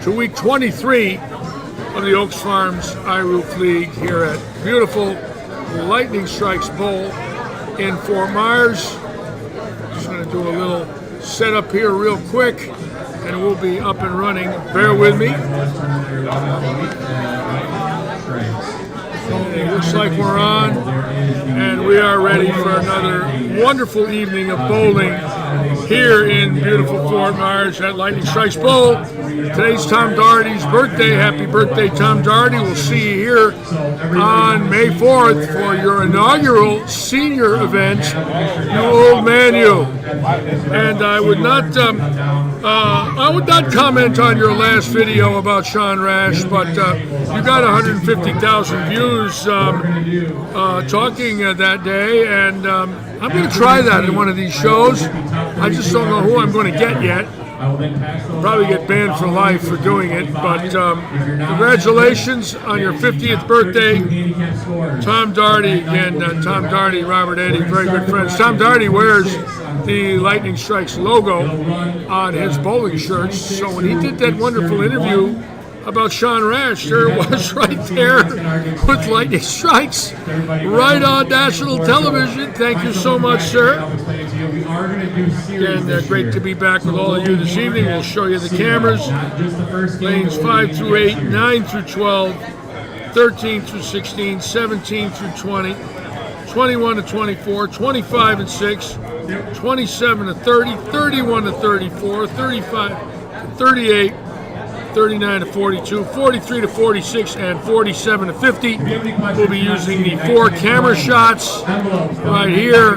to week 23 of the Oaks Farms Iroof League here at beautiful Lightning Strikes Bowl in Fort Myers. Just going to do a little setup here real quick and we'll be up and running. Bear with me. It looks like we're on, and we are ready for another wonderful evening of bowling here in beautiful Fort Myers at Lightning Strikes Bowl. Today's Tom Doherty's birthday. Happy birthday, Tom Doherty. We'll see you here on May 4th for your inaugural senior event, you old man you. And I would not comment on your last video about Sean Rash, but you got 150,000 views talking that day, and I'm going to try that in one of these shows. I just don't know who I'm going to get yet. I'll probably get banned for life for doing it, but congratulations on your 50th birthday, Tom Doherty. Again, Tom Doherty, Robert Eddy, very good friends. Tom Doherty wears the Lightning Strikes logo on his bowling shirts, so when he did that wonderful interview about Sean Rash, there it was right there with Lightning Strikes right on national television. Thank you so much, sir. Again, great to be back with all of you this evening. We'll show you the cameras. Lanes 5 through 8, 9 through 12, 13 through 16, 17 through 20, 21 to 24, 25 and 6, 27 to 30, 31 to 34, 35 to 38, 39 to 42, 43 to 46, and 47 to 50. We'll be using the 4 camera shots right here.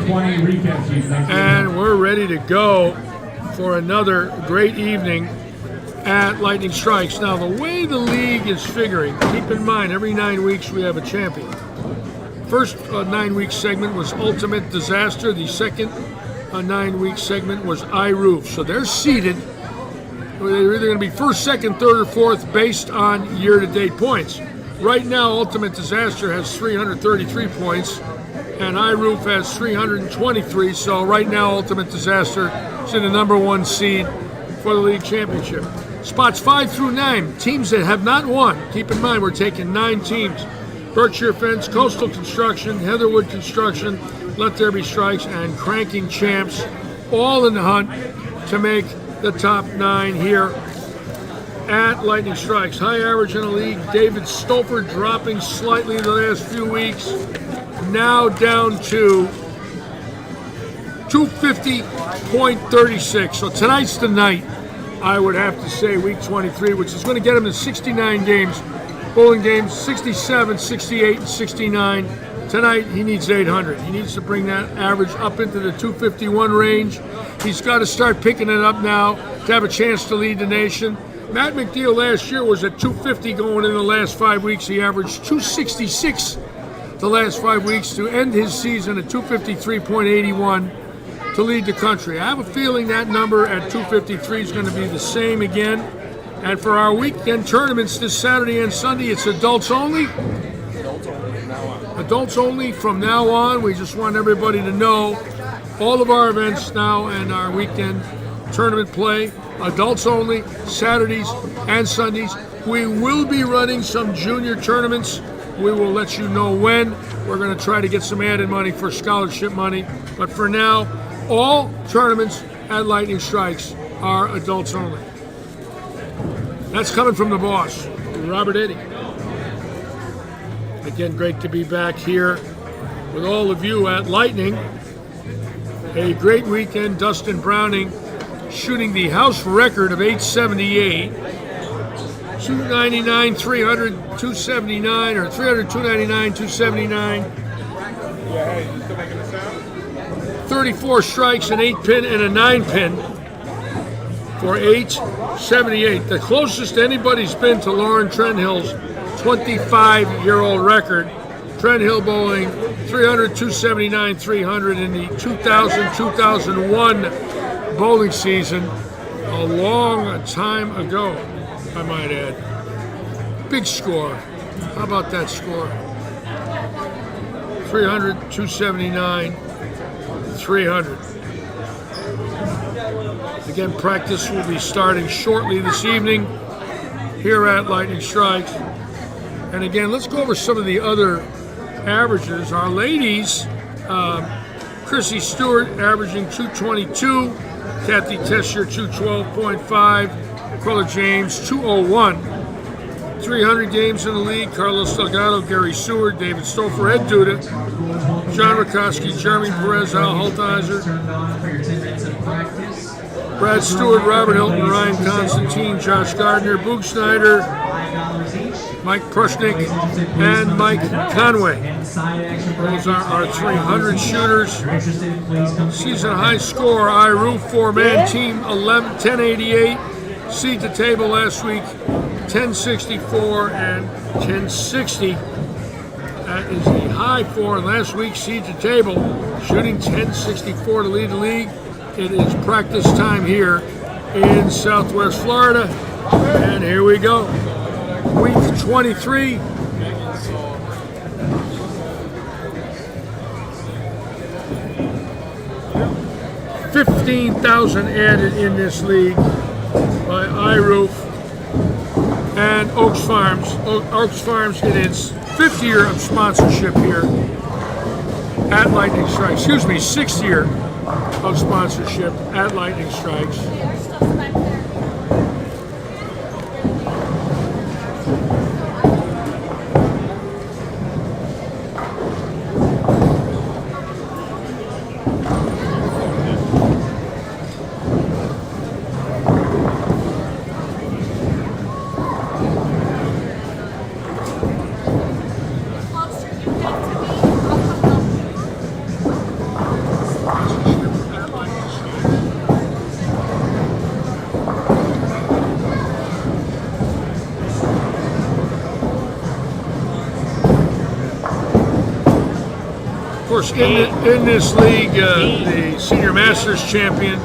And we're ready to go for another great evening at Lightning Strikes. Now, the way the league is figuring, keep in mind, every 9 weeks we have a champion. First 9-week segment was Ultimate Disaster. The second 9-week segment was Iroof. So they're seeded. They're either going to be first, second, third, or fourth based on year-to-date points. Right now, Ultimate Disaster has 333 points, and Iroof has 323. So right now, Ultimate Disaster is in the number 1 seed for the league championship. Spots 5 through 9, teams that have not won. Keep in mind, we're taking 9 teams. Berkshire Fence, Coastal Construction, Heatherwood Construction, Let There Be Strikes, and Cranking Champs, all in the hunt to make the top 9 here at Lightning Strikes. High average in the league, David Stoper dropping slightly in the last few weeks, now down to 250.36. So tonight's the night, I would have to say, week 23, which is going to get him to 69 games, bowling games, 67, 68, and 69. Tonight, he needs 800. He needs to bring that average up into the 251 range. He's got to start picking it up now to have a chance to lead the nation. Matt McNeil last year was at 250 going in the last 5 weeks. He averaged 266 the last 5 weeks to end his season at 253.81 to lead the country. I have a feeling that number at 253 is going to be the same again. And for our weekend tournaments this Saturday and Sunday, it's adults only. Adults only from now on. We just want everybody to know all of our events now and our weekend tournament play, adults only, Saturdays and Sundays. We will be running some junior tournaments. We will let you know when. We're going to try to get some added money for scholarship money. But for now, all tournaments at Lightning Strikes are adults only. That's coming from the boss, Robert Eddy. Again, great to be back here with all of you at Lightning. A great weekend. Dustin Browning shooting the house record of 878. 299, 300, 279, or 300, 299, 279. 34 strikes, an 8-pin, and a 9-pin for 878. The closest anybody's been to Lauren Trenhill's 25-year-old record. Trenhill bowling 300, 279, 300 in the 2000-2001 bowling season. A long time ago, I might add. Big score. How about that score? 300, 279, 300. Again, practice will be starting shortly this evening here at Lightning Strikes. And again, let's go over some of the other averages. Our ladies, Chrissy Stewart averaging 222, Kathy Tesher 212.5, Carla James 201. 300 games in the league, Carlos Delgado, Gary Seward, David Stouffer, Ed Duda, John Rakoski, Jeremy Perez, Al Hultizer, Brad Stewart, Robert Hilton, Ryan Constantine, Josh Gardner, Boog Snyder, Mike Prushnick, and Mike Conway. Those are our 300 shooters. Season high score, Iroof, four-man team, 1088. Seed to table last week, 1064 and 1060. That is the high for last week's seed to table, shooting 1064 to lead the league. It is practice time here in Southwest Florida, and here we go. Week 23. $15,000 added in this league by Iroof and Oaks Farms. Oaks Farms in its 5th year of sponsorship here at Lightning Strikes. Excuse me, 6th year of sponsorship at Lightning Strikes. Of course, in this league, the Senior Masters champion,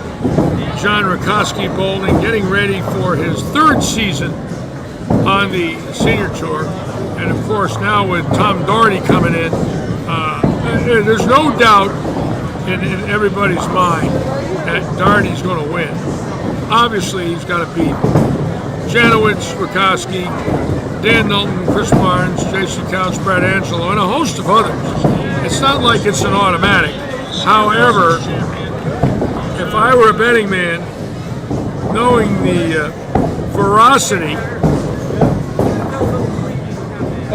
John Rakoski Bowling, getting ready for his 3rd season on the Senior Tour. And of course, now with Tom Doherty coming in, there's no doubt in everybody's mind that Doherty's going to win. Obviously, he's got to beat Janowicz, Rakoski, Dan Knowlton, Chris Barnes, Jason Couch, Brad Angelo, and a host of others. It's not like it's an automatic. However, if I were a betting man, knowing the ferocity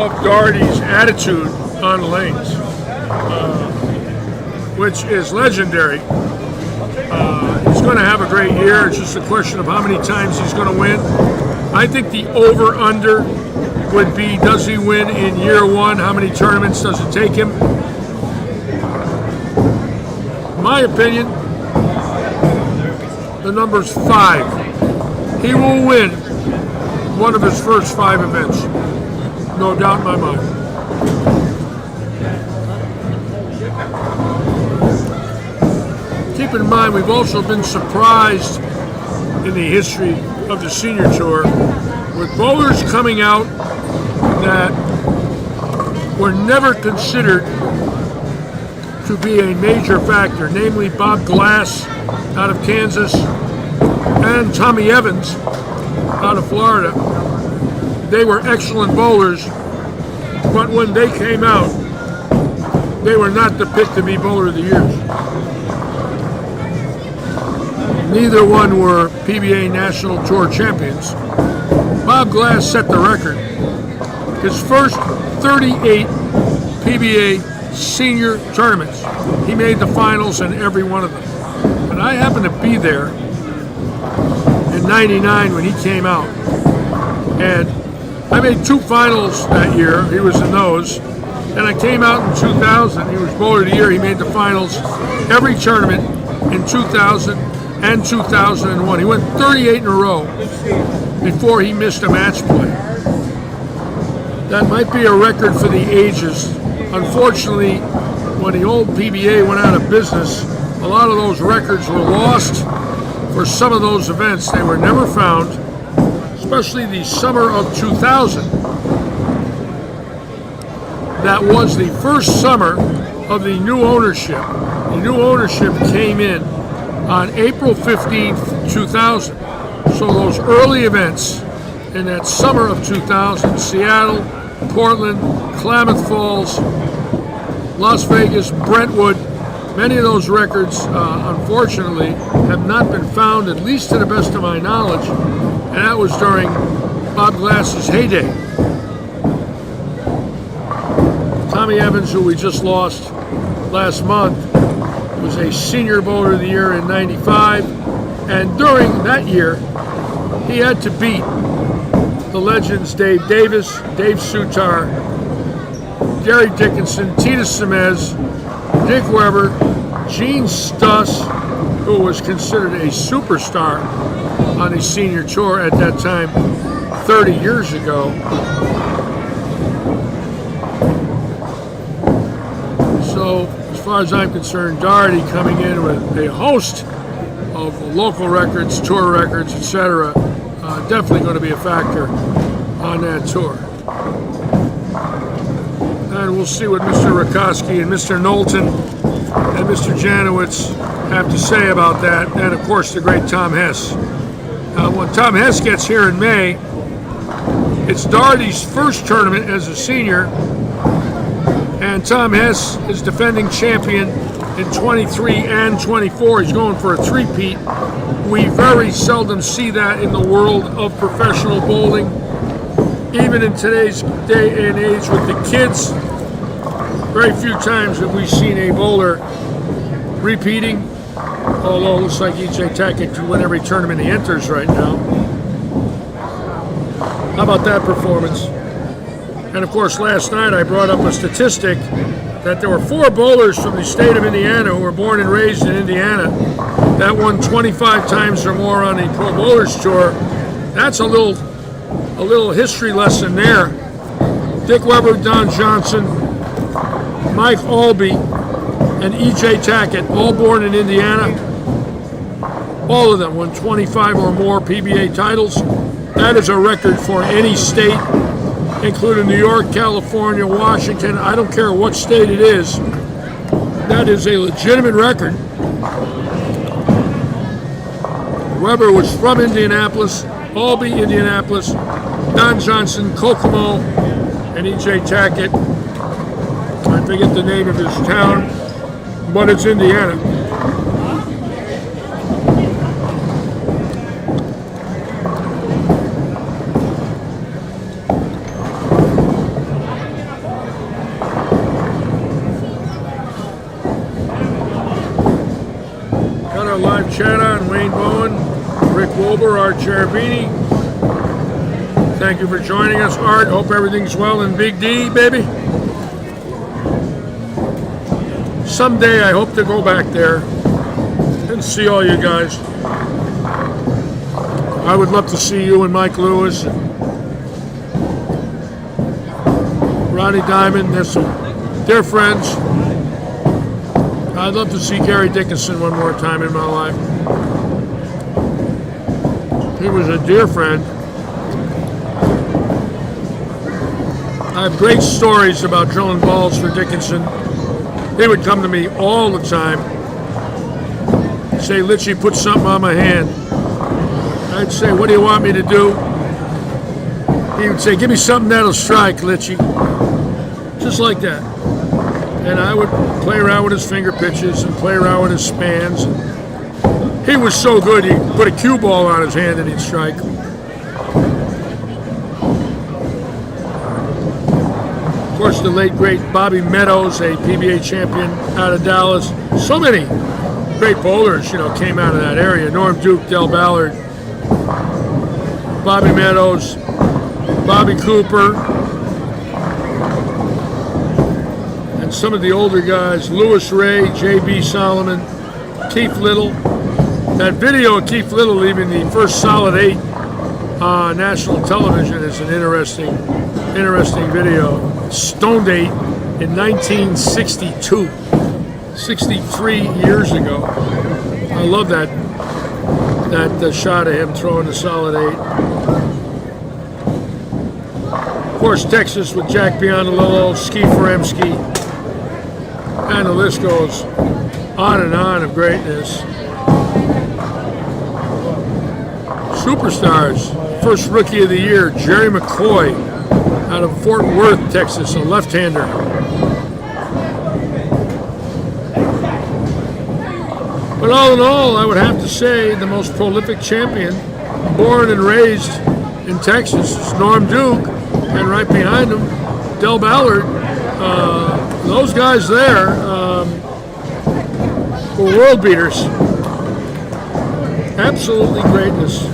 of Doherty's attitude on the lanes, which is legendary, he's going to have a great year. It's just a question of how many times he's going to win. I think the over-under would be, does he win in year 1? How many tournaments does it take him? My opinion, the number's 5. He will win one of his first 5 events. No doubt in my mind. Keep in mind, we've also been surprised in the history of the Senior Tour with bowlers coming out that were never considered to be a major factor, namely Bob Glass out of Kansas and Tommy Evans out of Florida. They were excellent bowlers, but when they came out, they were not the pick to be bowler of the year. Neither one were PBA National Tour champions. Bob Glass set the record. His first 38 PBA senior tournaments, he made the finals in every one of them. But I happened to be there in '99 when he came out, and I made 2 finals that year. He was in those. And I came out in 2000. He was bowler of the year. He made the finals every tournament in 2000 and 2001. He went 38 in a row before he missed a match play. That might be a record for the ages. Unfortunately, when the old PBA went out of business, a lot of those records were lost for some of those events. They were never found, especially the summer of 2000. That was the first summer of the new ownership. The new ownership came in on April 15th, 2000. So those early events in that summer of 2000, Seattle, Portland, Klamath Falls, Las Vegas, Brentwood. Many of those records, unfortunately, have not been found, at least to the best of my knowledge, and that was during Bob Glass's heyday. Tommy Evans, who we just lost last month, was a Senior Bowler of the Year in '95, and during that year, he had to beat the legends Dave Davis, Dave Sutar, Gary Dickinson, Tita Semez, Dick Weber, Gene Stuss, who was considered a superstar on the senior tour at that time 30 years ago. So, as far as I'm concerned, Doherty coming in with a host of local records, tour records, etc., definitely going to be a factor on that tour. And we'll see what Mr. Rakoski and Mr. Knowlton and Mr. Janowitz have to say about that, and of course the great Tom Hess. When Tom Hess gets here in May, it's Doherty's first tournament as a senior, and Tom Hess is defending champion in 23 and 24. He's going for a three-peat. We very seldom see that in the world of professional bowling. Even in today's day and age with the kids, very few times have we seen a bowler repeating, although it looks like E.J. Tackett can win every tournament he enters right now. How about that performance? And of course, last night I brought up a statistic that there were 4 bowlers from the state of Indiana who were born and raised in Indiana that won 25 times or more on the Pro Bowlers Tour. That's a little history lesson there. Dick Weber, Don Johnson, Mike Albee, and E.J. Tackett, all born in Indiana. All of them won 25 or more PBA titles. That is a record for any state, including New York, California, Washington. I don't care what state it is. That is a legitimate record. Weber was from Indianapolis, Albee, Indianapolis, Don Johnson, Kokomo, and E.J. Tackett. I forget the name of his town, but it's Indiana. Got our live chat on, Wayne Bowen, Rick Wilbur, Art Cherubini. Thank you for joining us, Art. Hope everything's well in Big D, baby. Someday I hope to go back there and see all you guys. I would love to see you and Mike Lewis and Ronnie Diamond. They're some dear friends. I'd love to see Gary Dickinson one more time in my life. He was a dear friend. I have great stories about drilling balls for Dickinson. He would come to me all the time, say, Litchie, put something on my hand. I'd say, what do you want me to do? He would say, give me something that'll strike, Litchie. Just like that. And I would play around with his finger pitches and play around with his spans. He was so good, he'd put a cue ball on his hand and he'd strike. Of course, the late, great Bobby Meadows, a PBA champion out of Dallas. So many great bowlers, came out of that area. Norm Duke, Del Ballard, Bobby Meadows, Bobby Cooper, and some of the older guys, Louis Ray, J.B. Solomon, Keith Little. That video of Keith Little leaving the first solid 8 on national television is an interesting video. Stoned 8 in 1962, 63 years ago. I love that shot of him throwing the solid 8. Of course, Texas with Jack Biondello, Ski Feremski, and the list goes on and on of greatness. Superstars. first rookie of the year, Jerry McCoy, out of Fort Worth, Texas, a left-hander. But all in all, I would have to say the most prolific champion, born and raised in Texas, is Norm Duke, and right behind him, Del Ballard. Those guys there were world beaters. Absolutely greatness.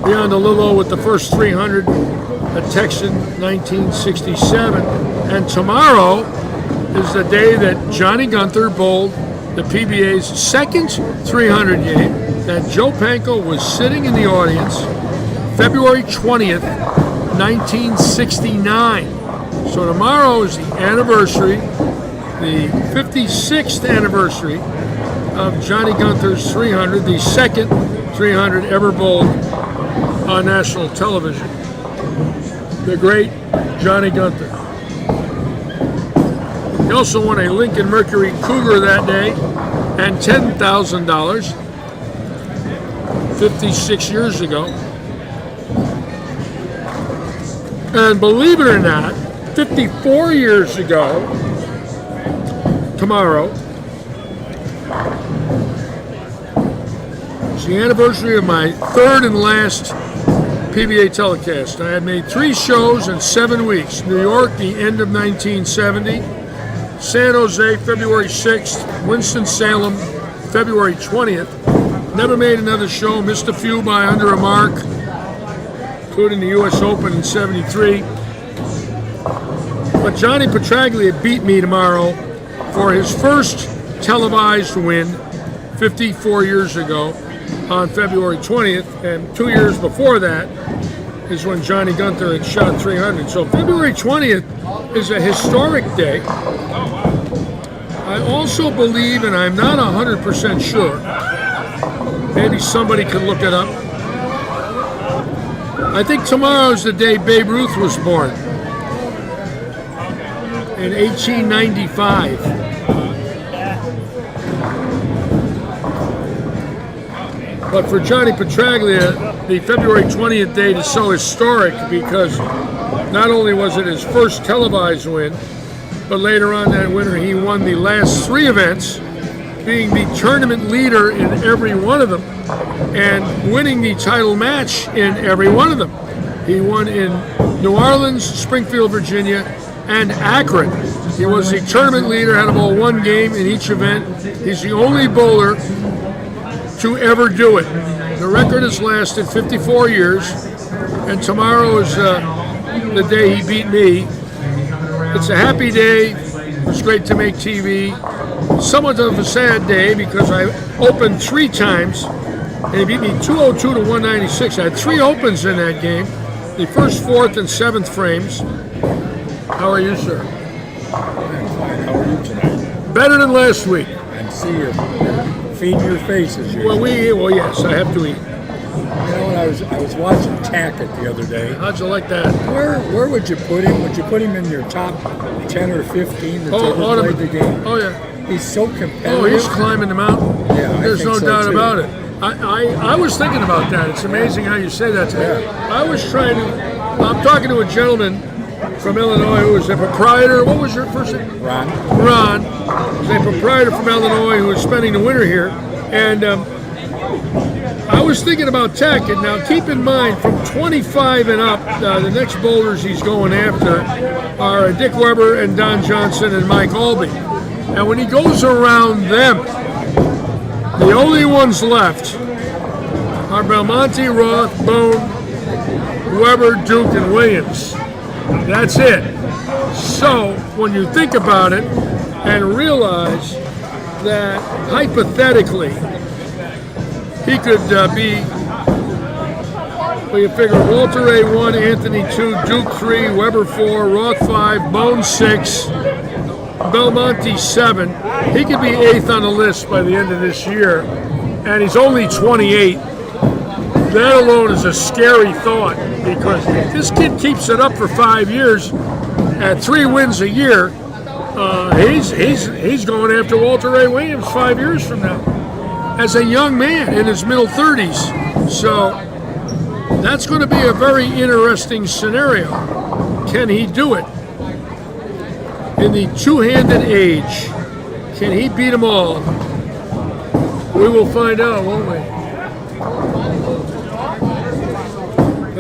Beyond a little with the first 300 at Texan 1967. And tomorrow is the day that Johnny Gunther bowled the PBA's second 300 game, that Joe Panko was sitting in the audience February 20th, 1969. So tomorrow is the anniversary, the 56th anniversary of Johnny Gunther's 300, the second 300 ever bowled on national television. The great Johnny Gunther. He also won a Lincoln Mercury Cougar that day and $10,000 56 years ago. And believe it or not, 54 years ago, tomorrow, it's the anniversary of my third and last PBA telecast. I had made 3 shows in 7 weeks. New York, the end of 1970. San Jose, February 6th. Winston-Salem, February 20th. Never made another show. Missed a few by under a mark, including the U.S. Open in '73. But Johnny Petraglia beat me tomorrow for his first televised win 54 years ago on February 20th, and 2 years before that is when Johnny Gunther had shot 300. So February 20th is a historic day. I also believe, and I'm not 100% sure, maybe somebody can look it up, I think tomorrow's the day Babe Ruth was born, in 1895. But for Johnny Petraglia, the February 20th date is so historic because not only was it his first televised win, but later on that winter he won the last 3 events, being the tournament leader in every one of them and winning the title match in every one of them. He won in New Orleans, Springfield, Virginia, and Akron. He was the tournament leader, had about 1 game in each event. He's the only bowler to ever do it. The record has lasted 54 years, and tomorrow is the day he beat me. It's a happy day. It was great to make TV. Somewhat of a sad day because I opened 3 times, and he beat me 202 to 196. I had 3 opens in that game, the first, 4th, and 7th frames. How are you, sir? I'm fine. How are you tonight? Better than last week. And see you feeding your faces. Well, yes, I have to eat. You know what? I was watching Tackett the other day. How'd you like that? Where would you put him? Would you put him in your top 10 or 15 that's ever played the game? Oh yeah. He's so competitive. Oh, he's climbing the mountain. Yeah, there's no doubt too. about it. I was thinking about that. It's amazing how you say that to me. Yeah. I'm talking to a gentleman from Illinois who was a proprietor. What was your first name? Ron. Ron was a proprietor from Illinois who was spending the winter here. And I was thinking about Tackett. Now, keep in mind, from 25 and up, the next bowlers he's going after are Dick Weber and Don Johnson and Mike Albee. And when he goes around them, the only ones left are Belmonte, Roth, Boone, Weber, Duke, and Williams. That's it. So when you think about it and realize that hypothetically he could be, well, you figure Walter A 1, Anthony 2, Duke 3, Weber 4, Roth 5, Bone 6, Belmonte 7. He could be 8th on the list by the end of this year, and he's only 28. That alone is a scary thought, because if this kid keeps it up for 5 years at 3 wins a year, he's going after Walter A. Williams 5 years from now. as a young man in his middle 30s. So that's going to be a very interesting scenario. Can he do it in the two-handed age? Can he beat them all? We will find out, won't we?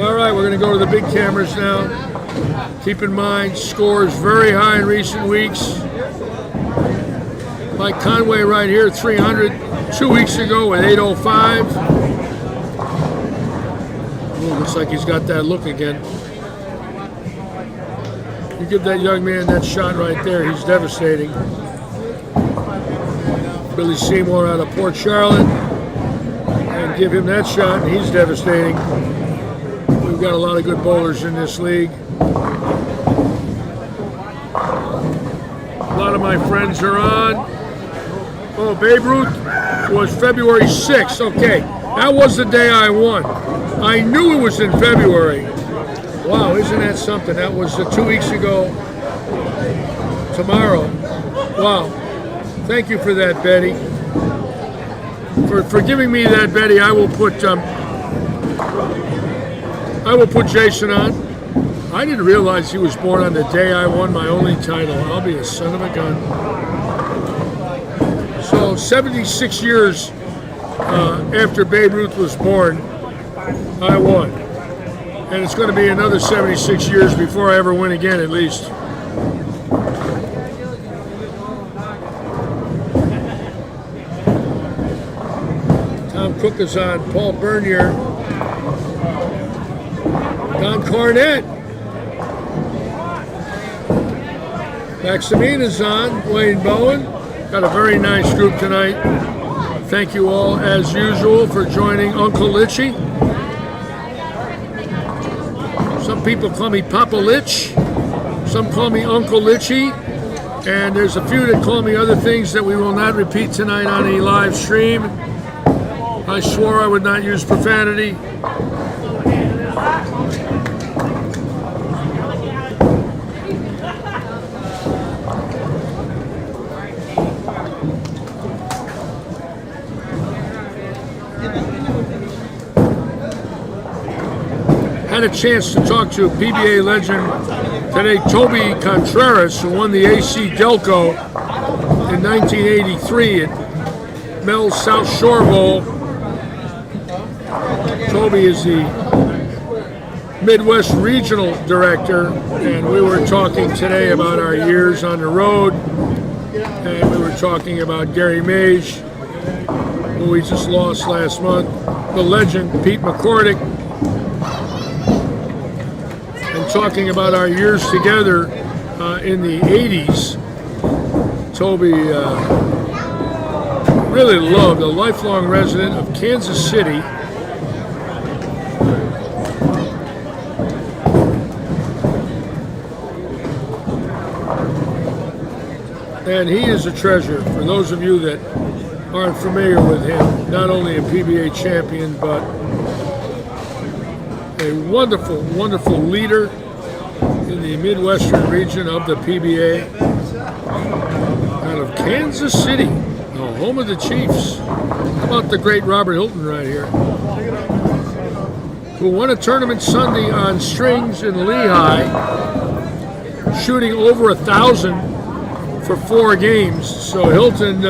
All right, we're going to go to the big cameras now. Keep in mind, scores very high in recent weeks. Mike Conway right here, 300 2 weeks ago with 805. Ooh, looks like he's got that look again. You give that young man that shot right there, he's devastating. Billy Seymour out of Port Charlotte, and give him that shot, and he's devastating. We've got a lot of good bowlers in this league. A lot of my friends are on. Oh, Babe Ruth was February 6th. Okay, that was the day I won. I knew it was in February. Wow, isn't that something? That was 2 weeks ago tomorrow. Wow. Thank you for that, Betty. For giving me that, Betty, I will put Jason on. I didn't realize he was born on the day I won my only title. I'll be a son of a gun. So 76 years after Babe Ruth was born, I won. And it's going to be another 76 years before I ever win again, at least. Tom Cook is on, Paul Bernier, Don Cornett, Maximine is on, Wayne Bowen. Got a very nice group tonight. Thank you all, as usual, for joining Uncle Litchy. Some people call me Papa Litch. Some call me Uncle Litchy. And there's a few that call me other things that we will not repeat tonight on a live stream. I swore I would not use profanity. Had a chance to talk to PBA legend today, Toby Contreras, who won the AC Delco in 1983 at Mel's South Shore Bowl. Toby is the Midwest Regional Director, and we were talking today about our years on the road, and we were talking about Gary Mage, who we just lost last month, the legend Pete McCordick, talking about our years together in the 80s. Toby really loved, a lifelong resident of Kansas City. And he is a treasure for those of you that aren't familiar with him. Not only a PBA champion, but a wonderful, wonderful leader in the Midwestern region of the PBA. Out of Kansas City, the home of the Chiefs. How about the great Robert Hilton right here, who won a tournament Sunday on strings in Lehigh, shooting over 1,000 for 4 games. So Hilton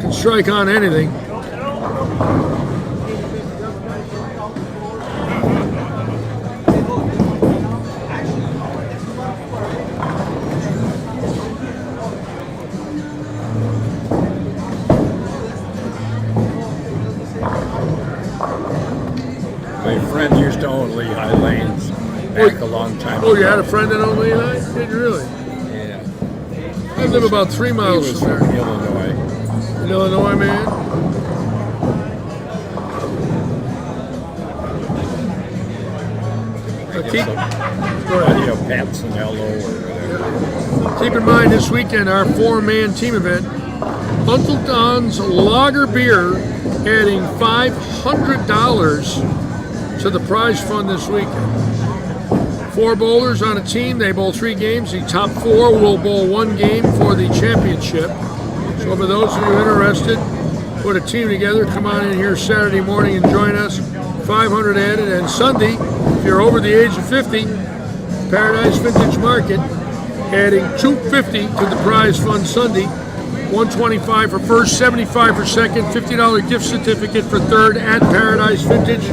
can strike on anything. My friend used to own Lehigh Lanes back a long time ago. Oh, you had a friend that owned Lehigh? Did you really? Yeah. I live about 3 miles He was from there. from Illinois. In Illinois, man? Radio Patsinello or whatever. Keep in mind this weekend, our 4-man team event, Uncle Don's Lager Beer, adding $500 to the prize fund this weekend. 4 bowlers on a team, they bowl 3 games. The top 4 will bowl 1 game for the championship. So for those of you interested, put a team together, come on in here Saturday morning and join us. 500 added, and Sunday, if you're over the age of 50, Paradise Vintage Market adding $250 to the prize fund Sunday. $125 for first, $75 for second, $50 gift certificate for third at Paradise Vintage.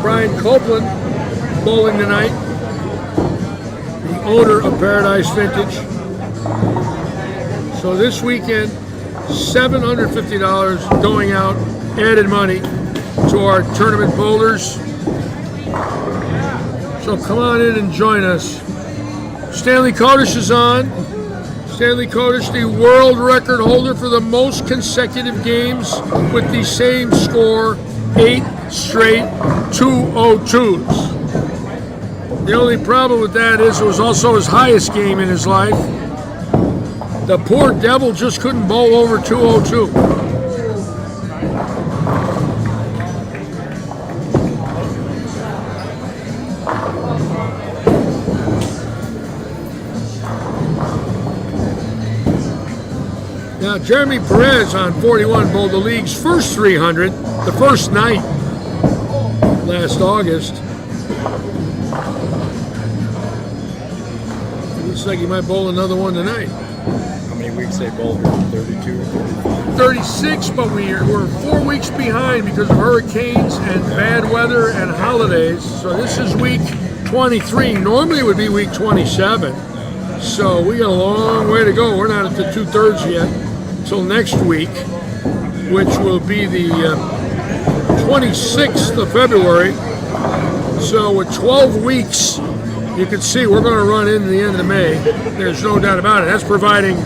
Brian Copeland bowling tonight, the owner of Paradise Vintage. So this weekend, $750 going out, added money to our tournament bowlers. So come on in and join us. Stanley Kodish is on. Stanley Kodish, the world record holder for the most consecutive games with the same score, 8 straight 202s. The only problem with that is it was also his highest game in his life. The poor devil just couldn't bowl over 202. Now, Jeremy Perez on 41 bowled the league's first 300 the first night last August. Looks like he might bowl another one tonight. How many weeks they bowled here? 32 or 35? 36, but we're 4 weeks behind because of hurricanes and bad weather and holidays. So this is week 23. Normally it would be week 27. So we got a long way to go. We're not at the 2/3 yet until next week, which will be the 26th of February. So with 12 weeks, you can see we're going to run into the end of May. There's no doubt about it. That's providing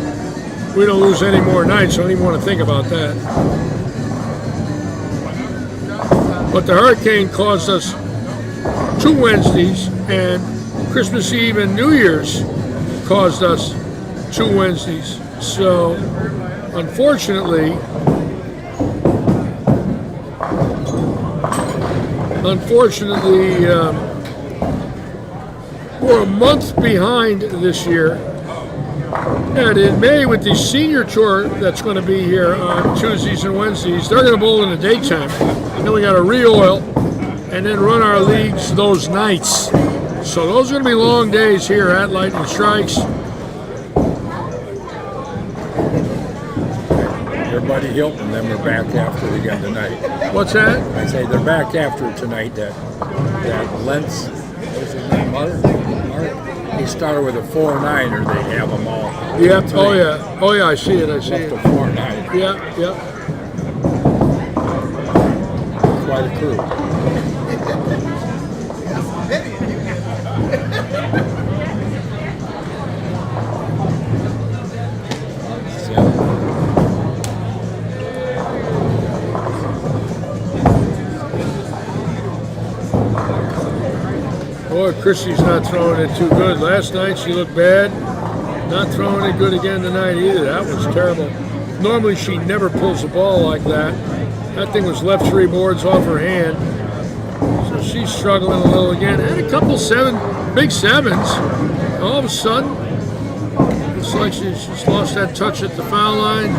we don't lose any more nights. I don't even want to think about that. But the hurricane caused us 2 Wednesdays, and Christmas Eve and New Year's caused us 2 Wednesdays. So, unfortunately, we're a month behind this year. And in May, with the senior tour that's going to be here on Tuesdays and Wednesdays, they're going to bowl in the daytime. Then we got to re-oil and then run our leagues those nights. So those are going to be long days here at Lightning Strikes. Everybody Hilton, then we're back after it again tonight. What's that? I say they're back after it tonight. That Lentz, what's his name, Mark? He started with a 4-9, or they have them all. Yep. Oh yeah. Oh yeah. I see it. I see it. Left a 4-9. Yeah. Yeah. Quite a crew. Boy, Chrissy's not throwing it too good. Last night she looked bad. Not throwing it good again tonight either. That was terrible. Normally she never pulls the ball like that. That thing was left 3 boards off her hand. So she's struggling a little again. Had a couple big sevens. All of a sudden, looks like she's lost that touch at the foul line.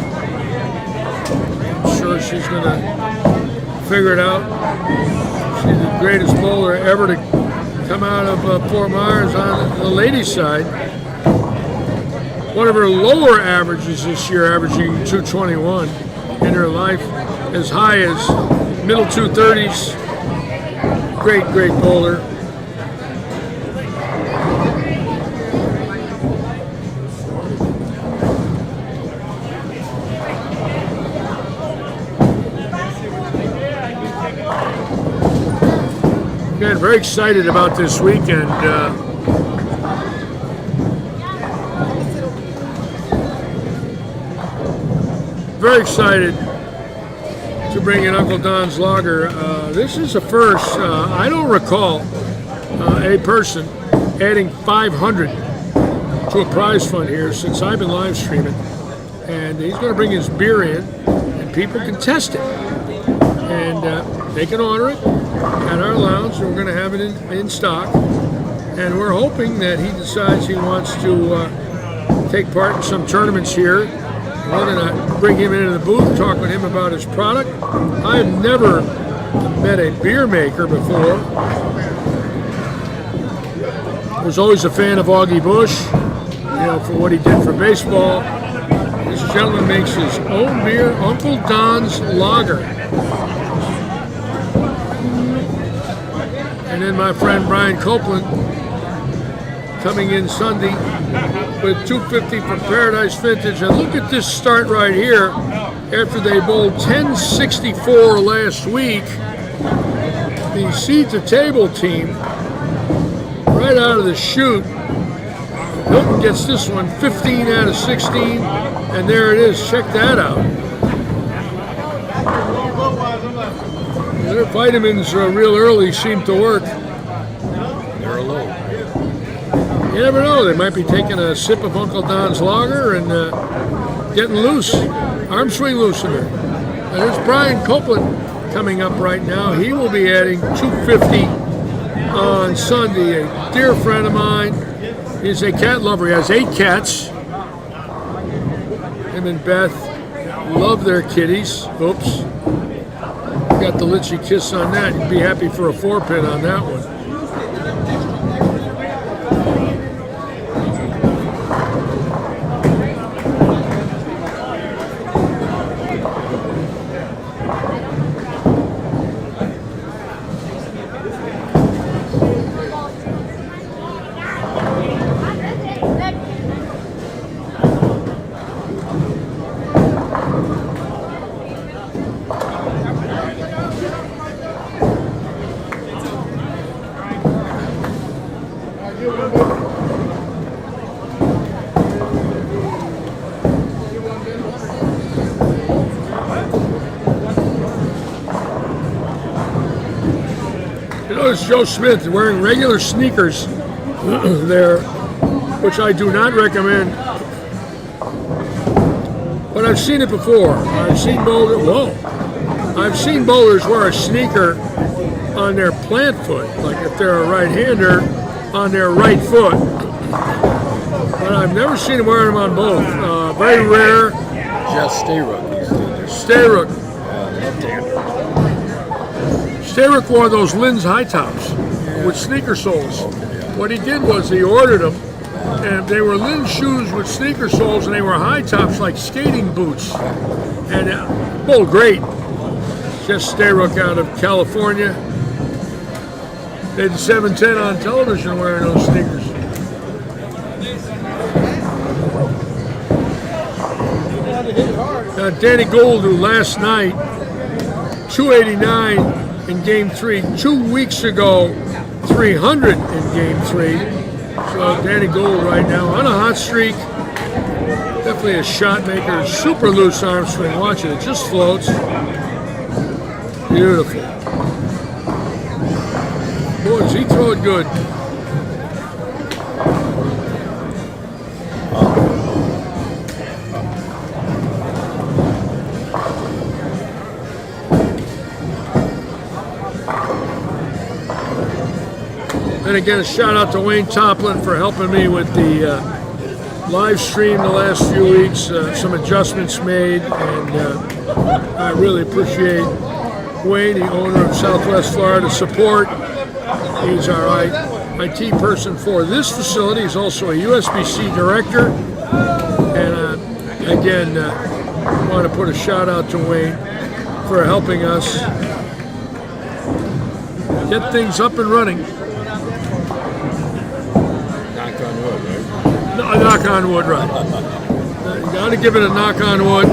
I'm sure she's going to figure it out. She's the greatest bowler ever to come out of Fort Myers on the ladies' side. One of her lower averages this year, averaging 221 in her life, as high as middle 230s. Great, great bowler. Again, very excited about this weekend. Very excited to bring in Uncle Don's Lager. This is a first. I don't recall a person adding 500 to a prize fund here since I've been live streaming. And he's going to bring his beer in, and people can test it. And they can order it at our lounge, and we're going to have it in stock. And we're hoping that he decides he wants to take part in some tournaments here We're going to bring him into the booth, talk with him about his product. I've never met a beer maker before. I was always a fan of Augie Bush, for what he did for baseball. This gentleman makes his own beer, Uncle Don's Lager. And then my friend Brian Copeland coming in Sunday with 250 from Paradise Vintage. And look at this start right here. After they bowled 1064 last week, the Seed to Table team, right out of the chute, Hilton gets this one 15 out of 16, and there it is. Check that out. Their vitamins real early seem to work. They're low. You never know. They might be taking a sip of Uncle Don's Lager and getting loose. Arm swing loosener. And there's Brian Copeland coming up right now. He will be adding 250 on Sunday. A dear friend of mine. He's a cat lover. He has 8 cats. Him and Beth love their kitties. Oops. Got the Litchi kiss on that. You'd be happy for a 4-pin on that one. Notice Joe Smith wearing regular sneakers there, which I do not recommend. But I've seen it before. I've seen bowlers wear a sneaker on their plant foot, like if they're a right-hander, on their right foot. But I've never seen them wearing them on both. Very rare. Just Stayrook. Stayrook. Left-hander. Stayrook wore those Lynn's high tops with sneaker soles. What he did was he ordered them, and they were Lynn's shoes with sneaker soles, and they were high tops like skating boots. And great. Just Stayrook out of California. They did 710 on television wearing those sneakers. Danny Gould, who last night, 289 in Game 3. 2 weeks ago, 300 in Game 3. So Danny Gould right now on a hot streak. Definitely a shot maker. Super loose arm swing. Watch it. It just floats. Beautiful. Boy, does he throw it good. And again, a shout out to Wayne Toplin for helping me with the live stream the last few weeks. Some adjustments made, and I really appreciate Wayne, the owner of Southwest Florida Support. He's our IT person for this facility. He's also a USBC director. And again, I want to put a shout out to Wayne for helping us get things up and running. Knock on wood, right? You got to give it a knock on wood.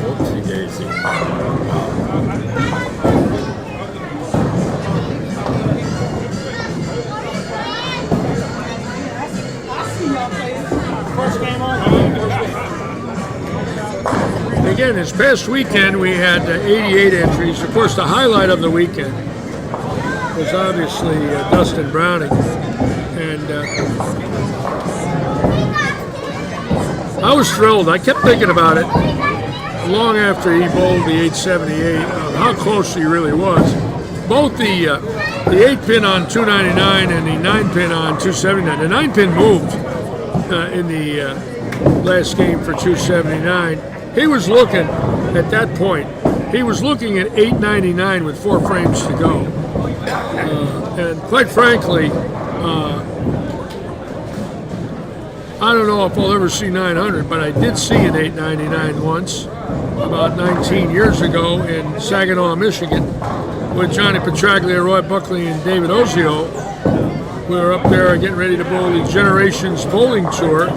Oopsie daisy. Again, this past weekend we had 88 entries. Of course, the highlight of the weekend was obviously Dustin Browning. And I was thrilled. I kept thinking about it long after he bowled the 878, how close he really was. Both the 8-pin on 299 and the 9-pin on 279. The 9-pin moved in the last game for 279. He was looking, at that point, he was looking at 899 with 4 frames to go. And quite frankly, I don't know if I'll ever see 900, but I did see an 899 once, about 19 years ago in Saginaw, Michigan, with Johnny Petraglia, Roy Buckley, and David Ozio. We were up there getting ready to bowl the Generations Bowling Tour.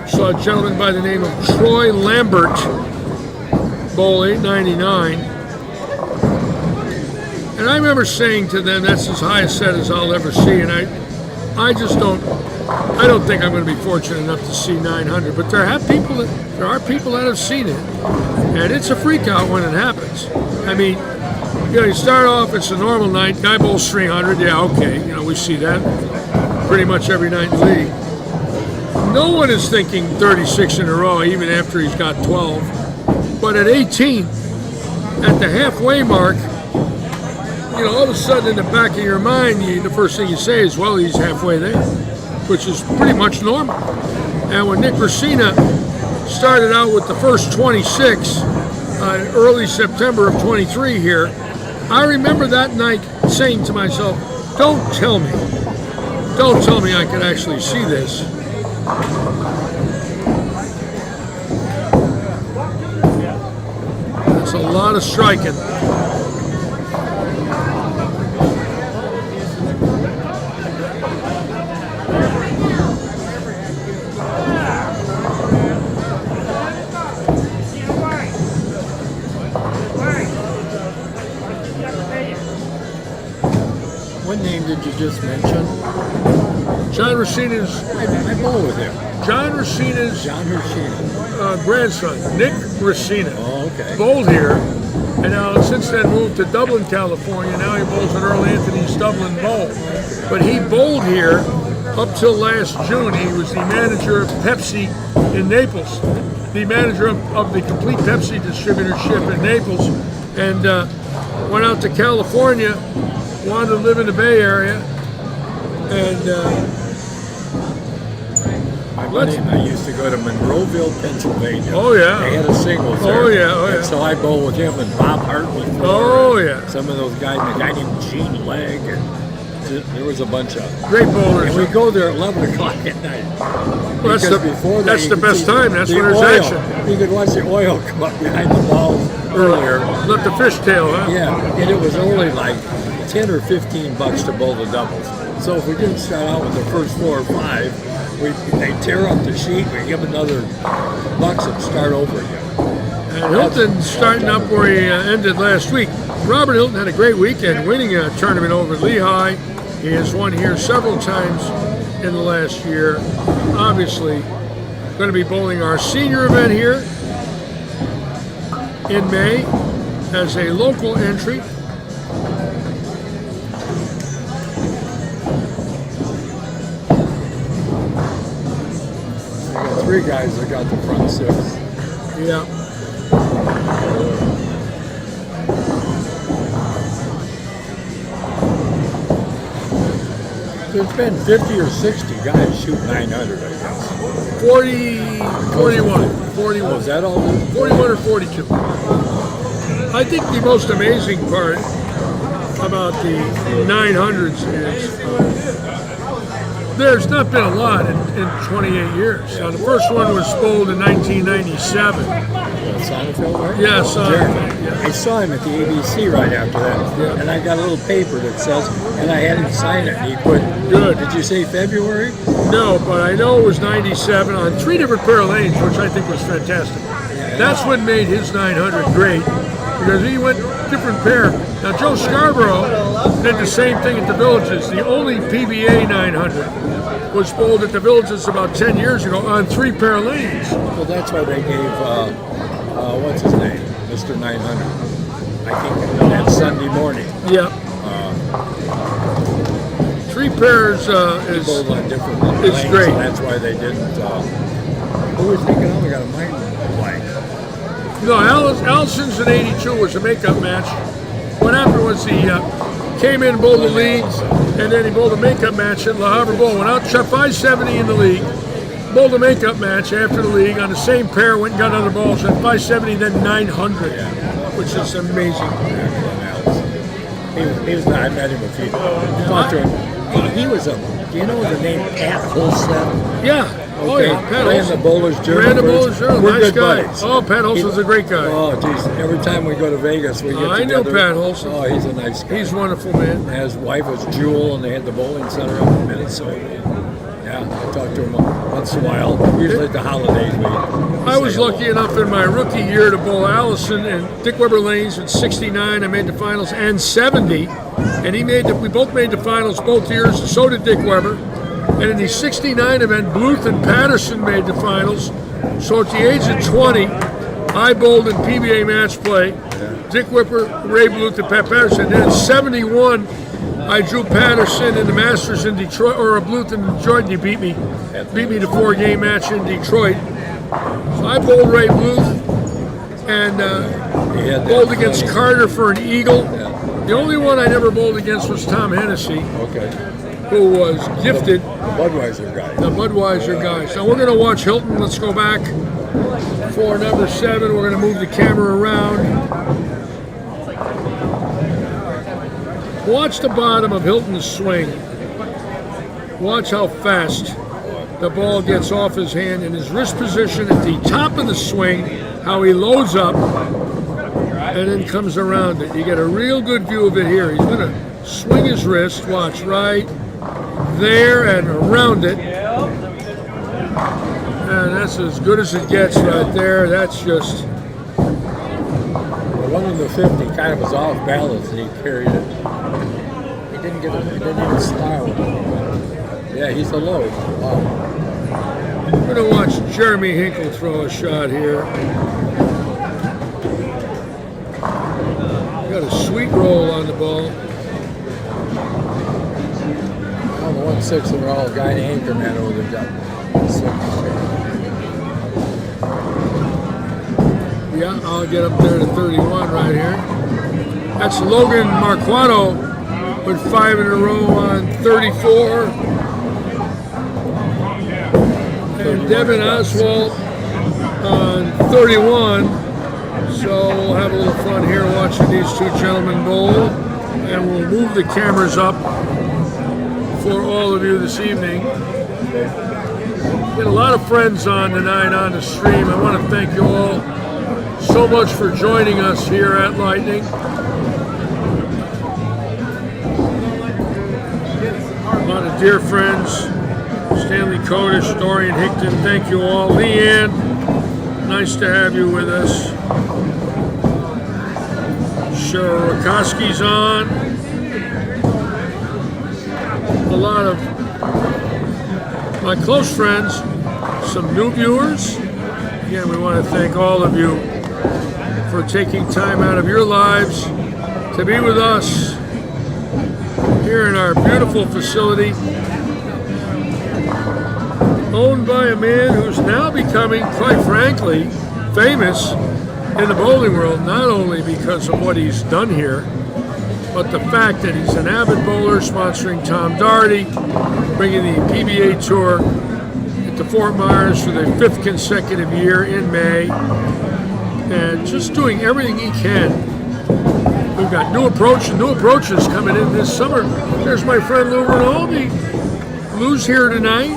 Saw a gentleman by the name of Troy Lambert bowl 899. And I remember saying to them, that's as high a set as I'll ever see. And I don't think I'm going to be fortunate enough to see 900. But there are people that have seen it. And it's a freak out when it happens. I mean, you start off, it's a normal night, guy bowls 300, yeah, okay, we see that pretty much every night in the league. No one is thinking 36 in a row, even after he's got 12. But at 18, at the halfway mark, all of a sudden in the back of your mind, the first thing you say is, well, he's halfway there, which is pretty much normal. And when Nick Racina started out with the first 26 early September of 23 here, I remember that night saying to myself, don't tell me I could actually see this. That's a lot of striking. What name did you just mention? John Racina's. I bowl with him. John Racina's grandson, Nick Racina. Oh, okay. Bowled here, and now since then moved to Dublin, California. Now he bowls at Earl Anthony's Dublin Bowl. But he bowled here up till last June. He was the manager of Pepsi in Naples, the manager of the complete Pepsi distributorship in Naples, and went out to California, wanted to live in the Bay Area, and I used to go to Monroeville, Pennsylvania. Oh, yeah. They had a singles there. Oh, yeah. And so I bowled with him and Bob Hartley. Oh, yeah. Some of those guys, a guy named Gene Legg, and there was a bunch of great bowlers. And we go there at 11 o'clock at night. Well, that's the best time. That's when there's action. You could watch the oil come up behind the balls earlier. Let the fishtail, huh? Yeah, and it was only like $10 or $15 to bowl the doubles. So if we didn't start out with the first 4 or 5, they tear up the sheet, we give another bucks and start over again. And Hilton's starting up where he ended last week. Robert Hilton had a great weekend, winning a tournament over at Lehigh. He has won here several times in the last year. Obviously, going to be bowling our senior event here in May as a local entry. Three guys that got the front 6. Yeah. There's been 50 or 60 guys shoot 900, I guess. 41. Oh, is that all? 41 or 42. I think the most amazing part about the 900s is there's not been a lot in 28 years. Now, the first one was bowled in 1997. Sonnenfeld, right? Yeah, Sonnenfeld. Yeah. I saw him at the ABC right after that, Yeah. and I got a little paper that says, and I had him sign it, and he put, Good. Did you say February? No, but I know it was 97 on 3 different pair of lanes, which I think was fantastic. That's what made his 900 great, because he went different pair. Now, Joe Scarborough did the same thing at the Villages. The only PBA 900 was bowled at the Villages about 10 years ago on 3 pair of lanes. Well, that's why they gave, what's his name? Mr. 900. I think that Sunday morning. Yep. 3 pairs is Bowled on different it's lanes, great. and that's why they didn't. Who was thinking, oh, we got a mind blank? No, Allison's in '82 was a makeup match. What happened was he came in and bowled the league, and then he bowled a makeup match at La Havre Bowl. Went out, shot 570 in the league, bowled a makeup match after the league on the same pair, went and got other balls at 570, then 900, which is amazing. He was. I met him a few. Talked to him. He was a. Do you know the name Pat Holstead? Yeah. Oh Okay. yeah, Pat Ran Olson. the Bowlers Journal. Ran the Bowlers Journal. We're Nice good guy. buddies. Oh, Pat Olson's a great guy. Oh, geez. Every time we go to Vegas, we get I know together. Pat Olson. Oh, he's a nice guy. He's wonderful, man. And his wife was Jewel, and they had the bowling center up in Minnesota. Yeah, I talk to him once in a while. Usually at the holidays. I was lucky enough in my rookie year to bowl Allison and Dick Weber Lanes at 69. I made the finals and 70, and we both made the finals both years. And so did Dick Weber. And in the 69 event, Bluth and Patterson made the finals. So at the age of 20, I bowled in PBA match play. Dick Weber, Ray Bluth, and Pat Patterson. And then in 71, I drew Patterson in the Masters in Detroit, or Bluth in Detroit, and he beat me to 4-game match in Detroit. So I bowled Ray Bluth and bowled against Carter for an eagle. Yeah. The only one I never bowled against was Tom Hennessy, Okay. who was gifted. The Budweiser guy. The Budweiser guys. Now we're going to watch Hilton. Let's go back for number 7. We're going to move the camera around. Watch the bottom of Hilton's swing. Watch how fast the ball gets off his hand in his wrist position at the top of the swing, how he loads up and then comes around it. You get a real good view of it here. He's going to swing his wrist. Watch right there and around it. And that's as good as it gets right there. That's just... The one in the 50 kind of was off balance, and he carried it. He didn't even style it. Yeah, he's a low. Wow. We're going to watch Jeremy Hinkle throw a shot here. Got a sweet roll on the ball. Well, the 1-6 are all guy anchorman over the got. Yeah, I'll get up there to 31 right here. That's Logan Marquano with 5 in a row on 34. And Devin Oswalt on 31. So we'll have a little fun here watching these two gentlemen bowl. And we'll move the cameras up for all of you this evening. Get a lot of friends on tonight on the stream. I want to thank you all so much for joining us here at Lightning. A lot of dear friends, Stanley Kodish, Dorian Hickton, thank you all. Leanne, nice to have you with us. Cheryl Rakoski's on. A lot of my close friends, some new viewers. Again, we want to thank all of you for taking time out of your lives to be with us here in our beautiful facility, owned by a man who's now becoming, quite frankly, famous in the bowling world, not only because of what he's done here, but the fact that he's an avid bowler, sponsoring Tom Doherty, bringing the PBA Tour into Fort Myers for the 5th consecutive year in May, and just doing everything he can. We've got new approaches coming in this summer. There's my friend Lou Rinaldi. Lou's here tonight.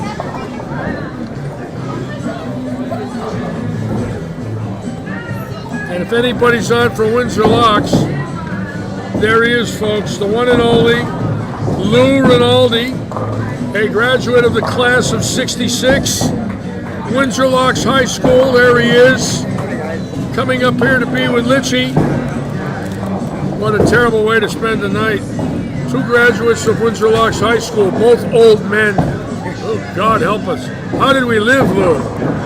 And if anybody's on for Windsor Locks, there he is, folks, the one and only Lou Rinaldi, a graduate of the class of '66, Windsor Locks High School. There he is, coming up here to be with Litchie. What a terrible way to spend the night. 2 graduates of Windsor Locks High School, both old men. Oh, God help us. How did we live, Lou?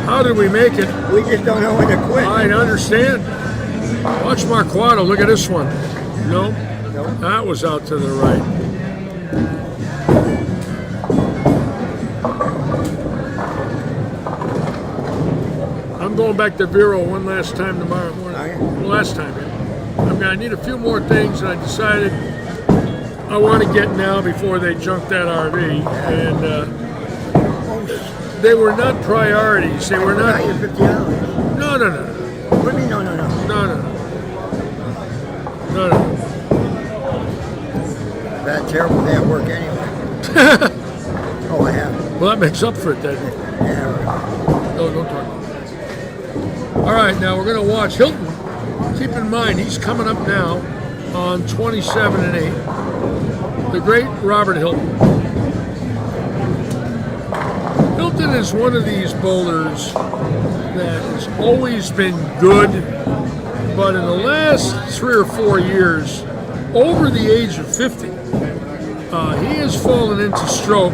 How did we make it? We just don't know when to quit. I understand. Watch Marquardo. Look at this one. Nope. Nope. That was out to the right. I'm going back to Vero one last time tomorrow morning. Are you? Last time, yeah. I need a few more things, and I decided I want to get now before they junk that RV. And they were not priorities. They were not. Your $50. No. What do you mean, no? No. That terrible day at work anyway. Oh, I have. Well, that makes up for it then. Yeah. No, don't talk. All right, now we're going to watch Hilton. Keep in mind, he's coming up now on 27 and 8. The great Robert Hilton. Hilton is one of these bowlers that has always been good, but in the last 3 or 4 years, over the age of 50, he has fallen into stroke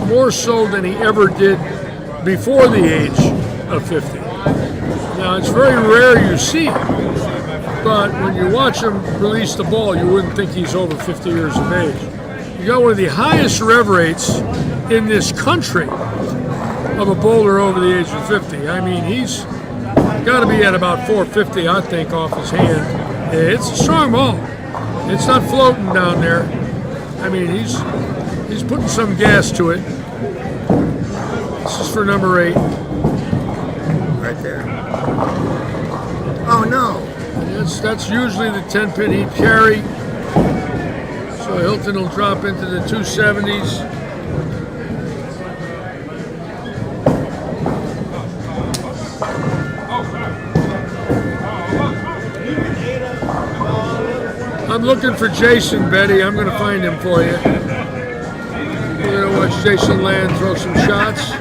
more so than he ever did before the age of 50. Now, it's very rare you see it, but when you watch him release the ball, you wouldn't think he's over 50 years of age. You got one of the highest rev rates in this country of a bowler over the age of 50. I mean, he's got to be at about 450, I think, off his hand. It's a strong ball. It's not floating down there. I mean, he's putting some gas to it. This is for number 8. Right there. Oh, no. That's usually the 10-pin he'd carry. So Hilton will drop into the 270s. I'm looking for Jason, Betty. I'm going to find him for you. We're going to watch Jason Land throw some shots.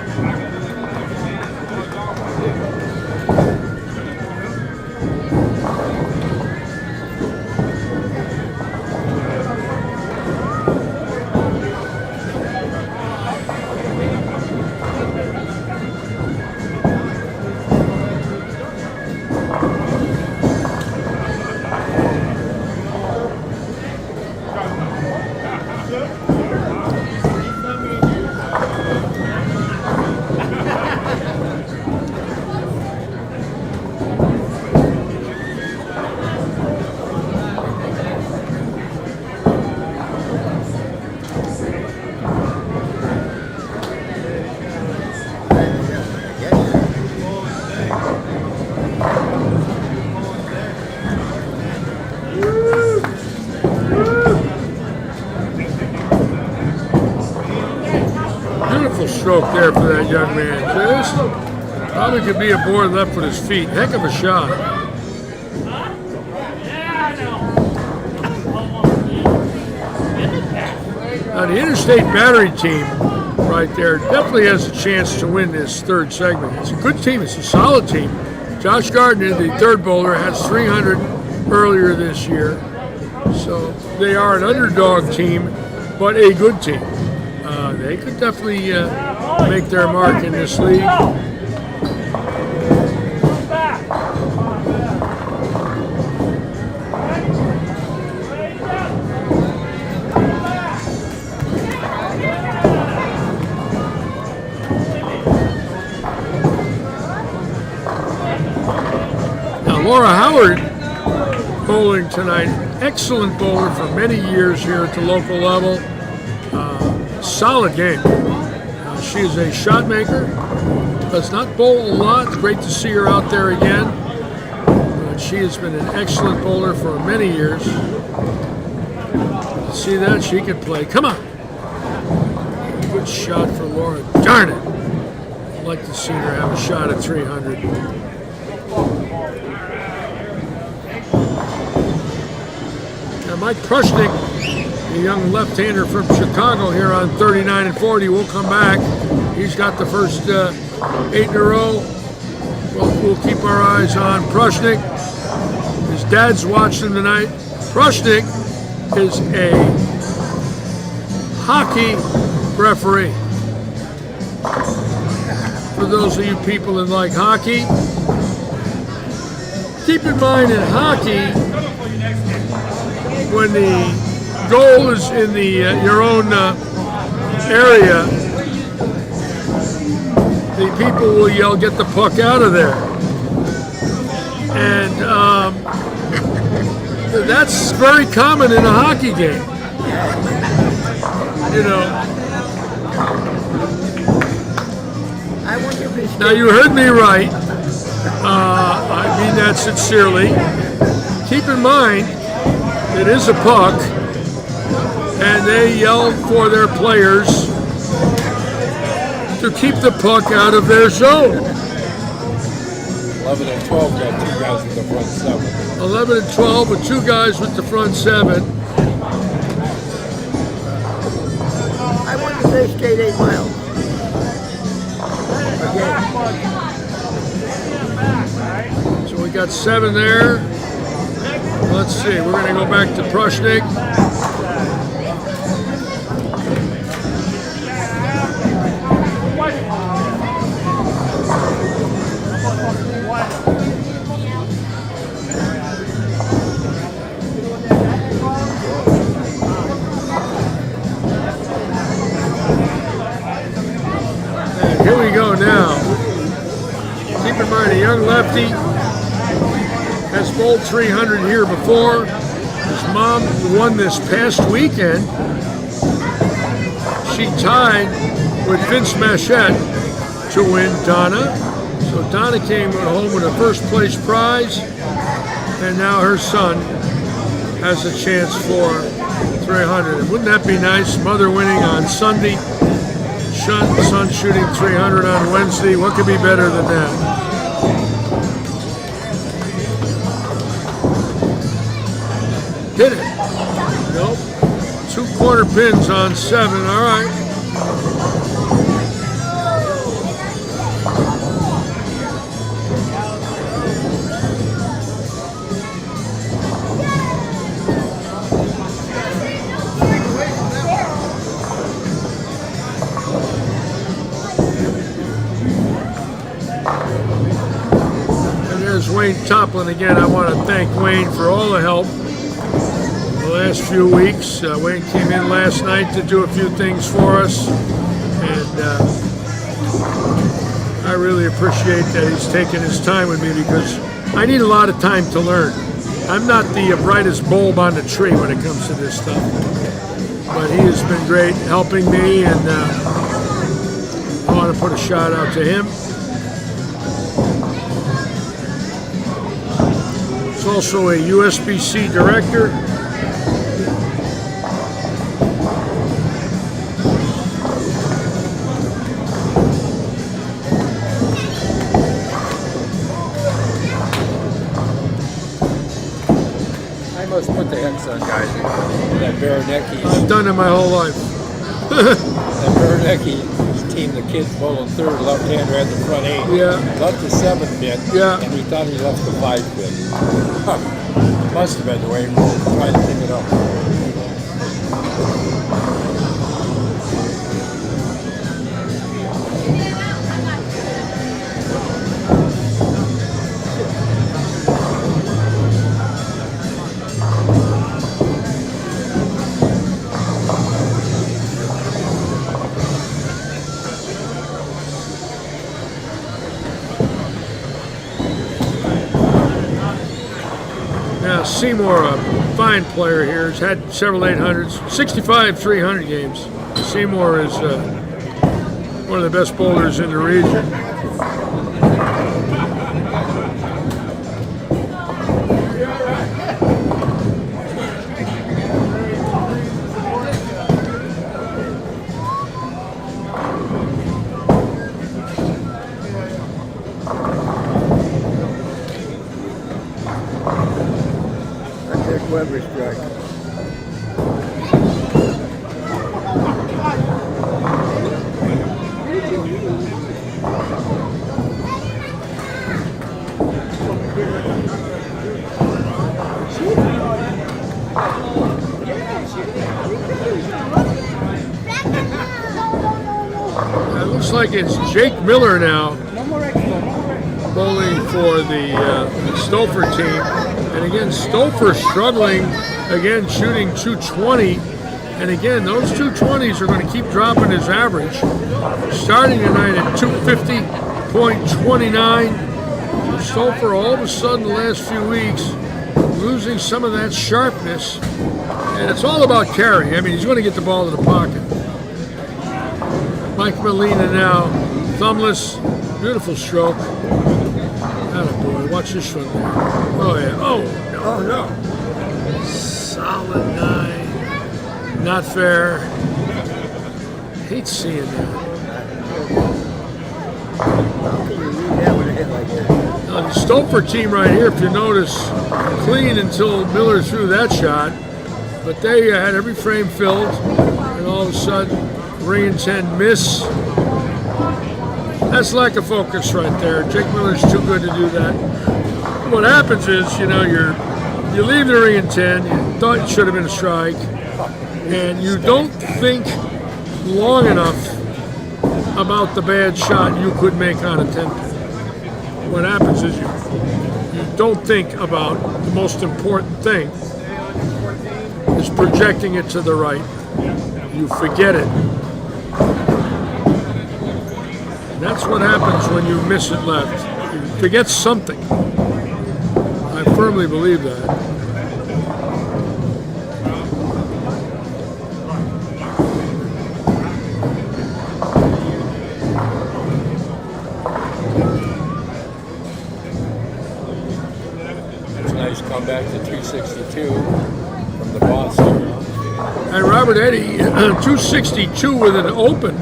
Stroke there for that young man. This probably could be a board left with his feet. Heck of a shot. Now the Interstate Battery team right there definitely has a chance to win this third segment. It's a good team. It's a solid team. Josh Gardner, the third bowler, has 300 earlier this year. So they are an underdog team, but a good team. They could definitely make their mark in this league. Now Laura Howard bowling tonight. Excellent bowler for many years here at the local level. Solid game. She is a shot maker. Does not bowl a lot. It's great to see her out there again. But she has been an excellent bowler for many years. See that? She can play. Come on. Good shot for Laura. Darn it. I'd like to see her have a shot at 300. Now Mike Prushnik, the young left-hander from Chicago here on 39 and 40, will come back. He's got the first 8 in a row. We'll keep our eyes on Prushnik. His dad's watching tonight. Prushnik is a hockey referee. For those of you people that like hockey, keep in mind in hockey, when the goal is in the your own area, the people will yell, "Get the puck out of there!" And that's very common in a hockey game. You know. I wonder if it's Now you heard me right. I mean that sincerely. Keep in mind, it is a puck, and they yell for their players to keep the puck out of their zone. 11 and 12 got two guys with the front seven. 11 and 12 with two guys with the front seven. I wonder if they skate 8 miles. Again. So we got 7 there. Let's see, we're going to go back to Prushnik. And here we go now. Keep in mind, a young lefty has bowled 300 here before. His mom won this past weekend. She tied with Vince Machette to win Donna. So Donna came home with a first place prize, and now her son has a chance for 300. And wouldn't that be nice? Mother winning on Sunday, son shooting 300 on Wednesday. What could be better than that? Hit it. Nope. 2 corner pins on 7. All right. And there's Wayne Toplin again. I want to thank Wayne for all the help the last few weeks. Wayne came in last night to do a few things for us, and I really appreciate that he's taken his time with me, because I need a lot of time to learn. I'm not the brightest bulb on the tree when it comes to this stuff, but he has been great helping me, and I want to put a shout out to him. He's also a USBC director. I must put the hex on guys. That Baranecki, I've done it my whole life. that Baranecki team, the kid bowling third, left-hander at the front 8. Yeah. Left the 7 bit. Yeah. And he thought he left the 5 bit. Huh. Must have been the way he tried to pick it up. Now Seymour, a fine player here, has had several 800s, 65 300 games. Seymour is one of the best bowlers in the region. Weber strike. It looks like it's Jake Miller now. No more extra, no more extra. bowling for the Stouffer team. And again, Stouffer struggling, again shooting 220. And again, those 220s are going to keep dropping his average. Starting tonight at 250.29. Stouffer all of a sudden the last few weeks losing some of that sharpness. And it's all about carry. I mean, he's going to get the ball to the pocket. Mike Molina now, thumbless, beautiful stroke. Attaboy, watch this one there. Oh yeah, oh no. Solid 9. Not fair. Hate seeing that. How can you leave that with a hit like that? Now the Stouffer team right here, if you notice, clean until Miller threw that shot. But they had every frame filled, and all of a sudden, ring and 10 miss. That's lack of focus right there. Jake Miller's too good to do that. What happens is, you leave the ring and 10. You thought it should have been a strike, and you don't think long enough about the bad shot you could make on a 10 pin. What happens is you don't think about the most important thing. Is projecting it to the right. You forget it. And that's what happens when you miss it left. You forget something. I firmly believe that. It's a nice comeback to 262. The boss. And Robert Eddy, 262 with an open.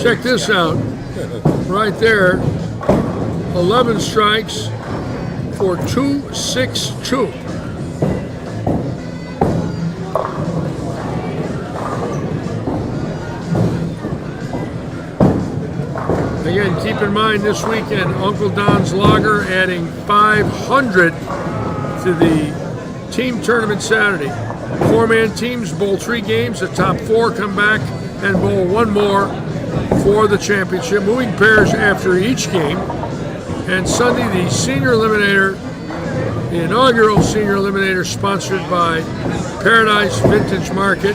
Check this out. Right there, 11 strikes for 262. Again, keep in mind this weekend, Uncle Don's Lager adding 500 to the team tournament Saturday. 4-man teams bowl 3 games. The top 4 come back and bowl 1 more for the championship. Moving pairs after each game. And Sunday, the senior eliminator, the inaugural senior eliminator, sponsored by Paradise Vintage Market.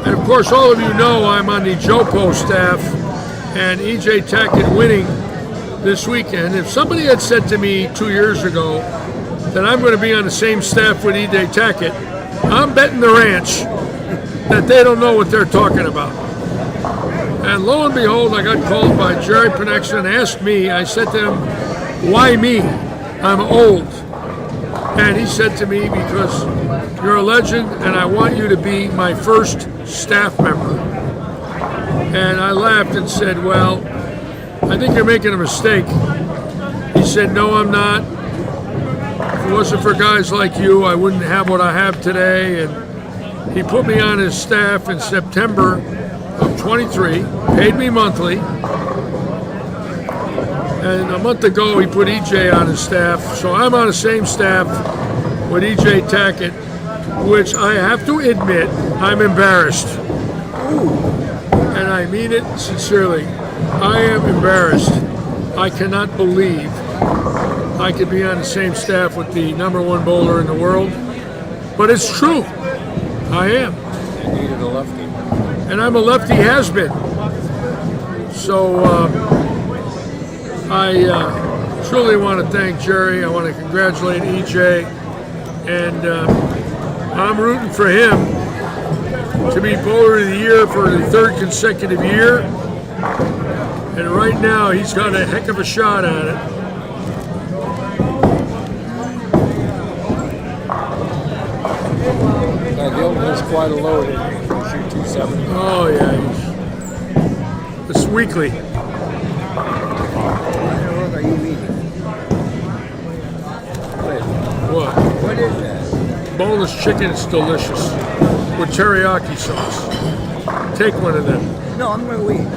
And of course, all of you know I'm on the JoPo staff, and E.J. Tackett winning this weekend. If somebody had said to me 2 years ago that I'm going to be on the same staff with E.J. Tackett, I'm betting the ranch that they don't know what they're talking about. And lo and behold, I got called by Jerry Panexa and asked me, I said to him, why me? I'm old. And he said to me, because you're a legend and I want you to be my first staff member. And I laughed and said, well, I think you're making a mistake. He said, no, I'm not. If it wasn't for guys like you, I wouldn't have what I have today. And he put me on his staff in September of 23, paid me monthly. And a month ago, he put EJ on his staff. So I'm on the same staff with EJ Tackett, which I have to admit, I'm embarrassed. And I mean it sincerely. I am embarrassed. I cannot believe I could be on the same staff with the #1 bowler in the world. But it's true. I am. You needed a lefty. And I'm a lefty has-been. So I truly want to thank Jerry. I want to congratulate EJ. And I'm rooting for him to be Bowler of the Year for the 3rd consecutive year. And right now, he's got a heck of a shot at it. Now, Hilton has quite a load in him. He'll shoot 270. Oh, yeah. It's weekly. What are you eating? What? What is that? Boneless chicken is delicious with teriyaki sauce. Take one of them. No, I'm going to eat.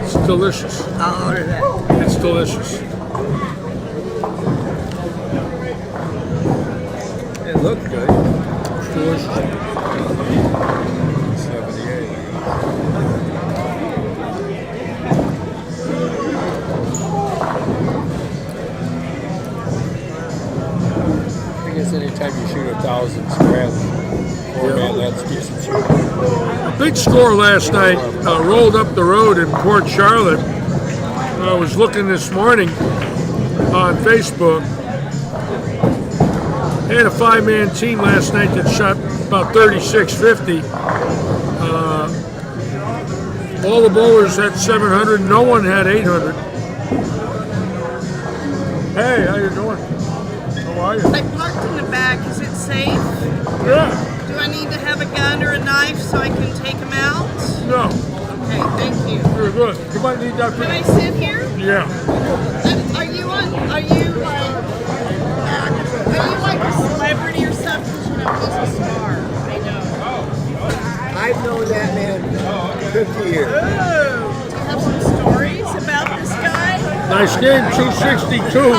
It's delicious. I'll order that. It's delicious. It looks good. It's delicious. 78. 2000s grand. Man, that's decent shooting. Big score last night, rolled up the road in Port Charlotte. I was looking this morning on Facebook. They had a 5-man team last night that shot about 36-50. All the bowlers had 700. No one had 800. Hey, how you doing? How are you? I parked in the back. Is it safe? Yeah. Do I need to have a gun or a knife so I can take them out? No. Okay, thank you. You're good. You might need that. Can I sit here? Yeah. Are you like a celebrity or something? You know, he's a star. I know. I've known that man 50 years. Oh, do you have some stories about this guy? Nice game, 262.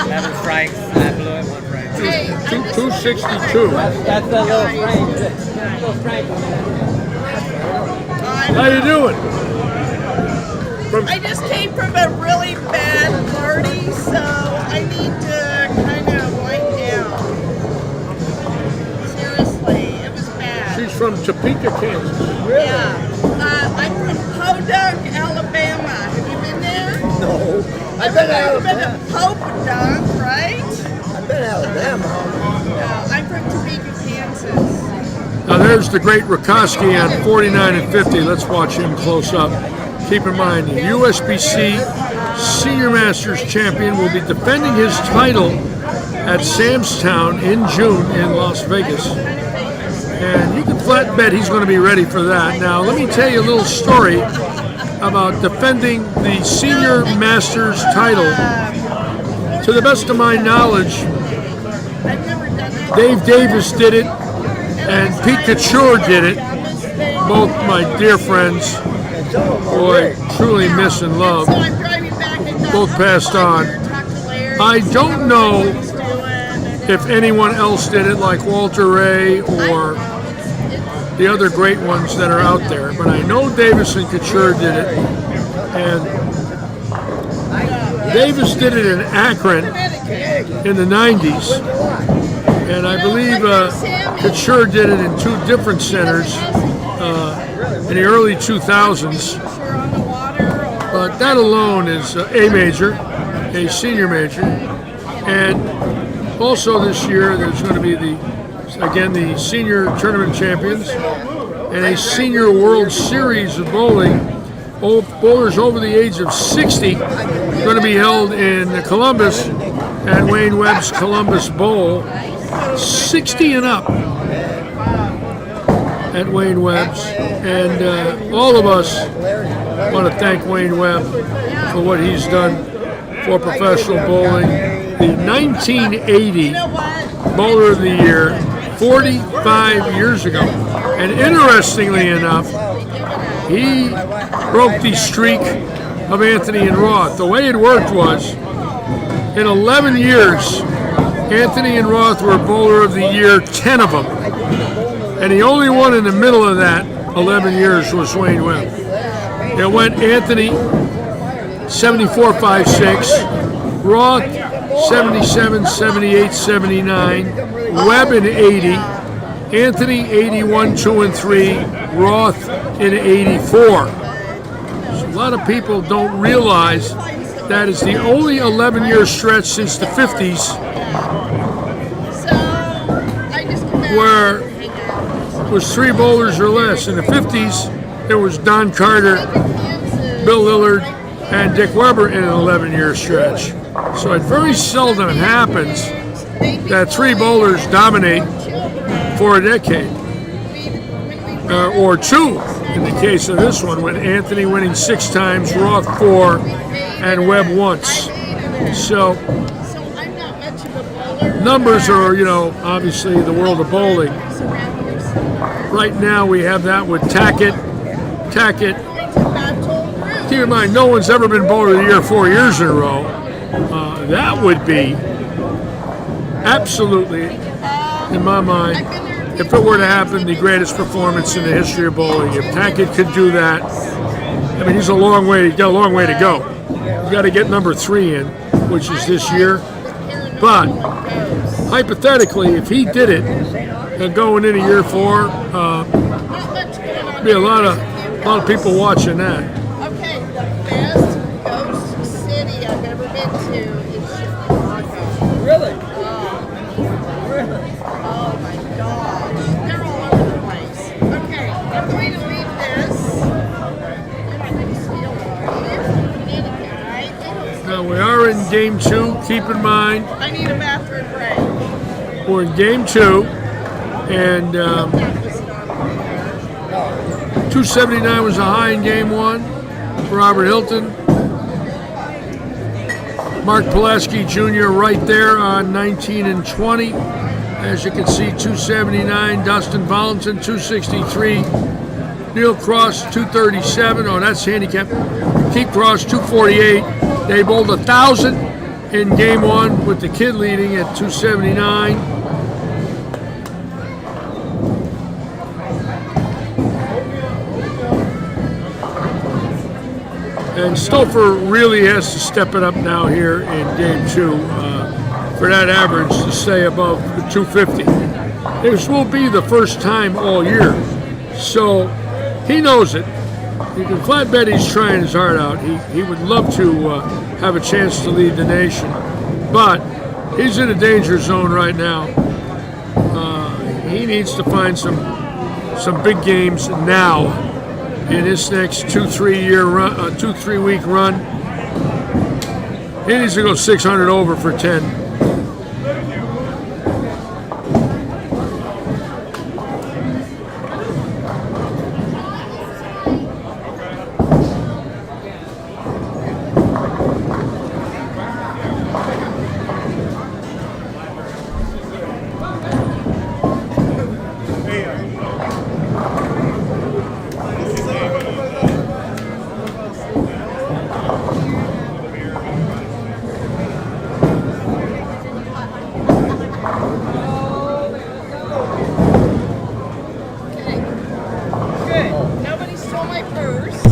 That was Frank. That blew it, one Frank. Hey, I'm just 262. That's the little Frank. Little Frank. How you doing? I just came from a really bad party, so I need to kind of wind down. Seriously, it was bad. She's from Topeka, Kansas. Yeah. I'm from Podunk, Alabama. Have you been there? No. I've been You've been Alabama. to Podunk, right? I've been Alabama. No, I'm from Topeka, Kansas. Now there's the great Rakoski on 49 and 50. Let's watch him close up. Keep in mind, the USBC Senior Masters champion will be defending his title at Samstown in June in Las Vegas. And you can flat bet he's going to be ready for that. Now, let me tell you a little story about defending the Senior Masters title. To the best of my knowledge, I've never done that. Dave Davis did it, and Pete Couture did it. Both my dear friends, who I truly miss and love. So I'm driving back and Both passed on. I don't know if anyone else did it like Walter Ray or the other great ones that are out there, but I know Davis and Couture did it, and Davis did it in Akron in the 90s, and I believe Couture did it in 2 different centers in the early 2000s, but that alone is a major, a senior major, and also this year there's going to be the senior tournament champions and a senior World Series of bowling. Bowlers over the age of 60 going to be held in Columbus at Wayne Webb's Columbus Bowl. 60 and up at Wayne Webb's, and all of us want to thank Wayne Webb for what he's done for professional bowling. The 1980 Bowler of the Year, 45 years ago. And interestingly enough, he broke the streak of Anthony and Roth. The way it worked was, in 11 years, Anthony and Roth were Bowler of the Year, 10 of them. And the only one in the middle of that 11 years was Wayne Webb. It went Anthony 74-5-6, Roth 77, 78, 79, Webb in 80, Anthony 81, 2 and 3, Roth in 84. So a lot of people don't realize that is the only 11-year stretch since the 50s where it was 3 bowlers or less. In the 50s, there was Don Carter, Bill Lillard, and Dick Weber in an 11-year stretch. So it very seldom happens that 3 bowlers dominate for a decade, or 2 in the case of this one, with Anthony winning 6 times, Roth 4, and Webb once. So numbers are, obviously the world of bowling. Right now we have that with Tackett. Keep in mind, no one's ever been Bowler of the Year 4 years in a row. That would be absolutely, in my mind, if it were to happen, the greatest performance in the history of bowling. If Tackett could do that, I mean, he's got a long way to go. You got to get number 3 in, which is this year. But hypothetically, if he did it, going into year 4. Not much going on. Be a lot of people watching that. Okay, the best ghost city I've ever been to is Chicago. Really? Oh my gosh. They're all over the place. Okay, I'm going to leave this. You're not going to steal anything, right? They don't steal. Now we are in game 2. Keep in mind, I need a bathroom break. we're in game 2, and 279 was a high in game 1 for Robert Hilton. Mark Pulaski Jr. right there on 19 and 20. As you can see, 279. Dustin Valentin, 263. Neil Cross, 237. Oh, that's handicap. Keith Cross, 248. They bowled 1,000 in game 1 with the kid leading at 279. And Stouffer really has to step it up now here in game 2 for that average to stay above 250. This will be the first time all year, so he knows it. You can flat bet he's trying his heart out. He would love to have a chance to lead the nation, but he's in a danger zone right now. He needs to find some big games now in this next 2-3 week run. He needs to go 600 over for 10. Good. Nobody stole my purse.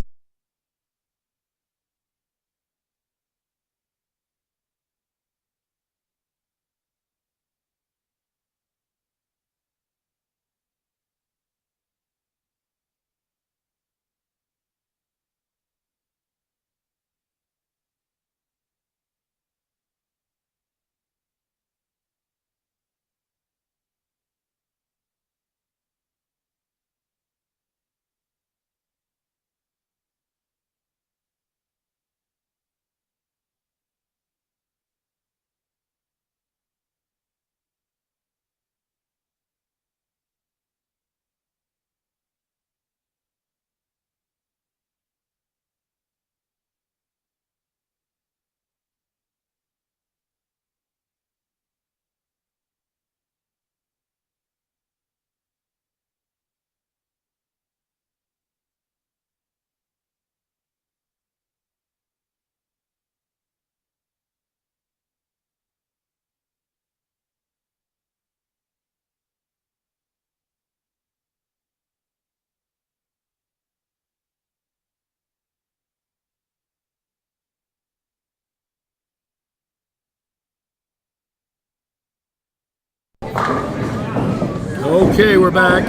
Okay, we're back.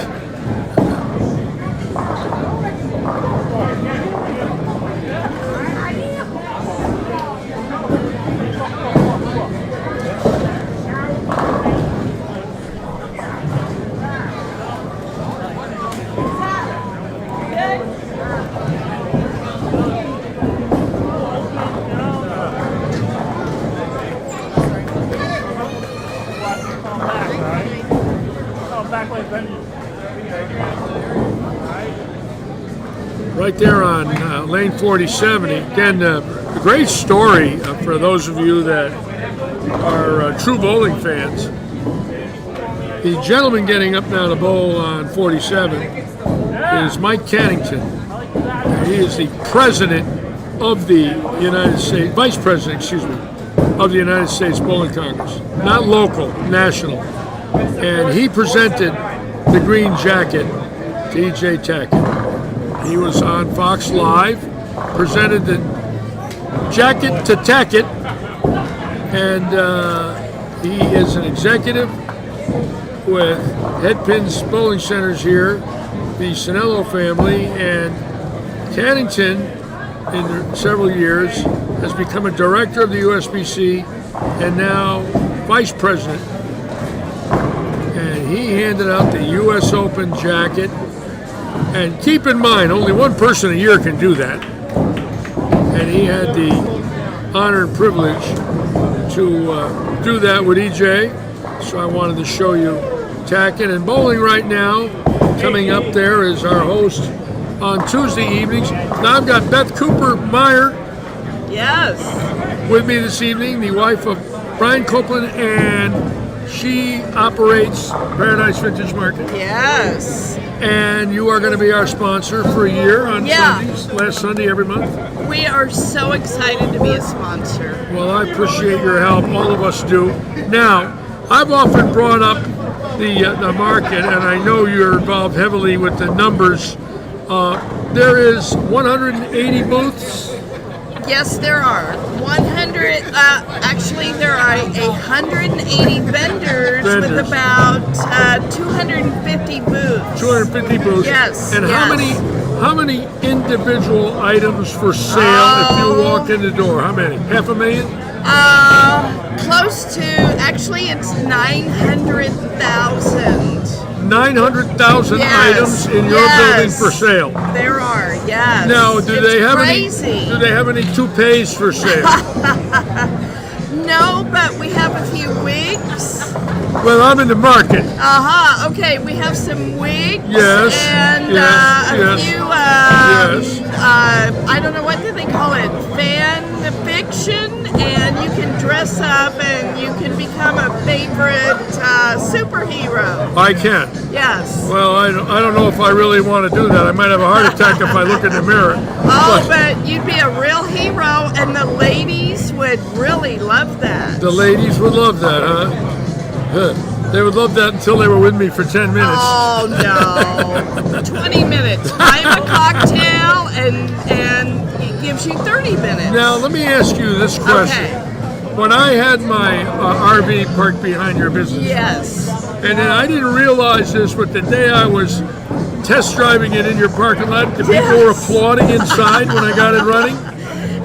Right there on lane 47. Again, a great story for those of you that are true bowling fans. The gentleman getting up now to bowl on 47 is Mike Cannington. He is the president of the United States, vice president, excuse me, of the United States Bowling Congress. Not local, national. And he presented the green jacket to E.J. Tackett. He was on Fox Live, presented the jacket to Tackett, and he is an executive with Headpins Bowling Centers here, the Sinello family, and Cannington, in several years, has become a director of the USBC and now vice president. And he handed out the US Open jacket. And keep in mind, only one person a year can do that. And he had the honor and privilege to do that with EJ. So I wanted to show you Tacking and bowling right now. Coming up there is our host on Tuesday evenings. Now I've got Beth Cooper Meyer Yes. with me this evening, the wife of Brian Copeland, and she operates Paradise Vintage Market. Yes. And you are going to be our sponsor for a year on Yeah. Sundays, last Sunday every month. We are so excited to be a sponsor. Well, I appreciate your help. All of us do. Now, I've often brought up the market, and I know you're involved heavily with the numbers. There is 180 booths. Yes, there are 100. Actually, there are 180 vendors with Vendors. about 250 booths. 250 booths. Yes, And yes. how many individual items for sale if you walk in the door? How many? 500,000? Close to. Actually, it's 900,000. 900,000 Yes, items in your yes. building for sale. There are. Yes. Now, do It's they have crazy. any? Do they have any toupees for sale? No, but we have a few wigs. Well, I'm in the market. Okay, we have some wigs. Yes, And yes, a yes, few. yes. I don't know what do they call it. Fan fiction, and you can dress up and you can become a favorite superhero. I can. Yes. Well, I don't know if I really want to do that. I might have a heart attack if I look in the mirror. Oh, but you'd be a real hero, and the ladies would really love that. The ladies would love that, huh? They would love that until they were with me for 10 minutes. Oh no! 20 minutes. I'm a cocktail, and it gives you 30 minutes. Now, let me ask you this question. Okay. When I had my RV parked behind your business, Yes. and then I didn't realize this, but the day I was test driving it in your parking lot, the people were applauding inside when I got it running.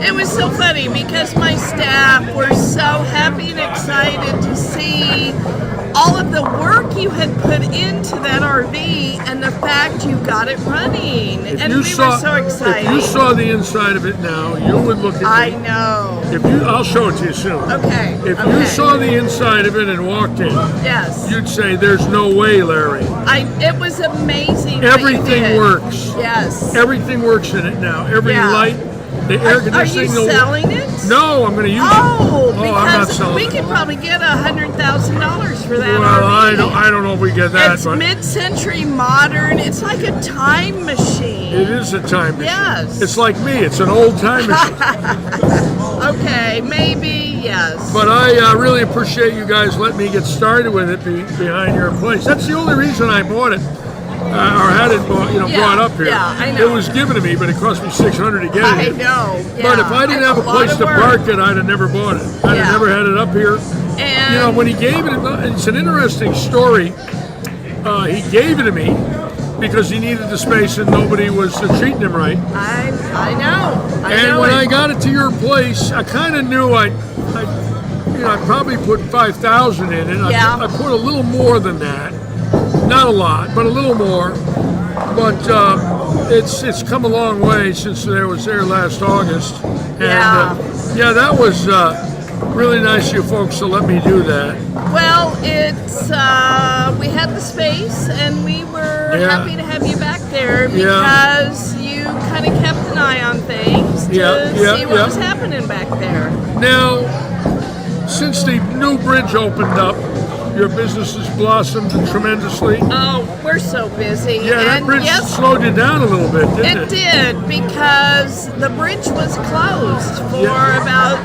It was so funny because my staff were so happy and excited to see all of the work you had put into that RV and the fact you got it running. And we were so excited. If you saw the inside of it now, you would look at I me. know. I'll show it to you soon. Okay. If you saw the inside of it and walked in, Yes. you'd say, "There's no way, Larry." It was amazing. what you Everything did. works. Yes. Everything works in it now. Every Yeah. light, the air Are you conditioning. selling it? No, I'm going to use Oh, it. I'm not because selling we it. could probably get $100,000 for that Well, RV. I don't know if we get that, It's but mid-century modern. It's like a time machine. it is a time machine. Yes. It's like me. It's an old time machine. Okay, maybe yes. But I really appreciate you guys letting me get started with it behind your place. That's the only reason I bought it, or had it brought up here. yeah, I know. It was given to me, but it cost me $600 to get I it. know. But yeah. if I didn't It's have a lot place of to work. park it, I'd have never bought it. I'd Yeah. have never had it up here. And When he gave it, it's an interesting story. He gave it to me because he needed the space and nobody was treating him right. I know. I And know when it. I got it to your place, I kind of knew I probably put 5,000 in it. Yeah. I put a little more than that, not a lot, but a little more. But it's come a long way since I was there last August. And Yeah. that was really nice of you folks to let me do that. Well, it's we had the space, and we were Yeah. happy to have you back there Yeah. because you kind of kept an eye on things to Yeah, see what yeah. was happening back there. Now, since the new bridge opened up, your business has blossomed tremendously. Oh, we're so busy. Yeah, that and bridge yes, slowed you down a little bit, didn't it did because the bridge was closed for Yeah. about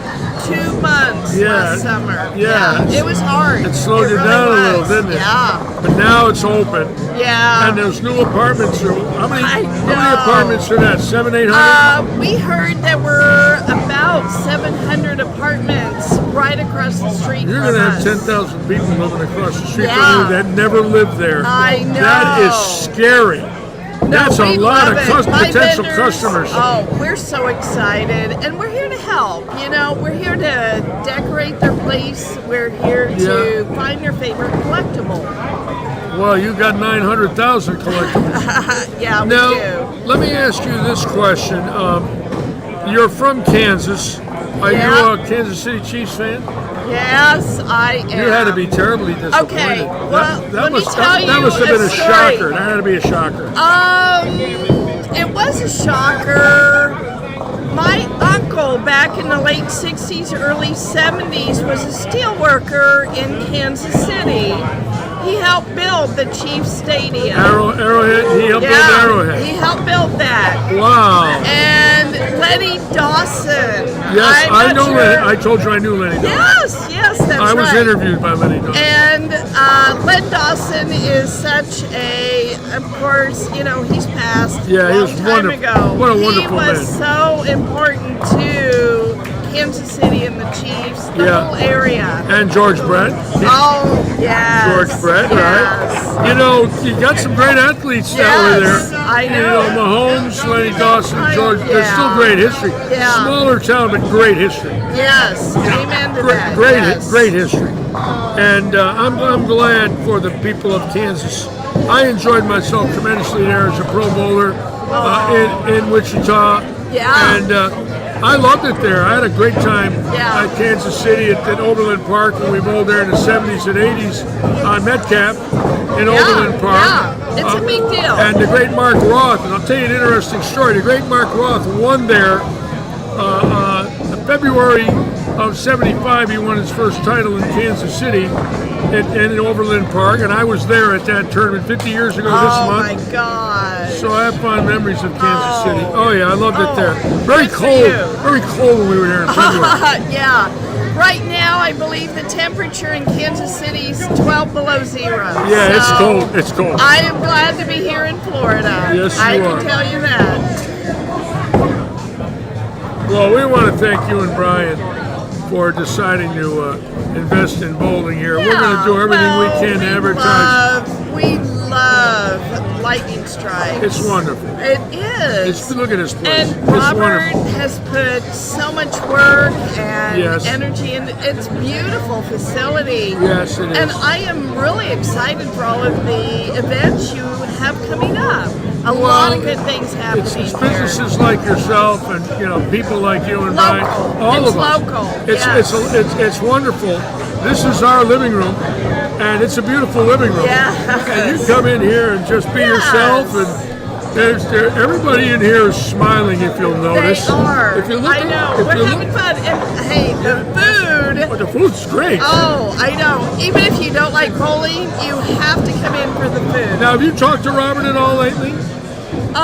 2 months Yeah. last summer. Yeah. It was hard. It slowed you really down a was. little, didn't it? Yeah. But now it's open. Yeah. And there's new apartments. How many I apartments are that? 700, 800? We heard there were about 700 apartments right across the street You're from going to have us. 10,000 people living living across the street Yeah. from you that never lived there. I know. That is scary. That's a we lot love of it. My potential vendors, customers. Oh, we're so excited, and we're here to help. You know, we're here to decorate their place. We're here to find your favorite collectible. Well, you got 900,000 collectibles. Yeah, we Now, do. let me ask you this question. You're from Kansas. Are Yeah. you a Kansas City Chiefs fan? Yes, I am. You had to be terribly disappointed. Okay, well, let me tell that you must have been a a story. shocker. That had to be a shocker. It was a shocker. My uncle, back in the late 60s, early 70s, was a steel worker in Kansas City. He helped build the Chiefs Stadium. Arrowhead? He helped build Arrowhead. He helped build that. Wow. And Lenny Dawson. Yes, I I'm not know sure- Lenny. I told you I knew Lenny. Yes, that's right. I was interviewed by Lenny Dawson. And Len Dawson is such a, of course, you know, he's passed Yeah, a he long was time wonderful. ago. What a wonderful He was so important to Kansas City and the Chiefs, the Yeah. whole area. And George Brett. Oh, yes. George Brett, yes. right? You know, you got some great athletes that were Yes, there. I You know. know, Mahomes, Lenny Dawson, George. There's still Yeah. great history. Yeah. Smaller town, but great history. Yes, amen to that. Great, yes. great history. And I'm glad for the people of Kansas. I enjoyed myself tremendously there as a Pro Bowler in Wichita. Yeah. And I loved it there. I had a great time Yeah. at Kansas City at Overland Park when we bowled there in the 70s and 80s on Metcalf in Overland Park. Yeah, it's a big deal. And the great Mark Roth, and I'll tell you an interesting story. The great Mark Roth won there February of 75. He won his first title in Kansas City in Overland Park, and I was there at that tournament 50 years ago this Oh month. my God. So I have fond memories of Kansas Oh. City. Oh yeah, I loved it there. Oh, Very good for cold, you. very cold when we were there in February. Yeah. Right now, I believe the temperature in Kansas City is 12 below zero. Yeah, it's So, cold. It's cold. I am glad to be here in Florida. Yes, I you can are. tell you that. Well, we want to thank you and Brian for deciding to invest in bowling here. We're going to do everything we can to advertise. We love Lightning Strike. It's wonderful. It is. Look at this place. And It's Robert wonderful. has put so much work and Yes. energy in it's beautiful facility. Yes, it is. And I am really excited for all of the events you have coming up. A lot of good things happening It's here. businesses like yourself and people like you and Brian. Local. All It's of us. local. It's Yes. it's wonderful. This is our living room, and it's a beautiful living room. Yes. And you come in here and just be Yes. yourself, and everybody in here is smiling. If you'll notice, They are. If you look, I know. If We're you having look, fun. And hey, the food. but the food's great. Oh, I know. Even if you don't like bowling, you have to come in for the food. Now, have you talked to Robert at all lately? No,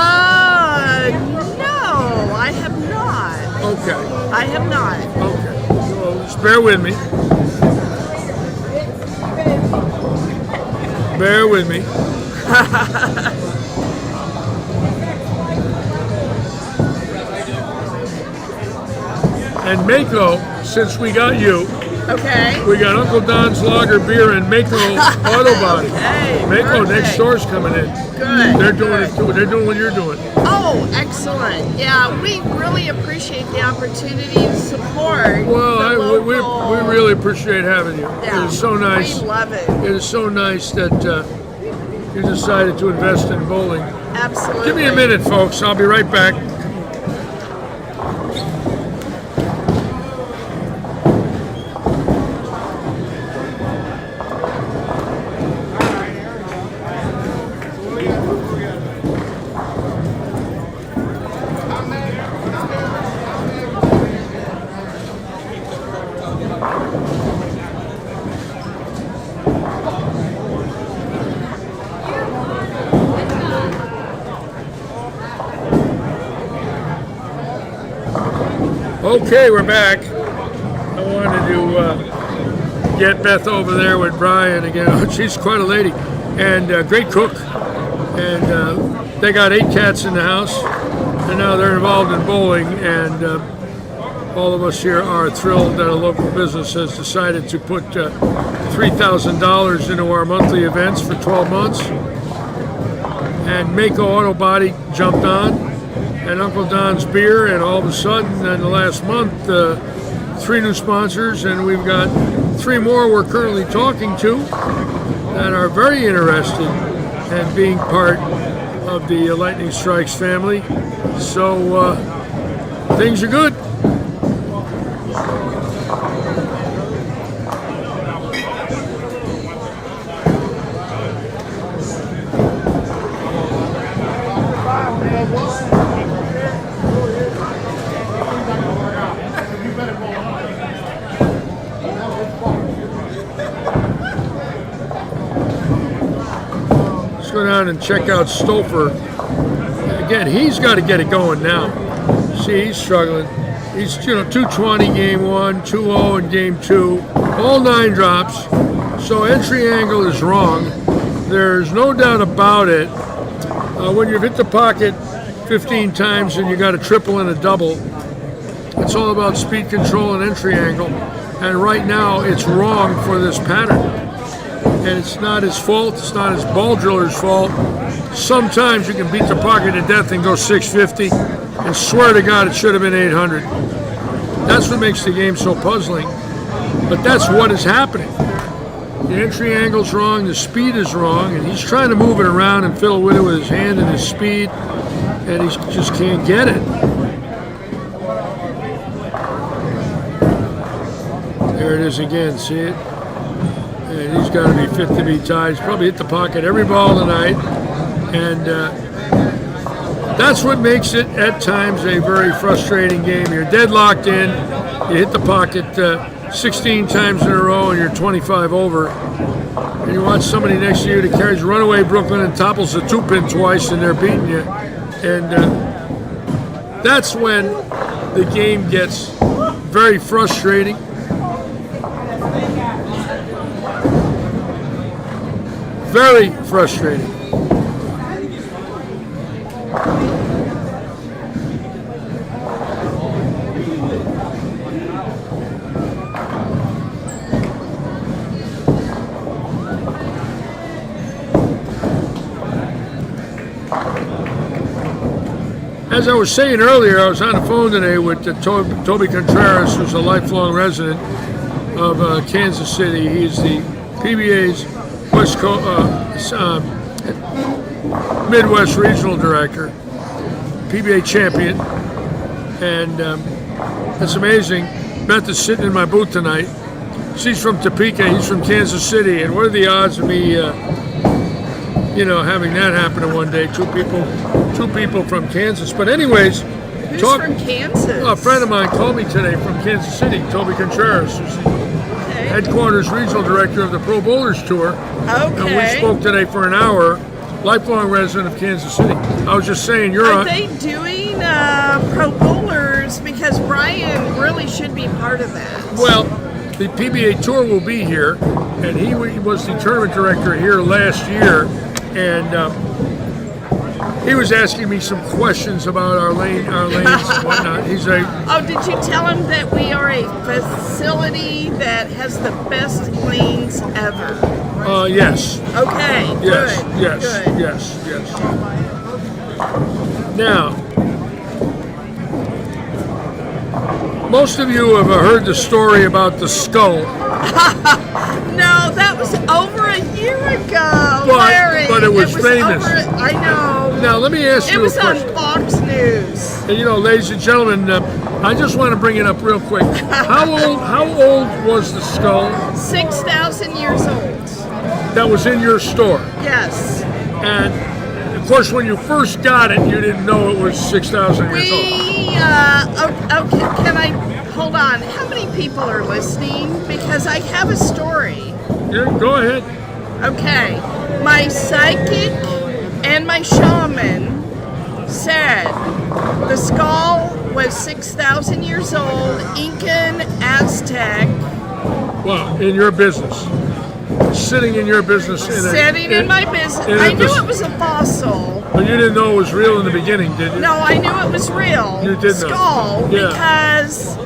I have not. Okay. I have not. Okay. Well, just bear with me. Bear with me. And Mako, since we got you, Okay. we got Uncle Don's Lager Beer and Mako Auto Body. Okay, Mako perfect. next door's coming in. Good. They're doing it too. They're doing what you're doing. Oh, excellent. Yeah, we really appreciate the opportunity to support Well, the we local. really appreciate having you. Yeah, It is so nice. We love it. It is so nice that you decided to invest in bowling. Absolutely. Give me a minute, folks. I'll be right back. Okay, we're back. I wanted to get Beth over there with Brian again. She's quite a lady and great cook. And they got 8 cats in the house, and now they're involved in bowling. And all of us here are thrilled that a local business has decided to put $3,000 into our monthly events for 12 months. And Mako Auto Body jumped on, and Uncle Don's Beer, and all of a sudden, in the last month, 3 new sponsors, and we've got 3 more we're currently talking to that are very interested in being part of the Lightning Strikes family. So things are good. Go down and check out Stouffer. Again, he's got to get it going now. See, he's struggling. He's 220 game 1, 2-0 in game 2, all 9 drops. So entry angle is wrong. There's no doubt about it. When you've hit the pocket 15 times and you got a triple and a double, it's all about speed control and entry angle. And right now, it's wrong for this pattern. And it's not his fault, it's not his ball driller's fault. Sometimes you can beat the pocket to death and go 650 and swear to God it should have been 800. That's what makes the game so puzzling. But that's what is happening. The entry angle's wrong, the speed is wrong, and he's trying to move it around and fiddle with it with his hand and his speed, and he just can't get it. There it is again, see it? And he's got to be fit to be tied. He's probably hit the pocket every ball tonight. And that's what makes it, at times, a very frustrating game. You're deadlocked in. You hit the pocket 16 times in a row, and you're 25 over. And you watch somebody next to you that carries runaway Brooklyn and topples the 2-pin twice, and they're beating you. And that's when the game gets very frustrating. Very frustrating. As I was saying earlier, I was on the phone today with Toby Contreras, who's a lifelong resident of Kansas City. He's the PBA's West Coast, Midwest Regional Director, PBA champion, and that's amazing. Beth is sitting in my booth tonight. She's from Topeka, he's from Kansas City, and what are the odds of me, having that happen in one day? Two people from Kansas. But anyways, who's from Kansas? A friend of mine called me today from Kansas City, Toby Contreras, who's the headquarters regional director of the Pro Bowlers Tour. Okay. And we spoke today for an hour. Lifelong resident of Kansas City. I was just saying, Are they doing Pro Bowlers? Because Brian really should be part of that. Well, the PBA Tour will be here, and he was the tournament director here last year, and he was asking me some questions about our lanes and whatnot. He's like, oh, did you tell him that we are a facility that has the best lanes ever? Yes. Okay. Yes. Good. Yes. Good. Yes. Yes. Now, most of you have heard the story about the skull. No, that was over a year ago, Larry. But it was famous. I know. Now, let me ask you a question. It was on Fox News. And ladies and gentlemen, I just want to bring it up real quick. How old was the skull? 6,000 years old. That was in your store? Yes. And of course, when you first got it, you didn't know it was 6,000 years old. Okay, can I, hold on. How many people are listening? Because I have a story. Yeah, go ahead. Okay. My psychic and my shaman said the skull was 6,000 years old, Incan, Aztec. Well, in your business. sitting in your business. Sitting in my business. I knew it was a fossil. But you didn't know it was real in the beginning, did you? No, I knew it was real. You did know. Skull, Yeah. because...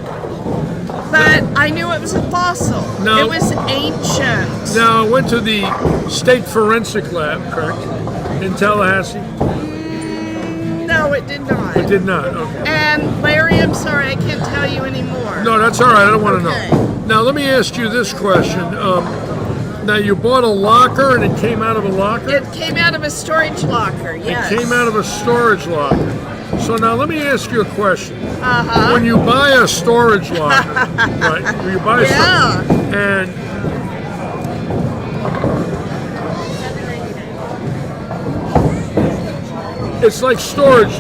But I knew it was a fossil. No. It was ancient. Now, I went to the State Forensic Lab, correct? In Tallahassee? No, it did not. It did not, okay. And Larry, I'm sorry, I can't tell you anymore. No, that's all right. I don't want to Okay. know. Now, let me ask you this question. Now, you bought a locker and it came out of a locker? It came out of a storage locker, yes. It came out of a storage locker. So now let me ask you a question. Uh-huh. When you buy a storage locker, right? When you buy and it's like storage.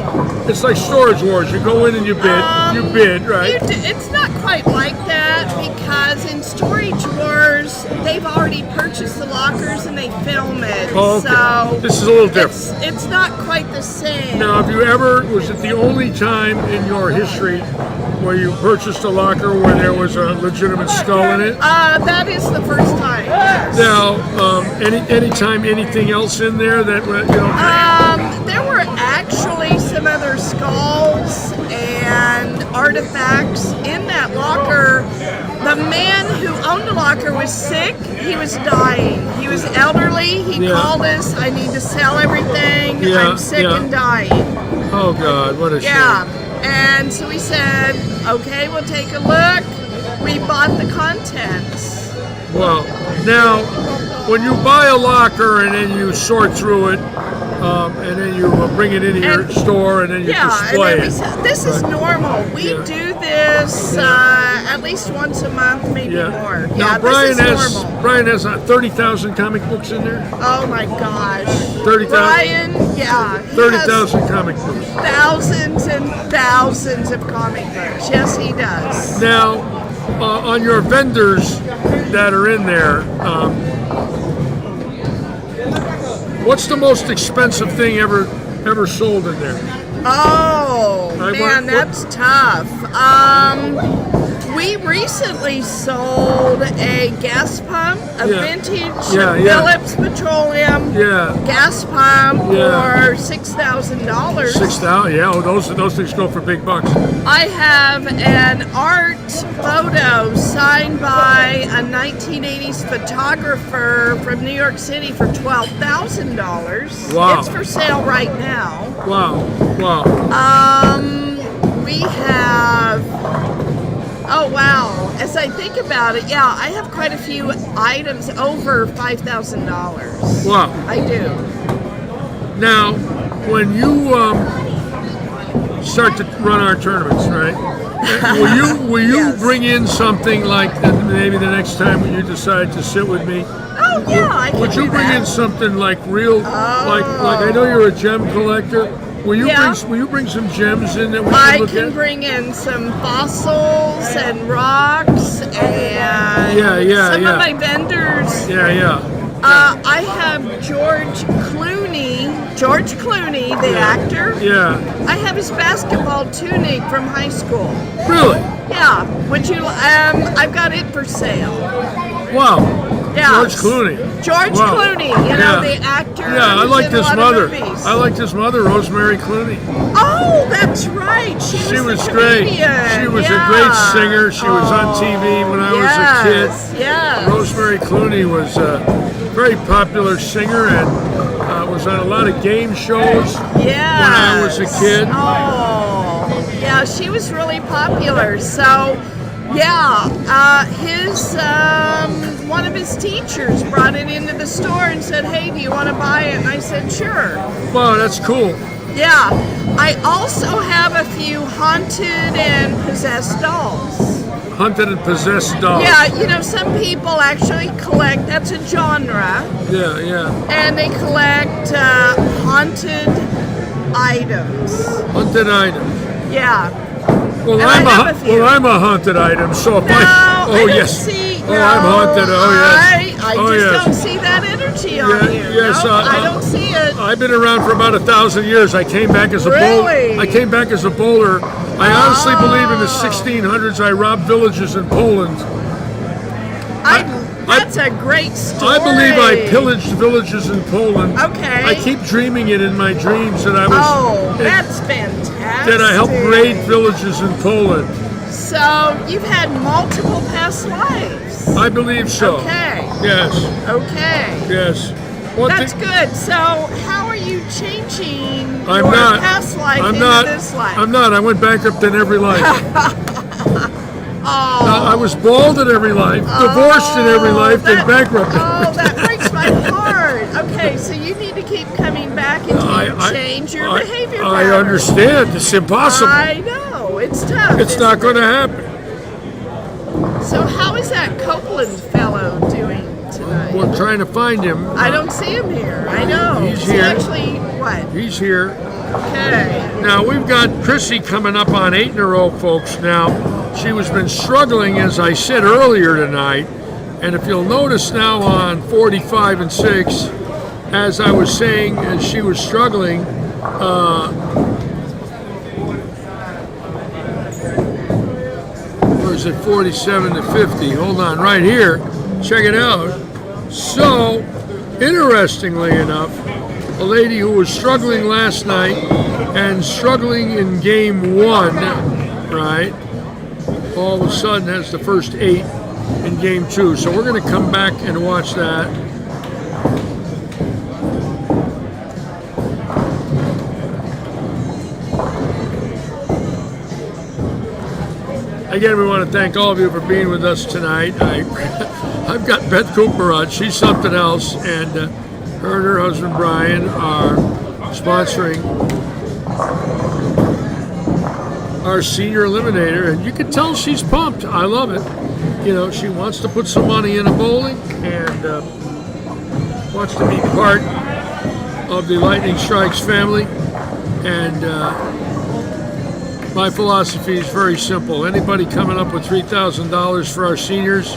It's like Storage Wars. You go in and you bid, right? It's not quite like that, because in Storage Wars, they've already purchased the lockers and they film it. Oh, okay. So This is a little different. It's not quite the same. Now, was it the only time in your history where you purchased a locker where there was a legitimate skull in it? That is the first time. Yes. Now, anytime anything else in there that, There were actually some other skulls and artifacts in that locker. The man who owned the locker was sick. He was dying. He was elderly. He called us. I need to sell everything. I'm sick and dying. Oh, God, what a shame. Yeah. And so we said, okay, we'll take a look. We bought the contents. Well, now, when you buy a locker and then you sort through it, and then you bring it into your store and then you display it. This is normal. We do this at least once a month, maybe more. Now, this is normal. Brian has 30,000 comic books in there? Oh my gosh. 30,000? Brian, he 30,000 comic books. Thousands and thousands of comic books. Yes, he does. Now, on your vendors that are in there, what's the most expensive thing ever sold in there? Oh, man, that's tough. We recently sold a gas pump, a vintage Phillips Petroleum gas pump for $6,000. $6,000, yeah. Oh, those things go for big bucks. I have an art photo signed by a 1980s photographer from New York City for $12,000. Wow. It's for sale right now. Wow. We have... Oh, wow. As I think about it, I have quite a few items over $5,000. Wow. I do. Now, when you start to run our tournaments, right? Will you bring in something like maybe the next time when you decide to sit with me? Oh, yeah, I can Would you do bring that. in something like real, like I know you're a gem collector. Will you bring some gems in that we can look at? I can bring in some fossils and rocks and some of my vendors. I have George Clooney, the actor. Yeah. I have his basketball tunic from high school. Really? Yeah. Would you? I've got it for sale. Wow. Yeah. George Clooney. Clooney, the actor. Yeah, I like his mother. Movies. I liked his mother, Rosemary Clooney. Oh, that's right. She was great. comedian. She was a great singer. She was on TV when I was a kid. Yes. Rosemary Clooney was a very popular singer and was on a lot of game shows when I was a kid. Oh, yeah, she was really popular. So, one of his teachers brought it into the store and said, "Hey, do you want to buy it?" And I said, "Sure." Wow, that's cool. Yeah. I also have a few haunted and possessed dolls. Hunted and possessed dolls. Yeah, some people actually collect, that's a genre. Yeah. And they collect haunted items. Hunted items. Yeah. Well, I'm a haunted item, so if I don't see. I'm haunted. Oh, yes. I don't see that energy on you. Yes, I don't see it. I've been around for about 1,000 years. I came back as a Really? I came back as a bowler. I honestly believe in the 1600s I robbed villages in Poland. That's a great story. I believe I pillaged villages in Poland. Okay. I keep dreaming it in my dreams that I was. Oh, that's fantastic. That I helped raid villages in Poland. So you've had multiple past lives. I believe so. Okay. Yes. Okay. Yes. That's good. So how are you changing I'm your not. past life I'm into not. this life? I'm not. I went bankrupt in every life. Oh. I was bald in every life, divorced in every life, then bankrupt. Oh, that breaks my heart. Okay, so you need to keep coming back and change your behavior I pattern. understand. It's impossible. I know. It's tough. It's not going to happen. So how is that Copeland fellow doing tonight? We're trying to find him. I don't see him here. I know. He's Is he here. actually what? He's here. Okay. Now we've got Chrissy coming up on 8 in a row, folks. Now she was been struggling, as I said earlier tonight, and if you'll notice now on 45 and 6, as I was saying, as she was struggling, or is it 47 to 50? Hold on, right here. Check it out. So, interestingly enough, a lady who was struggling last night and struggling in game 1, right, all of a sudden has the first 8 in game 2. So we're going to come back and watch that. Again, we want to thank all of you for being with us tonight. I've got Beth Cooper. She's something else, and her and her husband Brian are sponsoring our senior eliminator, and you can tell she's pumped. I love it. You know, she wants to put some money in a bowling and wants to be part of the Lightning Strikes family. And my philosophy is very simple. Anybody coming up with $3,000 for our seniors,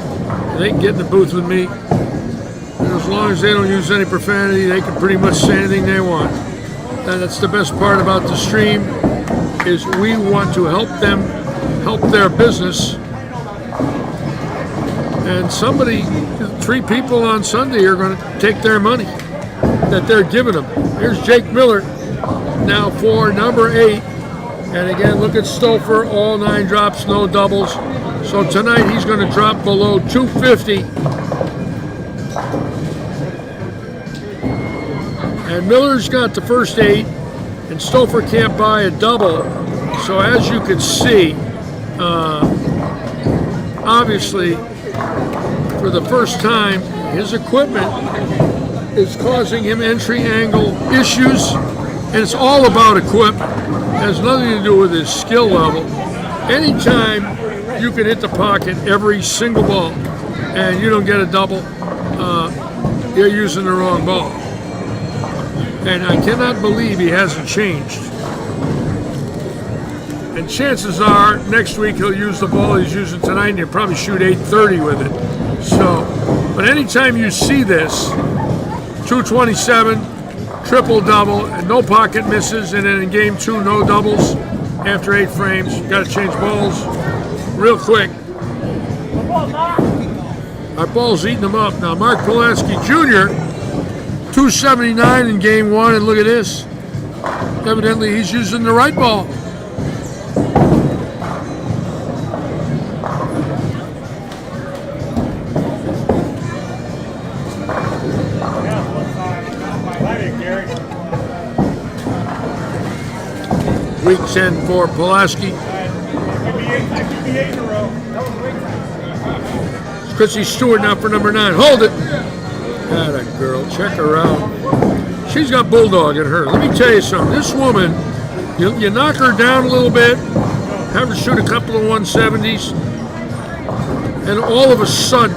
they can get in the booth with me. And as long as they don't use any profanity, they can pretty much say anything they want. And that's the best part about the stream, is we want to help them help their business. And 3 people on Sunday are going to take their money that they're giving them. Here's Jake Miller now for number 8. And again, look at Stouffer, all 9 drops, no doubles. So tonight he's going to drop below 250. And Miller's got the first 8, and Stouffer can't buy a double. So as you can see, obviously, for the first time, his equipment is causing him entry angle issues, and it's all about equipment. It has nothing to do with his skill level. Anytime you can hit the pocket every single ball and you don't get a double, you're using the wrong ball. And I cannot believe he hasn't changed. And chances are next week he'll use the ball he's using tonight, and he'll probably shoot 830 with it. So, but anytime you see this, 227, triple double, and no pocket misses, and then in game 2, no doubles after 8 frames. You got to change balls real quick. Our ball's eating them up. Now, Mark Pulaski Jr., 279 in game 1, and look at this. Evidently, he's using the right ball. Week 10 for Pulaski. Chrissy Stewart now for number 9. Hold it. Atta girl. Check her out. She's got bulldog in her. Let me tell you something. This woman, you knock her down a little bit, have her shoot a couple of 170s, and all of a sudden,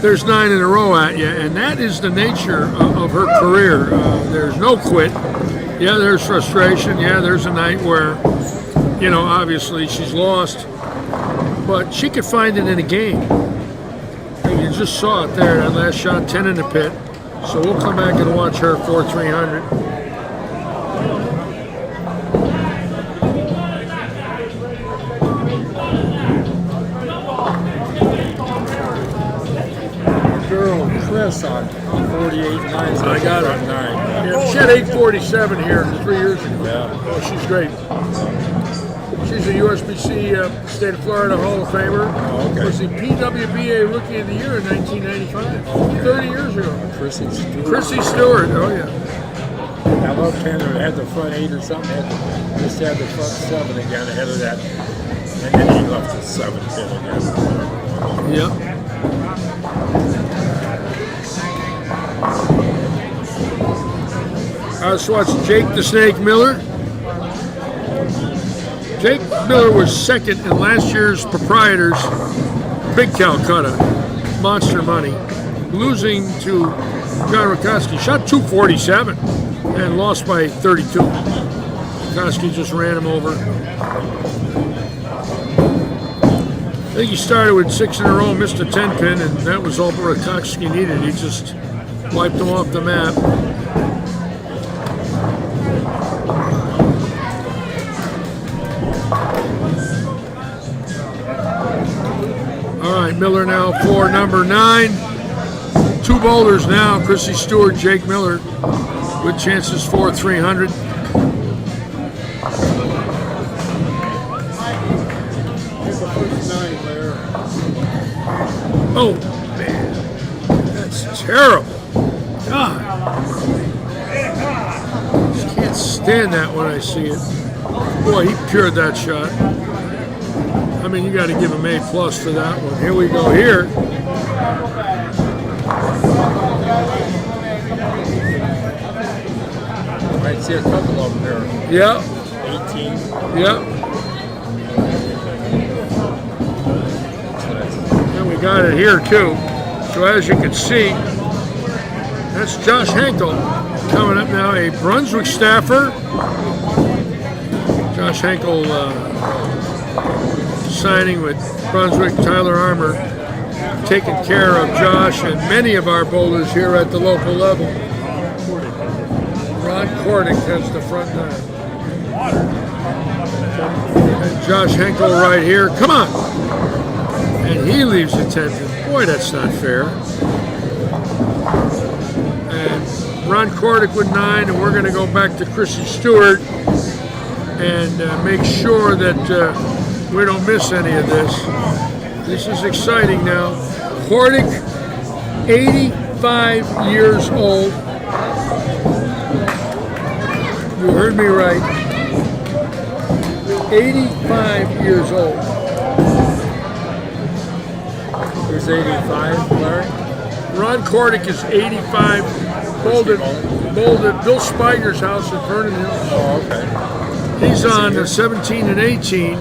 there's 9 in a row at you. And that is the nature of her career. There's no quit. Yeah, there's frustration. Yeah, there's a night where, you know, obviously she's lost. But she could find it in a game. And you just saw it there, that last shot, 10 in the pit. So we'll come back and watch her for 300. Chris on 48 9. I got it. 9. Yeah, she had 847 here 3 years ago. Yeah. Oh, she's great. She's a USBC State of Florida Hall of Famer. Oh, okay. Was the PWBA Rookie of the Year in 1995, 30 years ago. Chrissy Stewart. Chrissy Stewart, oh yeah. I love Tanner. It had the front 8 or something. Just had the front 7 again ahead of that. And then he left the 7 pin again. Yep. Let's watch Jake the Snake Miller. Jake Miller was second in last year's Proprietors Big Calcutta, Monster Money, losing to John Rakowski. Shot 247 and lost by 32. Rakowski just ran him over. I think he started with 6 in a row, missed a 10 pin, and that was all Rakowski needed. He just wiped him off the map. All right, Miller now for number 9. 2 bowlers now, Chrissy Stewart, Jake Miller. Good chances for 300. Oh, man. That's terrible. God. Just can't stand that when I see it. Boy, he pured that shot. I mean, you got to give him A+ for that one. Here we go here. Might see a couple of them there. Yeah. 18. Yeah. And we got it here too. So as you can see, that's Josh Henkel coming up now, a Brunswick staffer. Josh Henkel signing with Brunswick. Tyler Armour taking care of Josh and many of our bowlers here at the local level. Ron Cordick has the front 9. And Josh Henkel right here. Come on! And he leaves the 10 pin. Boy, that's not fair. And Ron Cordick with 9, and we're going to go back to Chrissy Stewart and make sure that we don't miss any of this. This is exciting now. Cordick, 85 years old. You heard me right. 85 years old. Who's 85, Larry? Ron Cordick is 85. Bowled at Bill Spiger's house in Vernon Hills. Oh, okay. He's on 17 and 18.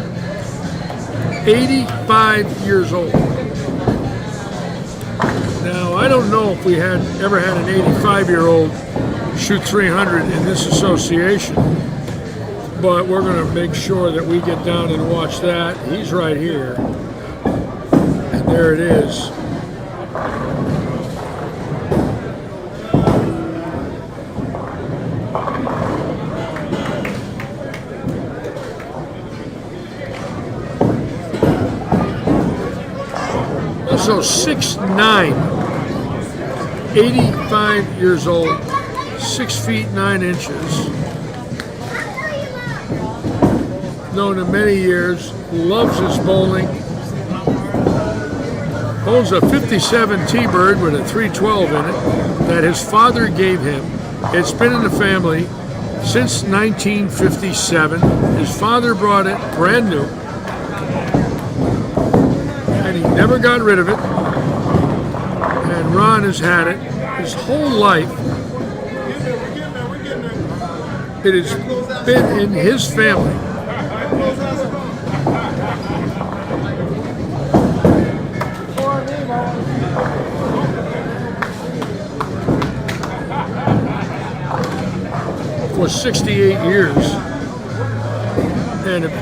85 years old. Now, I don't know if we ever had an 85-year-old shoot 300 in this association, but we're going to make sure that we get down and watch that. He's right here. And there it is. So 6'9", 85 years old, 6 feet 9 inches. Known him many years, loves his bowling. Owns a 57 T-Bird with a 312 in it that his father gave him. It's been in the family since 1957. His father brought it brand new. He never got rid of it, and Ron has had it his whole life. It has been in his family. For 68 years. And if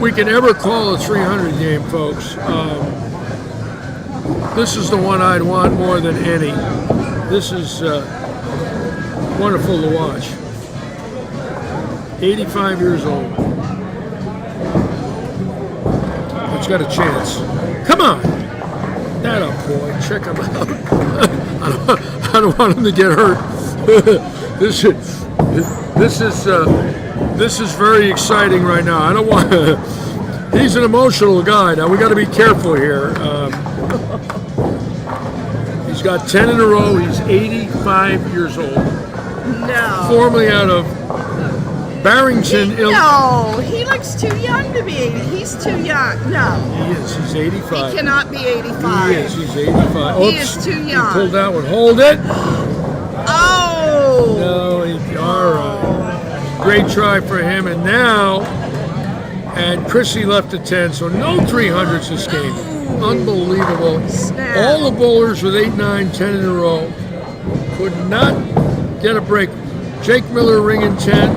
we can ever call a 300 game, folks, this is the one I'd want more than any. This is wonderful to watch. 85 years old. It's got a chance. Come on. That up, boy. Check him out. I don't want him to get hurt. This is very exciting right now. I don't want. He's an emotional guy. Now we got to be careful here. He's got 10 in a row. He's 85 years old. No. Formerly out of Barrington, No, he looks too young to be 80. He's too young. No. He is. He's 85. He cannot be 85. He is. He's 85. He Oops, is too young. He pulled that one. Hold it. Oh. No. All right. Great try for him. And now, and Chrissy left at 10, so no 300s this game. Unbelievable. Snap. All the bowlers with 8, 9, 10 in a row could not get a break. Jake Miller ringing 10.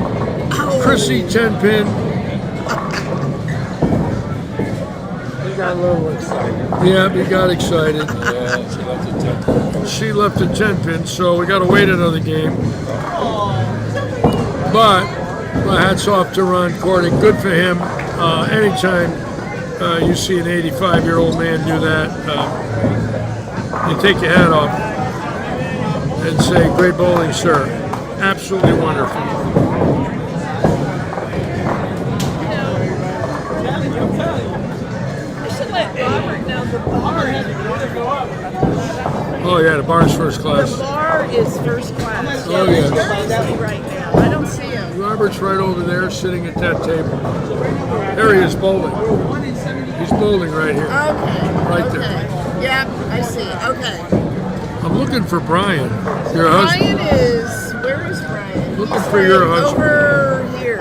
Chrissy 10 pin. He got a little excited. Yeah, he got excited. Yeah, she left a 10. She left a 10 pin, so we got to wait another game. But my hats off to Ron Cordy. Good for him. Anytime you see an 85-year-old man do that, you take your hat off and say, "Great bowling, sir." Absolutely wonderful. I should let Robert know the bar. Oh yeah, the bar's first class. The bar is first class. Oh, yeah. Where is he right now? I don't see him. Robert's right over there, sitting at that table. There he is bowling. He's bowling right here. Okay. Right there. Okay. Yep, I see. Okay. I'm looking for Brian, your husband. Brian is. Where is Brian? Looking He's for your like husband. Over here.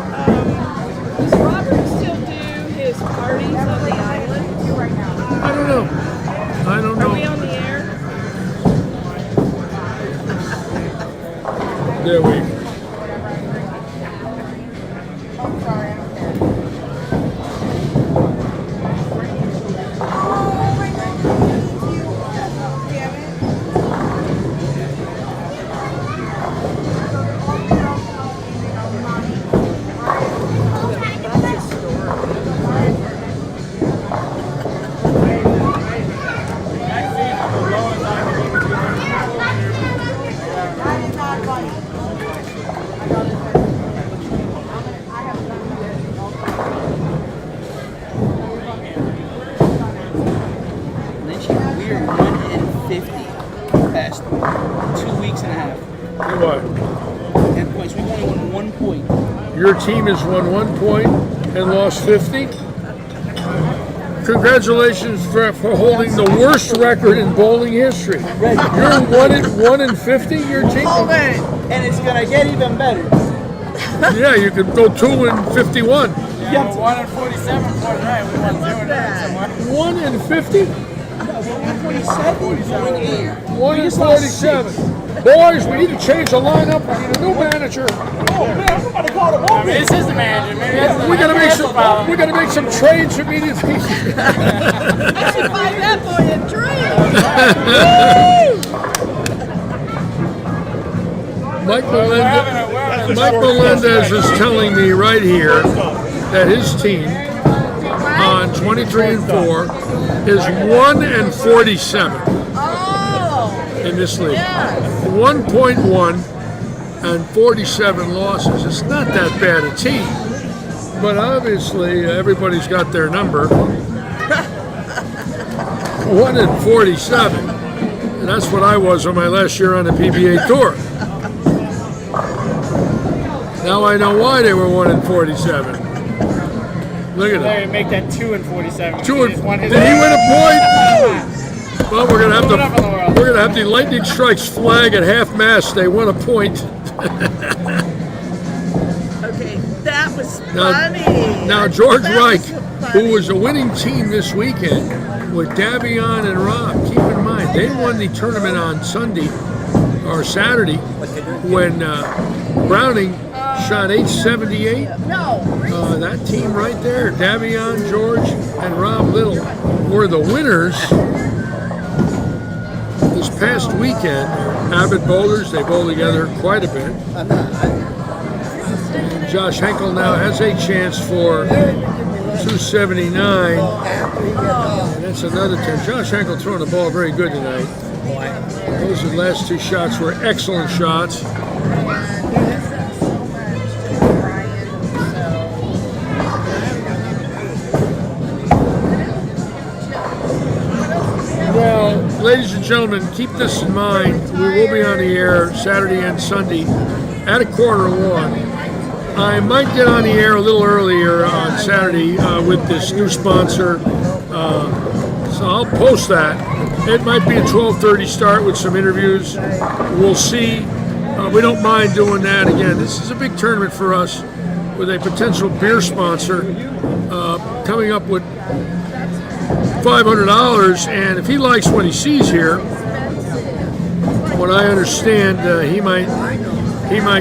Does Robert still do his parties on the island? I don't know. I don't Are we know. on the air? There we. Lynchie, we are 1-50 past 2 weeks and a half. What? 10 points. We've only won 1 point. Your team has won 1 point and lost 50. Congratulations for holding the worst record in bowling history. You're 1 in 50. Your team. Hold it. And it's going to get even better. Yeah, you could go 2 in 51. Yeah, 1 and 47 for tonight. We won 0 that. 1 in 50. 147. 1 in 47. Boys, we need to change the lineup. We need a new manager. Oh, man, I'm about to call the ball. This is the manager. Maybe that's We gotta make some trades immediately. I should buy that boy a drink. Mike Melendez is telling me right here that his team on 23 and 4 is 1 and 47 Oh, in this league. yes. 1.1 and 47 losses. It's not that bad a team, but obviously everybody's got their number. 1 and 47, and that's what I was on my last year on the PBA tour. Now I know why they were 1 and 47. Look at Larry, it. make that 2 and 47. Did he He just won his- win a point? Well, we're gonna have Moving up in the world. we're gonna have the lightning strikes flag at half mast. They won a point. Okay, that was Now- funny. Now George That Reich, so who funny. was a winning team this weekend with Davion and Rob. Keep in mind, they won the tournament on Sunday or Saturday when Browning shot 878. That team right there, Davion, George, and Rob Little, were the winners this past weekend. Avid bowlers, they bowl together quite a bit. And Josh Henkel now has a chance for 279. And that's another 10. Josh Henkel throwing the ball very good tonight. Those last two shots were excellent shots. Well, ladies and gentlemen, keep this in mind. We will be on the air Saturday and Sunday at 1:15. I might get on the air a little earlier on Saturday with this new sponsor, so I'll post that. It might be a 12:30 start with some interviews. We'll see. We don't mind doing that. Again, this is a big tournament for us with a potential beer sponsor coming up with $500, and if he likes what he sees here, from what I understand, he might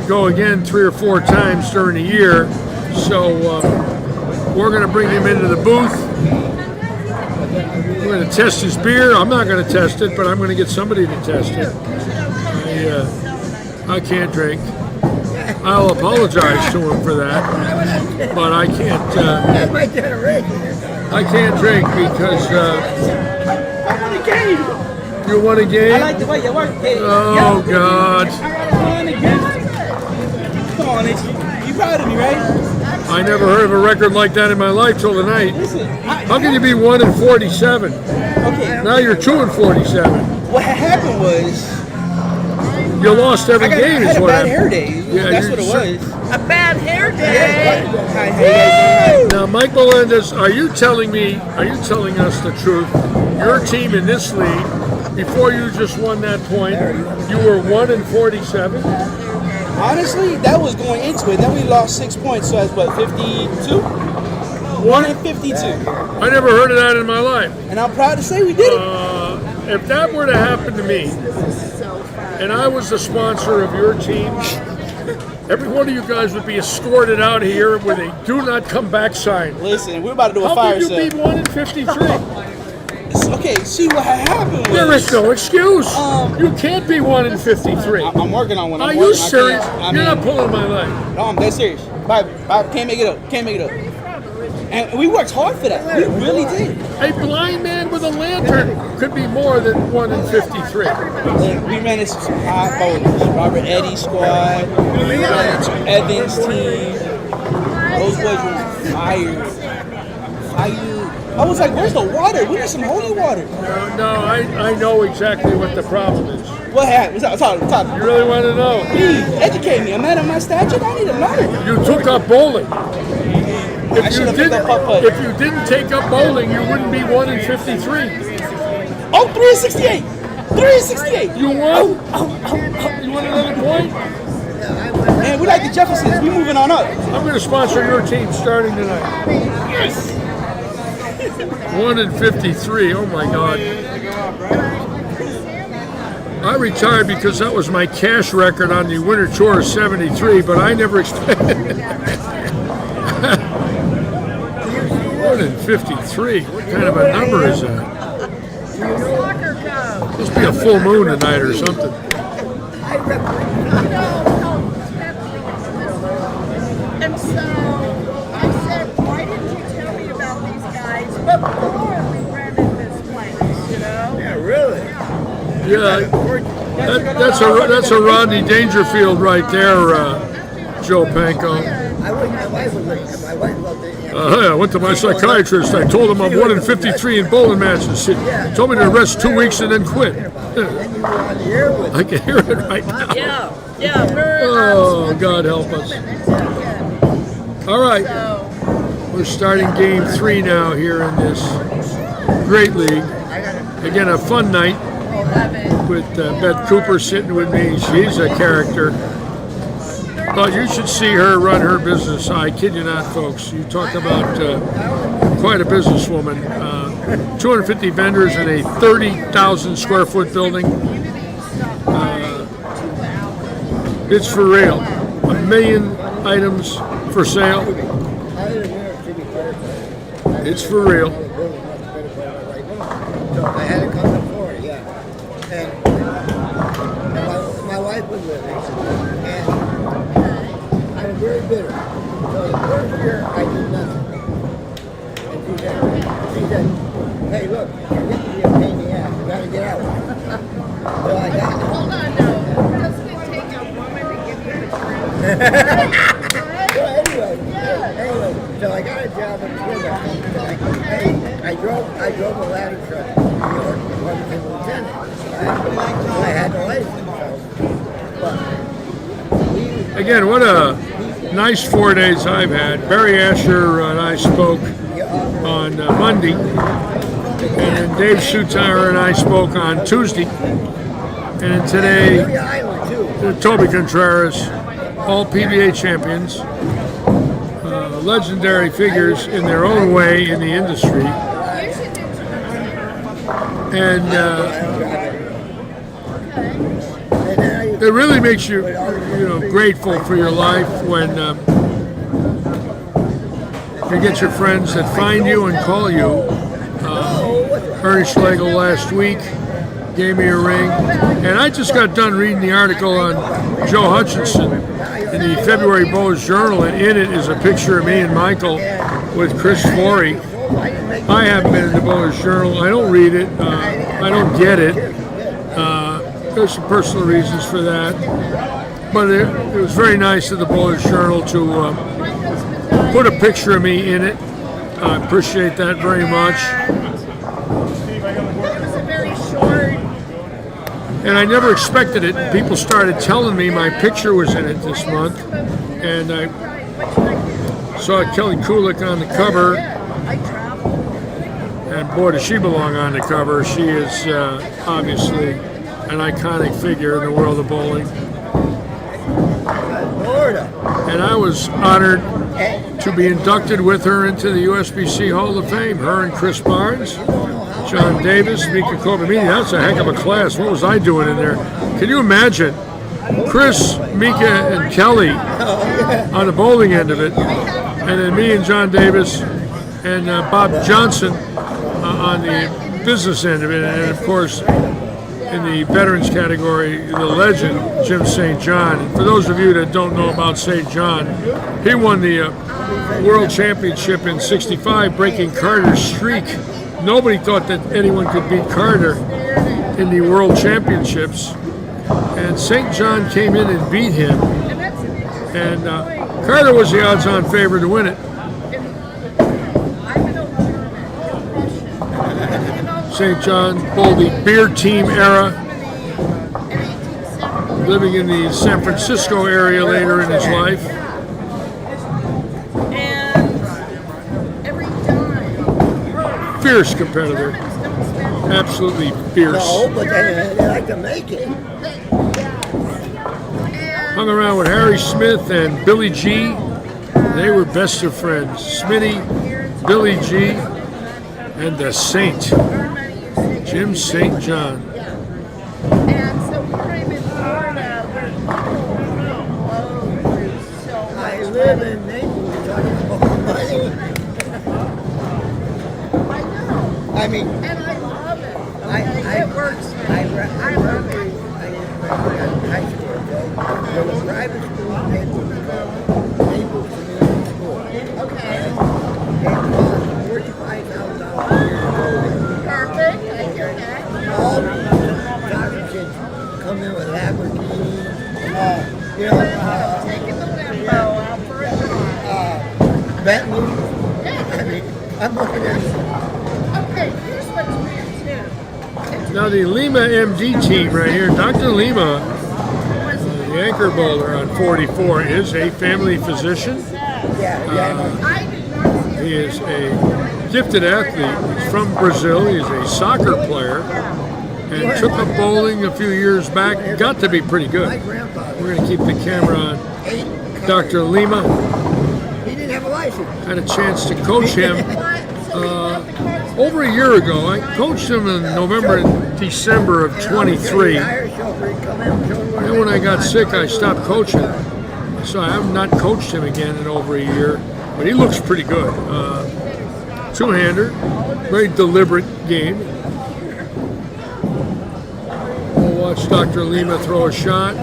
go again 3 or 4 times during the year. So we're going to bring him into the booth. We're going to test his beer. I'm not going to test it, but I'm going to get somebody to test it. I can't drink. I'll apologize to him for that, but I can't. I can't drink because you won a game. I like the way you work. Oh God! Come on, you proud of me, right? I never heard of a record like that in my life till tonight. Listen, How can you be 1-47? okay. Now you're 2-47. What happened was You lost every game. I had Is a what bad happened. hair day. Yeah, That's you're what it was. A bad hair day. Hi, how you guys doing? Now, Mike Melendez, are you telling us the truth? Your team in this league, before you just won that point, you were 1-47. Honestly, that was going into it. Then we lost 6 points, so that's what, 52? 1-52. I never heard of that in my life. And I'm proud to say we did it. If that were to happen to me, and I was the sponsor of your team, every one of you guys would be escorted out of here with a "Do not come back" sign. Listen, we're about to do a How fire could you sale. be 1-53? Okay, see what happened was. There is no excuse. You can't be 1-53. I'm working on one. Are you serious? You're not pulling my leg. No, I'm dead serious. I can't make it up. Can't make it up. And we worked hard for that. We really did. A blind man with a lantern could be more than 1-53. We managed some hot bowlers. Robert Eddy's squad. We managed Evans' team. Those boys were fire. I was like, where's the water? We need some holy water. No, I know exactly what the problem is. What happened? What's up? You really want to know? Please, educate me. A man of my stature, I need to know. You took up bowling. I should have picked up putt-putt. If you didn't take up bowling, you wouldn't be 1-53. Oh, 368. 368. You won? You won another point? Man, we like the Jeffersons. We moving on up. I'm going to sponsor your team starting tonight. Yes. 1-53. Oh my God. I retired because that was my cash record on the Winter Tour of '73, but I never expected 1-53. What kind of a number is that? Must be a full moon tonight or something. And so I said, why didn't you tell me about these guys before we rented this place, you know? Yeah, really? Yeah, that's a Rodney Dangerfield right there, Joe Panko. My wife was looking. My wife loved it. I went to my psychiatrist. I told him I'm 1-53 in bowling matches. He told me to rest 2 weeks and then quit. Then you were on the air with I can hear it right now. Yeah, we're Oh, God help us. All right, we're starting game 3 now here in this great league. Again, a fun night with Beth Cooper sitting with me. She's a character. But you should see her run her business. I kid you not, folks. You talk about quite a businesswoman. 250 vendors in a 30,000 square foot building. It's for real. $1 million items for sale. I live in New York City, Florida. It's for real. So I had to come to Florida, yeah. And my wife was with me, and I was very bitter. So the first year I did nothing. And she said, hey, look, you're getting to be a pain in the ass. You gotta get out. So I got it. Hold on, no. Doesn't it take a woman to give you a So anyway, so I got a job in Florida. I drove a ladder truck to New York and became a lieutenant. Right? So I had the license. So, Again, what a nice 4 days I've had. Barry Asher and I spoke on Monday, and then Dave Sutire and I spoke on Tuesday, and then today, Liberty Island too. Toby Contreras, all PBA champions, legendary figures in their own way in the industry, and it really makes you, grateful for your life when you get your friends that find you and call you. Ernie Schlegel last week gave me a ring, and I just got done reading the article on Joe Hutchinson in the February Bowler's Journal, and in it is a picture of me and Michael with Chris Forey. I haven't been in the Bowler's Journal. I don't read it. I don't get it. There's some personal reasons for that, but it was very nice of the Bowler's Journal to put a picture of me in it. I appreciate that very much. And I never expected it. People started telling me my picture was in it this month, and I saw Kelly Kulick on the cover, and boy, does she belong on the cover. She is obviously an iconic figure in the world of bowling. And I was honored to be inducted with her into the USBC Hall of Fame. Her and Chris Barnes, John Davis, Mika Kobe. That's a heck of a class. What was I doing in there? Can you imagine? Chris, Mika, and Kelly on the bowling end of it, and then me and John Davis and Bob Johnson on the business end of it, and of course, in the veterans category, the legend, Jim St. John. And for those of you that don't know about St. John, he won the World Championship in '65, breaking Carter's streak. Nobody thought that anyone could beat Carter in the World Championships. And St. John came in and beat him. And Carter was the odds-on favorite to win it. St. John bowled the beer team era, living in the San Francisco area later in his life. Fierce competitor, absolutely fierce. No, but they like to make it. Hung around with Harry Smith and Billy G. They were best of friends. Smitty, Billy G, and the Saint, Jim St. John. And so I'm in Florida where I live in Naples, talking about money. I mean, and I love it. it works. I love it. I got high school, okay? There was a private school in Naples called Naples Community School. Okay. It cost $45,000 a year to go there. Perfect. I hear that. All the soccer kids come in with Lamborghinis, Taking the limbo out for a drive. Bentley. I mean, I'm looking at Okay, here's what's weird too. Now the Lima MD team right here, Dr. Lima, the anchor bowler on 44, is a family physician. He is a gifted athlete. He's from Brazil. He's a soccer player and took up bowling a few years back. Got to be pretty good. We're going to keep the camera on Dr. Lima. He didn't have a license. Had a chance to coach him over a year ago. I coached him in November and December of 23. And when I got sick, I stopped coaching. So I have not coached him again in over a year, but he looks pretty good. Two-hander, very deliberate game. We'll watch Dr. Lima throw a shot.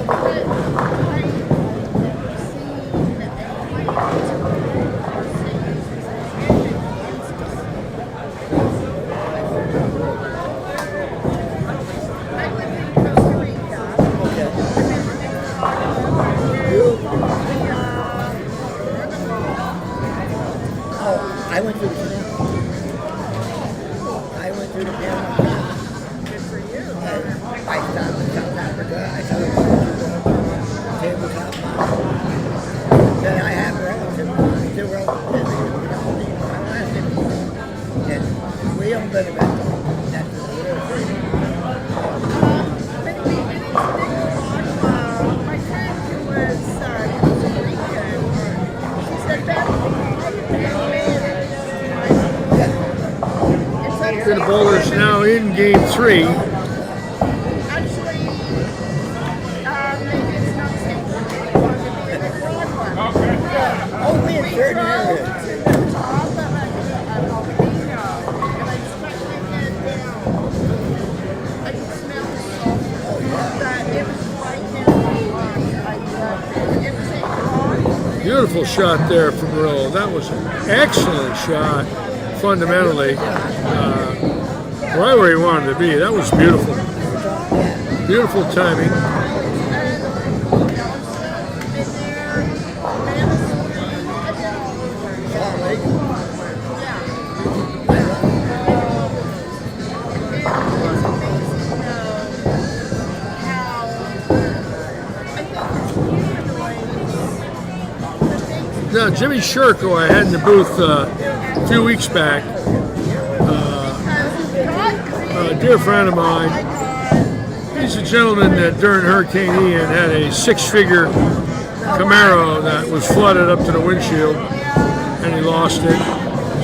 I went through the canal. I went through the canal. Good for you. I stopped in South Africa. I saw the tabletop model. Then I have relatives. Two relatives. And we own better than that's the My friend who was Costa Rican, she said that The bowlers now in game 3. actually, maybe it's not safe for anyone to be in the broad one. only in certain areas. To the top of a volcano, and I stuck my head down. I could smell the salt. That it was right down my line. It was a rock. Beautiful shot there from Murillo. That was an excellent shot, fundamentally. Right where he wanted to be. That was beautiful. Beautiful timing. Now, Jimmy Shirk, who I had in the booth a few weeks back, a dear friend of mine, he's a gentleman that during Hurricane Ian had a 6-figure Camaro that was flooded up to the windshield, and he lost it.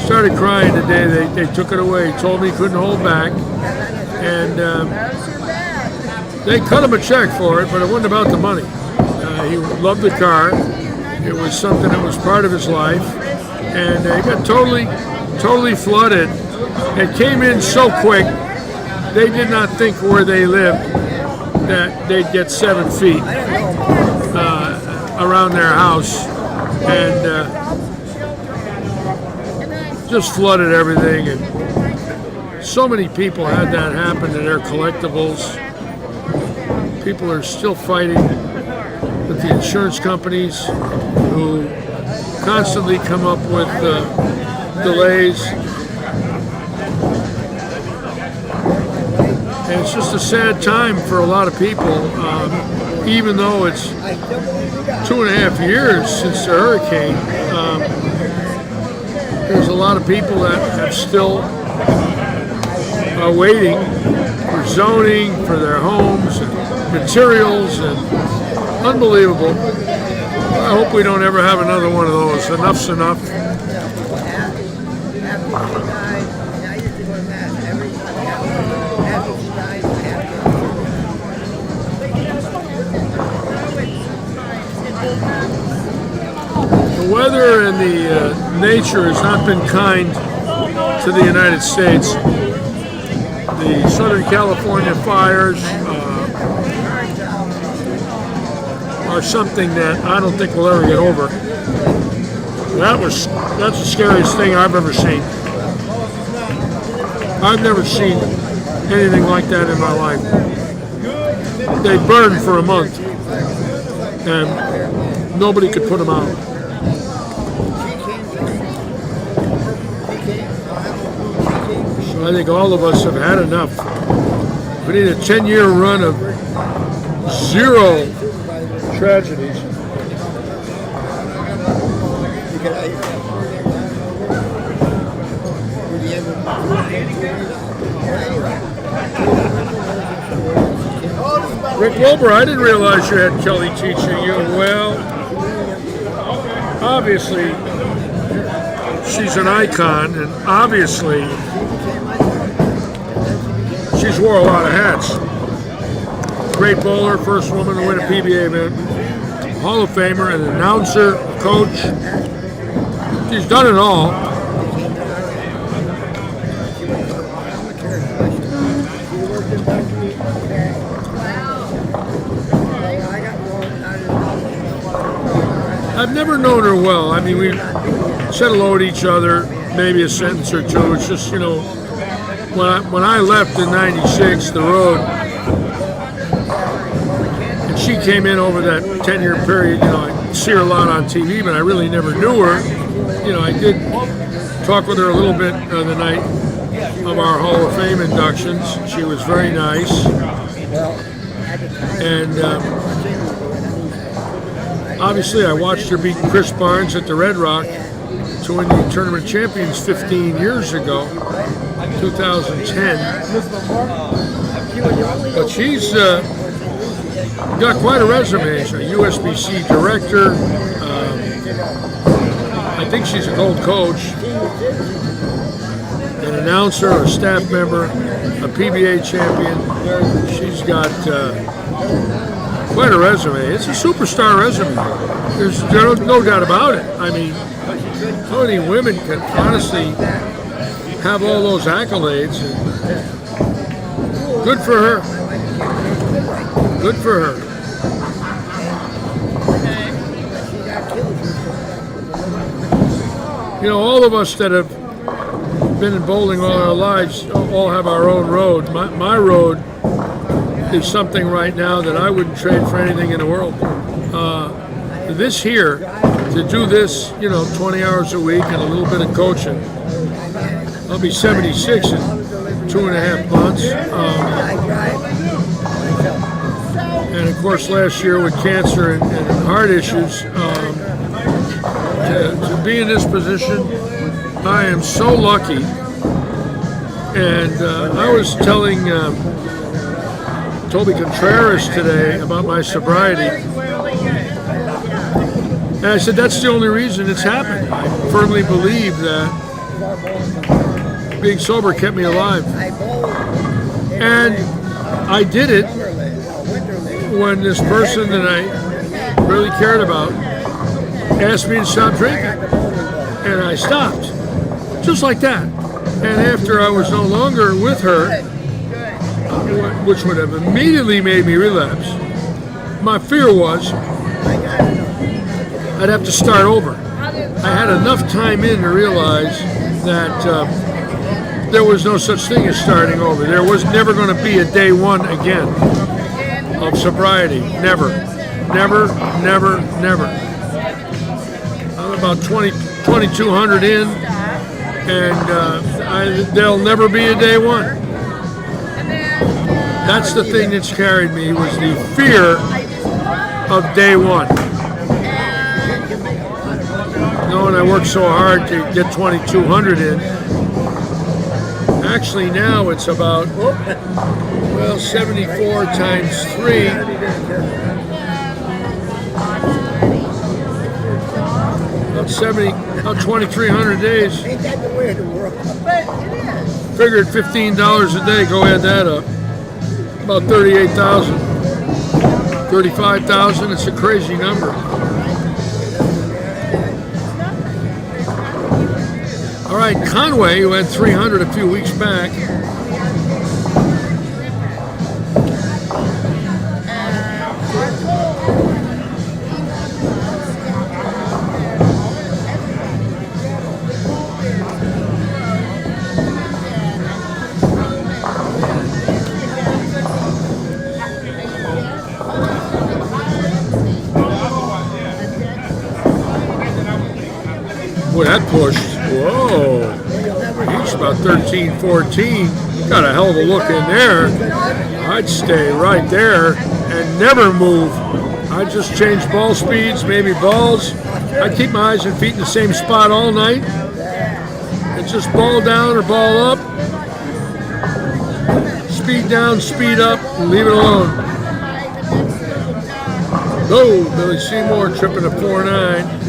Started crying the day they took it away. He told me he couldn't hold back, and they cut him a check for it, but it wasn't about the money. He loved the car. It was something that was part of his life, and he got totally flooded. It came in so quick. They did not think where they lived that they'd get 7 feet around their house, and just flooded everything. And so many people had that happen to their collectibles. People are still fighting with the insurance companies who constantly come up with delays. And it's just a sad time for a lot of people, even though it's 2.5 years since the hurricane. There's a lot of people that have still are waiting for zoning for their homes and materials, and unbelievable. I hope we don't ever have another one of those. Enough's enough. The weather and the nature has not been kind to the United States. The Southern California fires are something that I don't think we'll ever get over. That's the scariest thing I've ever seen. I've never seen anything like that in my life. They burned for a month, and nobody could put them out. So I think all of us have had enough. We need a 10-year run of 0 tragedies. Rick Wilbur, I didn't realize you had Kelly teaching you. Well, obviously, she's an icon, and obviously, she's wore a lot of hats. Great bowler, first woman to win a PBA event, Hall of Famer, an announcer, a coach. She's done it all. I've never known her well. I mean, we said hello to each other, maybe a sentence or two. It's just, you know, when I left in '96, the road, and she came in over that 10-year period, you know, I see her a lot on TV, but I really never knew her. You know, I did talk with her a little bit the night of our Hall of Fame inductions. She was very nice. And obviously I watched her beat Chris Barnes at the Red Rock to win the Tournament Champions 15 years ago, 2010. But she's got quite a resume. She's a USBC director. I think she's a gold coach, an announcer, a staff member, a PBA champion. She's got quite a resume. It's a superstar resume. There's no doubt about it. I mean, how many women can honestly have all those accolades? Good for her. Good for her. You know, all of us that have been in bowling all our lives all have our own road. My road is something right now that I wouldn't trade for anything in the world. This here, to do this, you know, 20 hours a week and a little bit of coaching. I'll be 76 in 2.5 months. And of course, last year with cancer and heart issues, to be in this position, I am so lucky. And I was telling Toby Contreras today about my sobriety. And I said, that's the only reason it's happened. I firmly believe that being sober kept me alive. And I did it when this person that I really cared about asked me to stop drinking. And I stopped. Just like that. And after I was no longer with her, which would have immediately made me relapse, my fear was I'd have to start over. I had enough time in to realize that there was no such thing as starting over. There was never going to be a day one again of sobriety. Never. Never, never, never. I'm about 2,200 in, and there'll never be a day one. That's the thing that's carried me, was the fear of day one. Knowing I worked so hard to get 2,200 in. Actually now it's about, well, 74 times 3. About 2,300 days. Figured $15 a day, go add that up. About 38,000. 35,000, it's a crazy number. All right, Conway, who had 300 a few weeks back. Boy, that pushed. Whoa. He's about 13, 14. Got a hell of a look in there. I'd stay right there and never move. I'd just change ball speeds, maybe balls. I'd keep my eyes and feet in the same spot all night. And just ball down or ball up. Speed down, speed up, and leave it alone. Oh, Billy Seymour tripping a 4.9.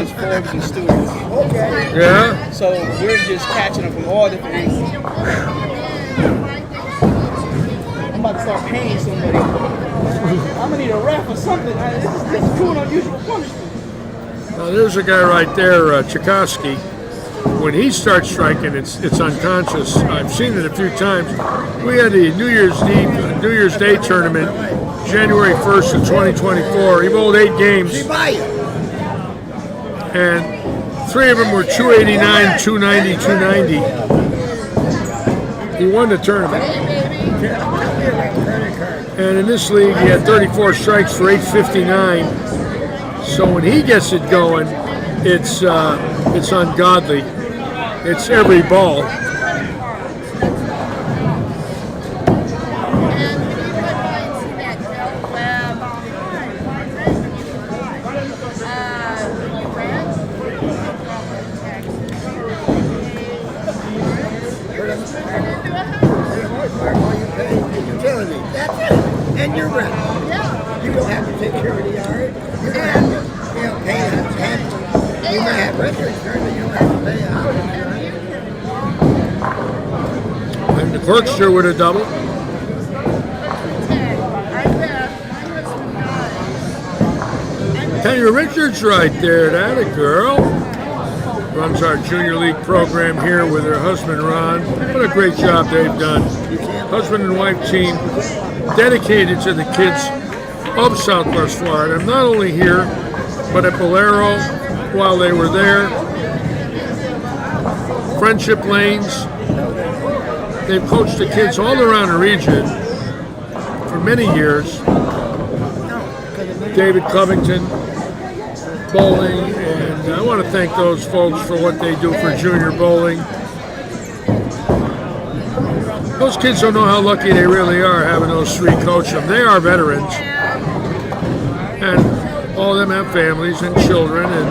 Williams, Forbes, and Stewart's. Okay. Yeah? So we're just catching them from all different angles. I'm about to start paying somebody. I'm gonna need a ref or something. This is cruel and unusual punishment. Now there's a guy right there, Tchaikovsky. When he starts striking, it's unconscious. I've seen it a few times. We had the New Year's Day tournament, January 1st of 2024. He bowled 8 games, and 3 of them were 289, 290, 290. He won the tournament. And in this league, he had 34 strikes for 859. So when he gets it going, it's ungodly. It's every ball. Utility. That's it. And your rent. You don't have to take care of the yard. You don't have to, pay that tax. You may have rent insurance, but you don't have to pay a house insurance. And the Clerkster with a double. Tanya Richards right there, that a girl. Runs our junior league program here with her husband Ron. What a great job they've done. Husband and wife team dedicated to the kids of Southwest Florida. Not only here, but at Bolero while they were there. Friendship Lanes. They've coached the kids all around the region for many years. David Covington, bowling, and I want to thank those folks for what they do for junior bowling. Those kids don't know how lucky they really are having those 3 coach them. They are veterans, and all of them have families and children, and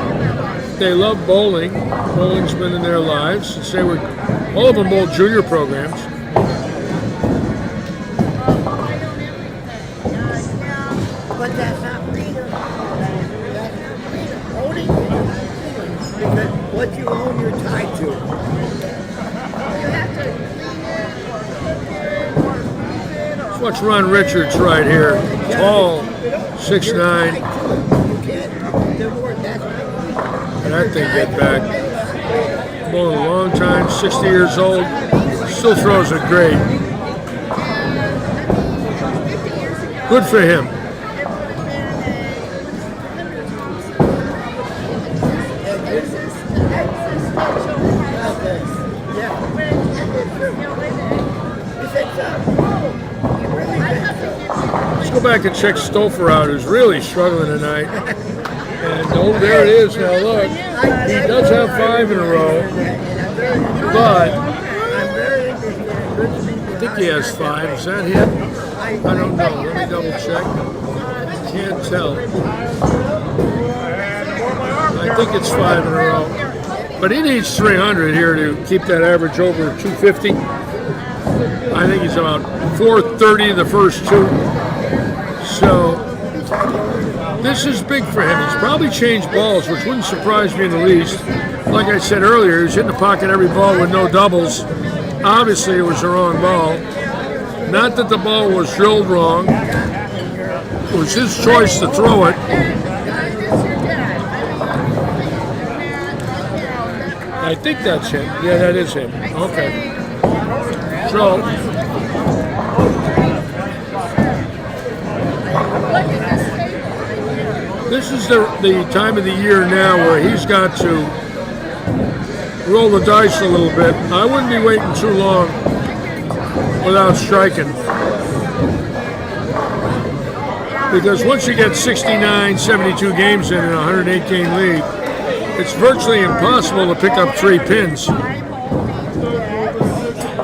they love bowling. Bowling's been in their lives since they were, all of them bowled junior programs. But that's not freedom. That's not freedom. Owning because what you own, you're tied to. Let's watch Ron Richards right here. Tall, 6'9". And that thing get back. Bowling a long time, 60 years old. Still throws it great. Good for him. Let's go back and check Stouffer out, who's really struggling tonight. And oh, there it is now, look. He does have 5 in a row, but I think he has 5. Is that him? I don't know. Let me double check. Can't tell. I think it's 5 in a row. But he needs 300 here to keep that average over 250. I think he's about 430 the first 2. So this is big for him. He's probably changed balls, which wouldn't surprise me in the least. Like I said earlier, he was hitting the pocket every ball with no doubles. Obviously, it was the wrong ball. Not that the ball was drilled wrong. It was his choice to throw it. I think that's him. Yeah, that is him. Okay. So, this is the time of the year now where he's got to roll the dice a little bit. I wouldn't be waiting too long without striking. Because once you get 69, 72 games in a 108 game league, it's virtually impossible to pick up 3 pins.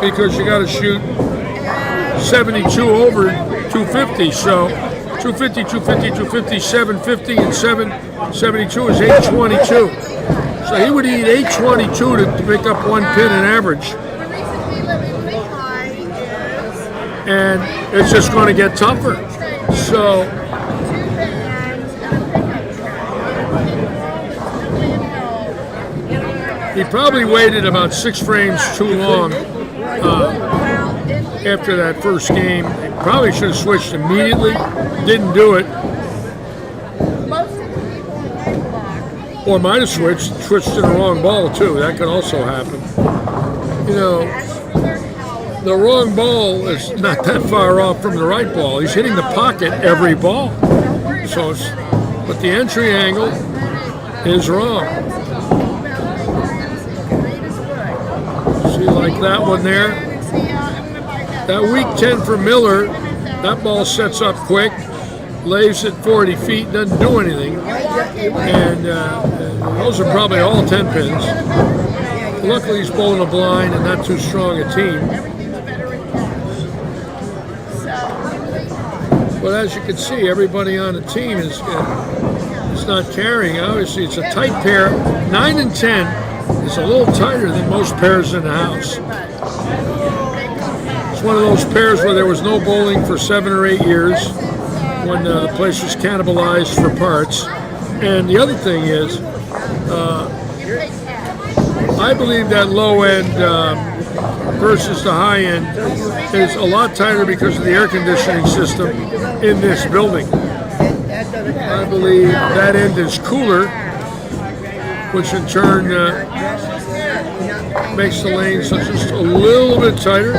Because you got to shoot 72 over 250. So 250, 250, 250, 750, and 772 is 822. So he would need 822 to pick up 1 pin in average. And it's just going to get tougher. So He probably waited about 6 frames too long after that first game. He probably should have switched immediately. Didn't do it. Most of the people on my block, Or might have switched to the wrong ball too. That could also happen. You know, the wrong ball is not that far off from the right ball. He's hitting the pocket every ball. So, but the entry angle is wrong. See, like that one there. That weak 10 for Miller, that ball sets up quick, lays it 40 feet, doesn't do anything. And those are probably all 10 pins. Luckily, he's bowling a blind and not too strong a team. But as you can see, everybody on the team is not carrying. Obviously, it's a tight pair. 9 and 10 is a little tighter than most pairs in the house. It's one of those pairs where there was no bowling for 7 or 8 years when the place was cannibalized for parts. And the other thing is, I believe that low end versus the high end is a lot tighter because of the air conditioning system in this building. I believe that end is cooler, which in turn makes the lanes just a little bit tighter.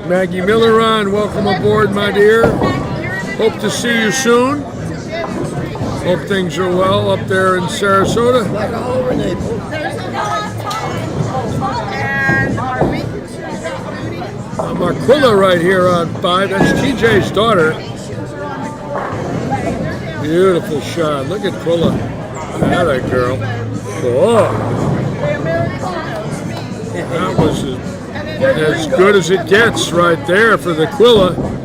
Maggie Miller on, welcome aboard, my dear. Hope to see you soon. Hope things are well up there in Sarasota. Like all over Naples. and our making sure that Moody Marquilla right here on 5. That's TJ's daughter. Beautiful shot. Look at Quilla. That girl. Oh, that was as good as it gets right there for the Quilla.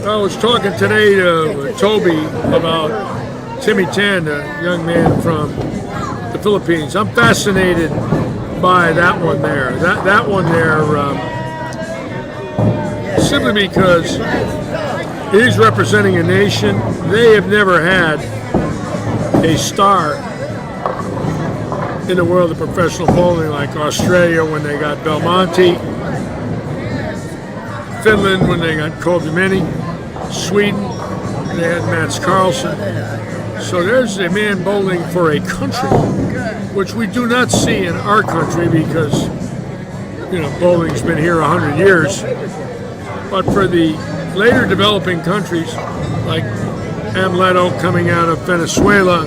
I was talking today to Toby about Timmy Tan, a young man from the Philippines. I'm fascinated by that one there. That one there, simply because he's representing a nation. They have never had a star in the world of professional bowling like Australia when they got Belmonte, Finland when they got Kovimini, Sweden, they had Mats Carlson. So there's a man bowling for a country, which we do not see in our country because, you know, bowling's been here 100 years. But for the later developing countries, like Amleto coming out of Venezuela.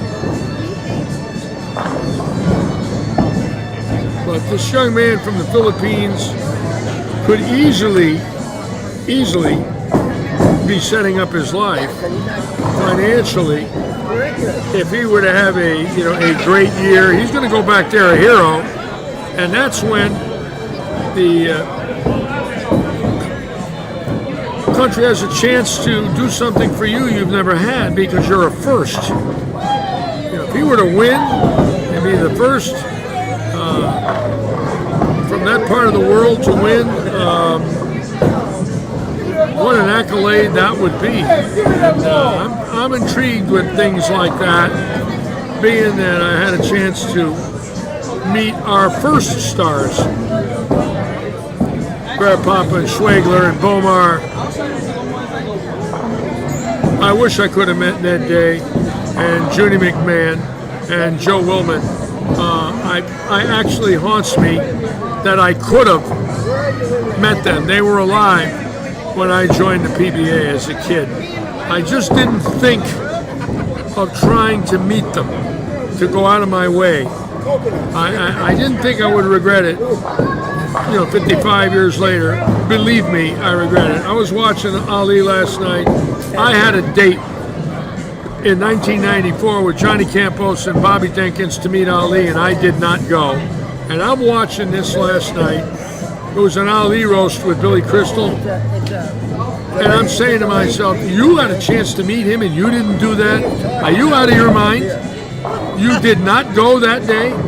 But this young man from the Philippines could easily be setting up his life financially if he were to have a great year. He's going to go back there a hero, and that's when the country has a chance to do something for you you've never had because you're a first. If he were to win and be the first from that part of the world to win, what an accolade that would be. And, I'm intrigued with things like that, being that I had a chance to meet our first stars, Bear Papa and Schwegler and Bomar. I wish I could have met Ned Day and Junie McMahon and Joe Willman. I actually haunts me that I could have met them. They were alive when I joined the PBA as a kid. I just didn't think of trying to meet them, to go out of my way. I didn't think I would regret it. 55 years later, believe me, I regret it. I was watching Ali last night. I had a date in 1994 with Johnny Campos and Bobby Jenkins to meet Ali, and I did not go. And I'm watching this last night. It was an Ali roast with Billy Crystal. And I'm saying to myself, you had a chance to meet him and you didn't do that? Are you out of your mind? You did not go that day? I'm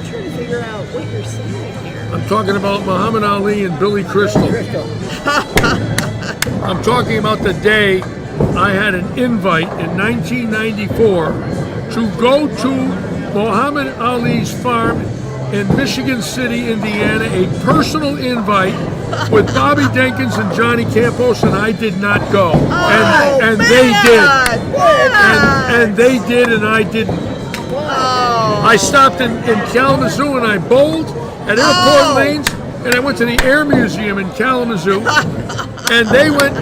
trying to figure out what you're saying here. I'm talking about Muhammad Ali and Billy Crystal. I'm talking about the day I had an invite in 1994 to go to Muhammad Ali's farm in Michigan City, Indiana, a personal invite with Bobby Jenkins and Johnny Campos, and I did not go. And they did. And they did, and I didn't. I stopped in Kalamazoo and I bowled at Airport Lanes, and I went to the Air Museum in Kalamazoo, and they went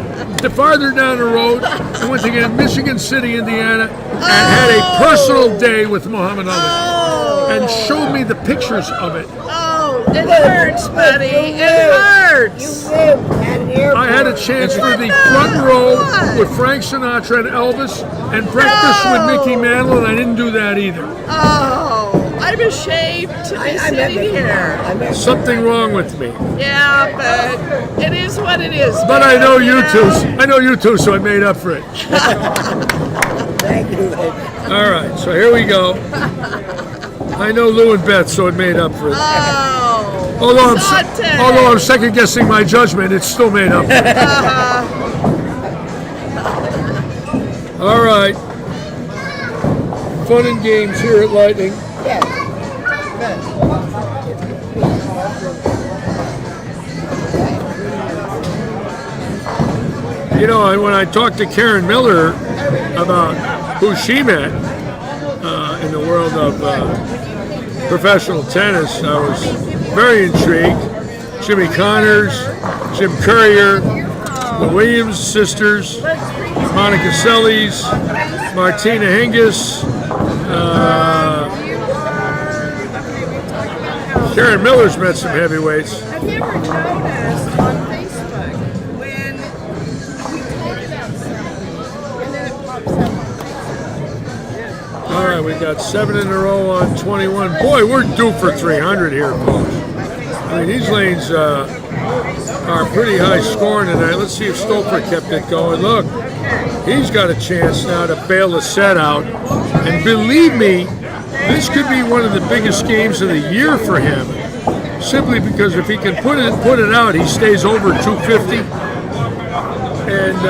farther down the road and went to Michigan City, Indiana, and had a personal day with Muhammad Ali. And showed me the pictures of it. Oh, it hurts, buddy. It hurts. I had a chance for the front row with Frank Sinatra and Elvis and breakfast with Mickey Mantle, and I didn't do that either. Oh, I'm ashamed to be sitting here. Something wrong with me. Yeah, but it is what it is. But I know you two. I know you two, so I made up for it. Thank you. All right, so here we go. I know Lou and Beth, so it made up for it. Oh, Although I'm second guessing my judgment, it's still made up for it. All right. Fun and games here at Lightning. You know, when I talked to Karen Miller about who she met in the world of professional tennis, I was very intrigued. Jimmy Connors, Jim Courier, the Williams sisters, Monica Seles, Martina Hingis, Karen Miller's met some heavyweights. Have you ever noticed on Facebook when you talk about something and then it pops up? All right, we've got 7 in a row on 21. Boy, we're due for 300 here, folks. I mean, these lanes are pretty high scoring tonight. Let's see if Stouffer kept it going. Look, he's got a chance now to bail the set out. And believe me, this could be one of the biggest games of the year for him. Simply because if he can put it out, he stays over 250. And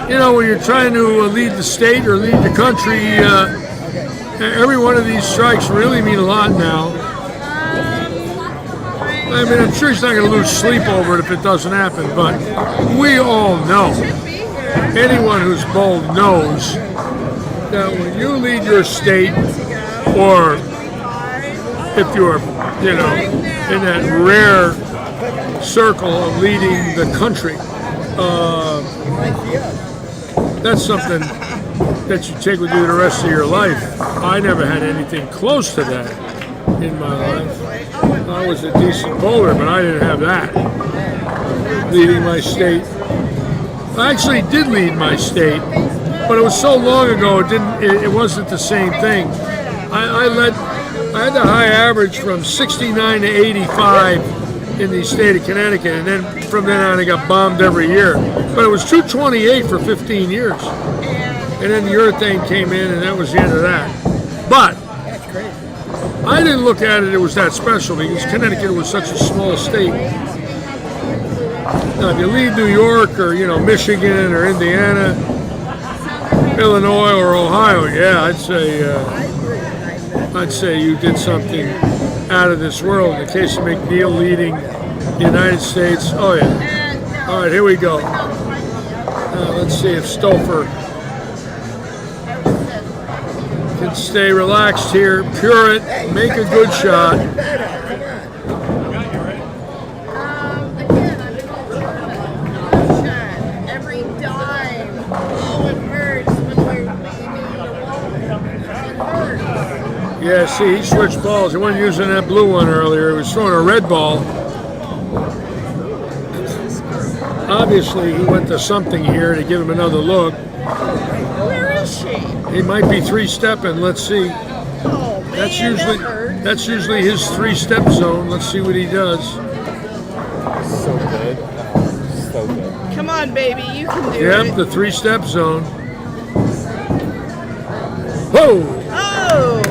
you know, when you're trying to lead the state or lead the country, every one of these strikes really mean a lot now. I mean, I'm sure he's not going to lose sleep over it if it doesn't happen, but we all know, anyone who's bowled knows that when you lead your state, or if you're, you know, in that rare circle of leading the country, that's something that you take with you the rest of your life. I never had anything close to that in my life. I was a decent bowler, but I didn't have that. Leading my state. I actually did lead my state, but it was so long ago it wasn't the same thing. I had the high average from 69 to 85 in the state of Connecticut, and then from then on I got bombed every year. But it was 228 for 15 years. And then the urethane came in, and that was the end of that. But I didn't look at it was that special because Connecticut was such a small state. Now, if you lead New York or, you know, Michigan or Indiana, Illinois or Ohio, yeah, I'd say you did something out of this world. In the case of McNeil leading the United States, oh yeah. All right, here we go. Let's see if Stouffer can stay relaxed here, pure it, make a good shot. Again, I've been all shot. Every dime. Oh, it hurts when we're leaving the wall. It hurts. Yeah, see, he switched balls. He wasn't using that blue one earlier. He was throwing a red ball. obviously he went to something here to give him another look. Where is she? He might be three-stepping. Let's see. Oh man, That's usually his three-step zone. Let's see what he does. So good. So good. Come on, baby, you can do Yep, it. the three-step zone. Whoa! Oh,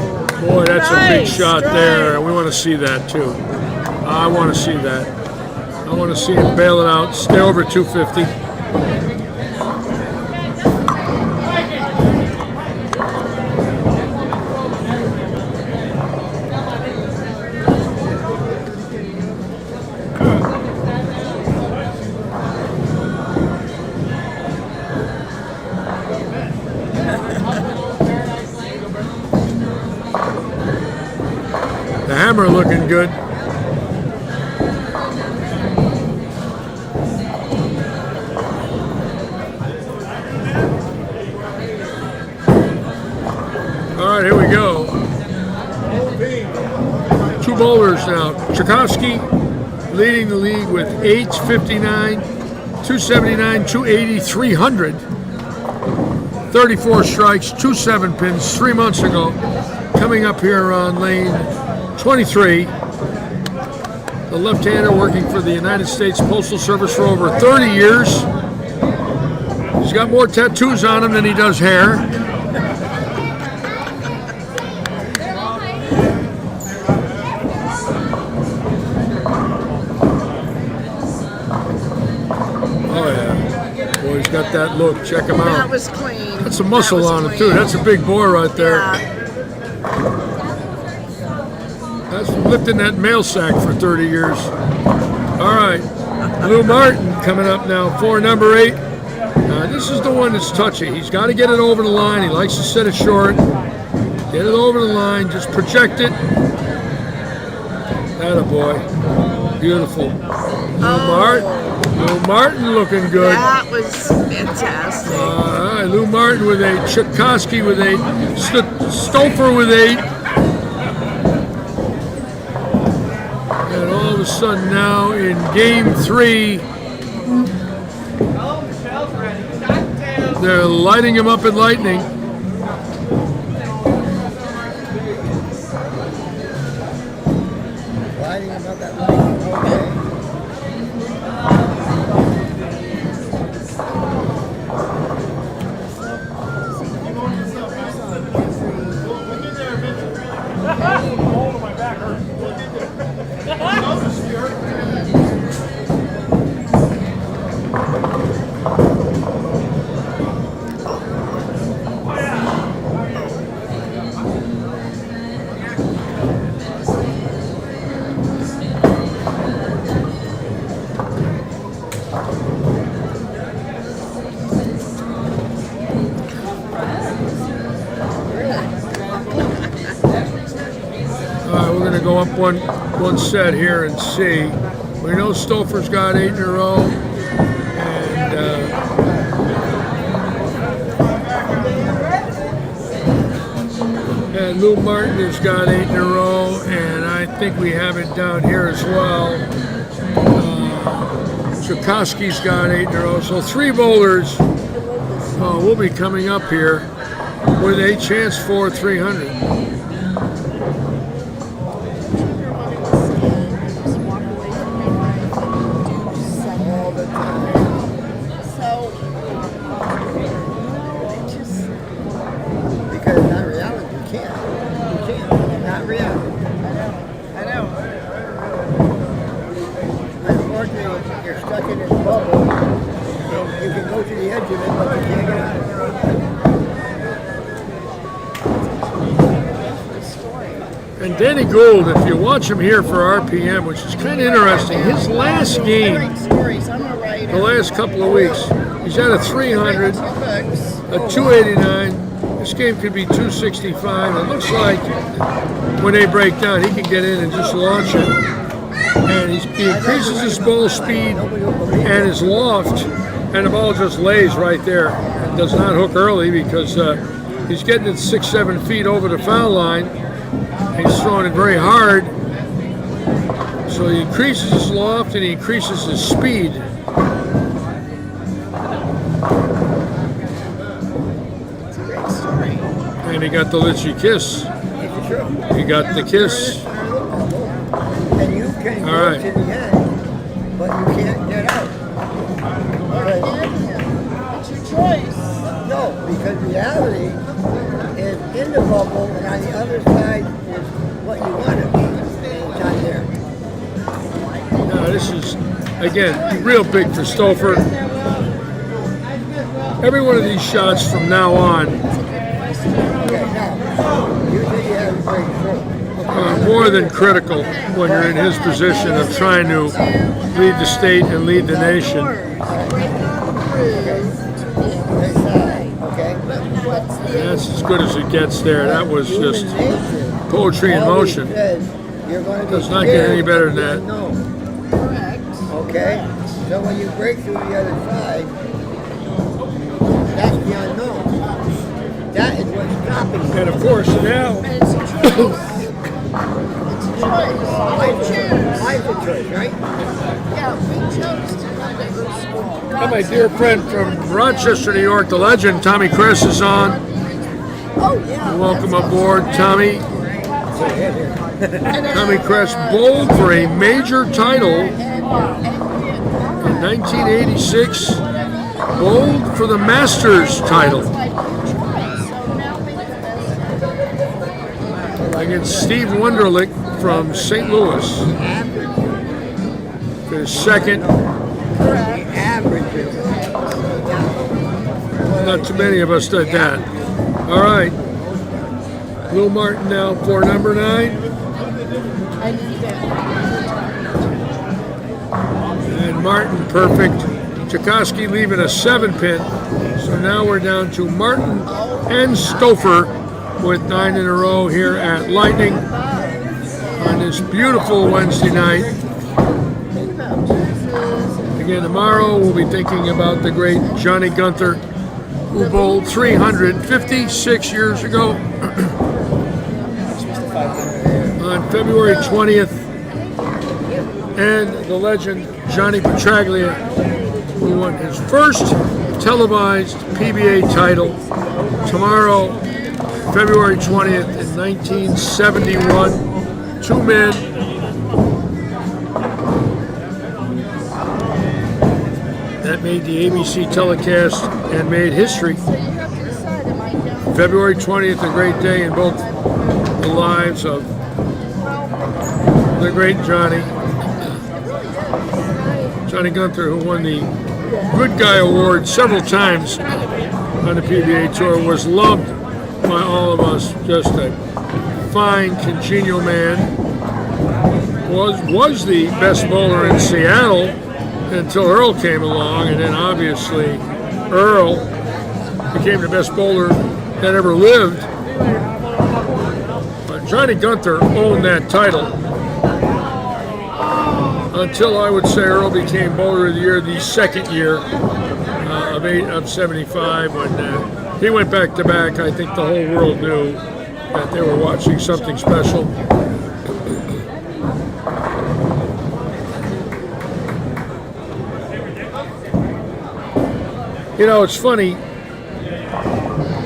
Boy, that's a big nice shot drive. there. We want to see that too. I want to see that. I want to see him bail it out. Stay over 250. The hammer looking good. All right, here we go. Two bowlers now. Tchaikovsky leading the league with 859, 279, 280, 300. 34 strikes, 2 7-pins 3 months ago. Coming up here on lane 23. The left-hander working for the United States Postal Service for over 30 years. He's got more tattoos on him than he does hair. Oh yeah, boy, he's got that look. Check him That out. was clean. That's some muscle That was on him clean. too. That's a big boy right there. Yeah. That's lifting that mail sack for 30 years. All right, Lou Martin coming up now for number 8. This is the one that's touchy. He's got to get it over the line. He likes to set it short. Get it over the line. Just project it. Attaboy. Beautiful. Lou Martin looking good. That was fantastic. All right, Lou Martin with 8. Tchaikovsky with 8. Stouffer with 8. And all of a sudden now in game 3, they're lighting him up in lightning. Lighting him up that light. Okay. All right, we're going to go up one set here and see. We know Stouffer's got 8 in a row, and Lou Martin has got 8 in a row, and I think we have it down here as well. Tchaikovsky's got 8 in a row, so 3 bowlers will be coming up here with a chance for 300. Because in not reality, you can't. You can't. Not reality. I know. Unfortunately, you're stuck in this bubble. And you can go to the edge of it, but you can't get out of it. And Danny Gould, if you watch him here for RPM, which is kind of interesting, his last game, Great stories. I'm a writer. the last couple of weeks, he's had a 300, a 289. This game could be 265. It looks like when they break down, he can get in and just launch it. And he increases his ball speed and his loft, and the ball just lays right there. It does not hook early because he's getting it 6-7 feet over the foul line. He's throwing it very hard. So he increases his loft and he increases his speed. he got the Litchi kiss. It's true. He got the kiss. And you can All go right. to the end, but you can't get out. It's your choice. No, because reality is in the bubble, and on the other side is what you want to be. And it's not there. Now, this is, again, real big for Stouffer. Every one of these shots from now on Okay, now, you say you have a great throw. are more than critical when you're in his position of trying to lead the state and lead the nation. Okay? And that's as good as it gets there. That was just Human nature poetry in always motion. says you're going to be Does not get any scared better of than the that. unknown. Correct. Okay? So when you break through the other side, that's the unknown. That is what's stopping you. And of course, now, And it's a choice. It's a choice. You choose. Life's a choice, right? Yeah, we chose to go to this school. and my dear friend from Rochester, New York, the legend, Tommy Kress is on. Oh, yeah. Welcome aboard, Tommy. Tommy Kress bowled for a major title in 1986. Bowled for the Masters title against Steve Wunderlich from St. Louis. For his second. Not too many of us did that. All right. Will Martin now for number 9. And Martin perfect. Tchaikovsky leaving a 7-pin. So now we're down to Martin and Stouffer with 9 in a row here at Lightning on this beautiful Wednesday night. Again, tomorrow we'll be thinking about the great Johnny Gunther, who bowled 356 years ago on February 20th, and the legend Johnny Petraglia, who won his first televised PBA title tomorrow, February 20th in 1971. 2 men. That made the ABC telecast and made history. February 20th, a great day in both the lives of the great Johnny Gunther, who won the Good Guy Award several times on the PBA Tour, was loved by all of us. Just a fine, congenial man. Was the best bowler in Seattle until Earl came along, and then obviously Earl became the best bowler that ever lived. But Johnny Gunther owned that title until, I would say, Earl became bowler of the year the second year of 75, when he went back to back. I think the whole world knew that they were watching something special. You know, it's funny,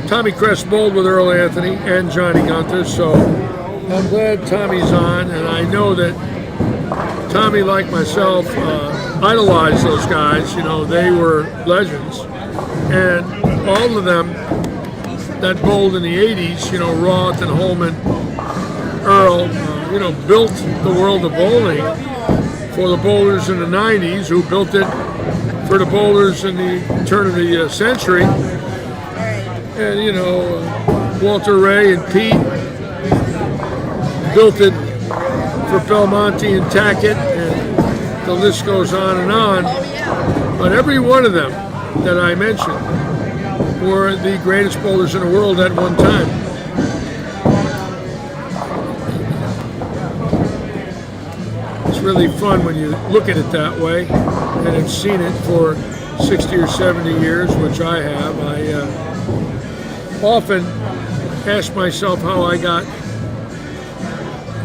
Tommy Kress bowled with Earl Anthony and Johnny Gunther, so I'm glad Tommy's on, and I know that Tommy, like myself, idolized those guys. You know, they were legends, and all of them that bowled in the 80s, you know, Roth and Holman, Earl, you know, built the world of bowling for the bowlers in the 90s, who built it for the bowlers in the turn of the century. And, you know, Walter Ray and Pete built it for Belmonte and Tackett, and the list goes on and on. But every one of them that I mentioned were the greatest bowlers in the world at one time. It's really fun when you look at it that way, and have seen it for 60 or 70 years, which I have. I often ask myself how I got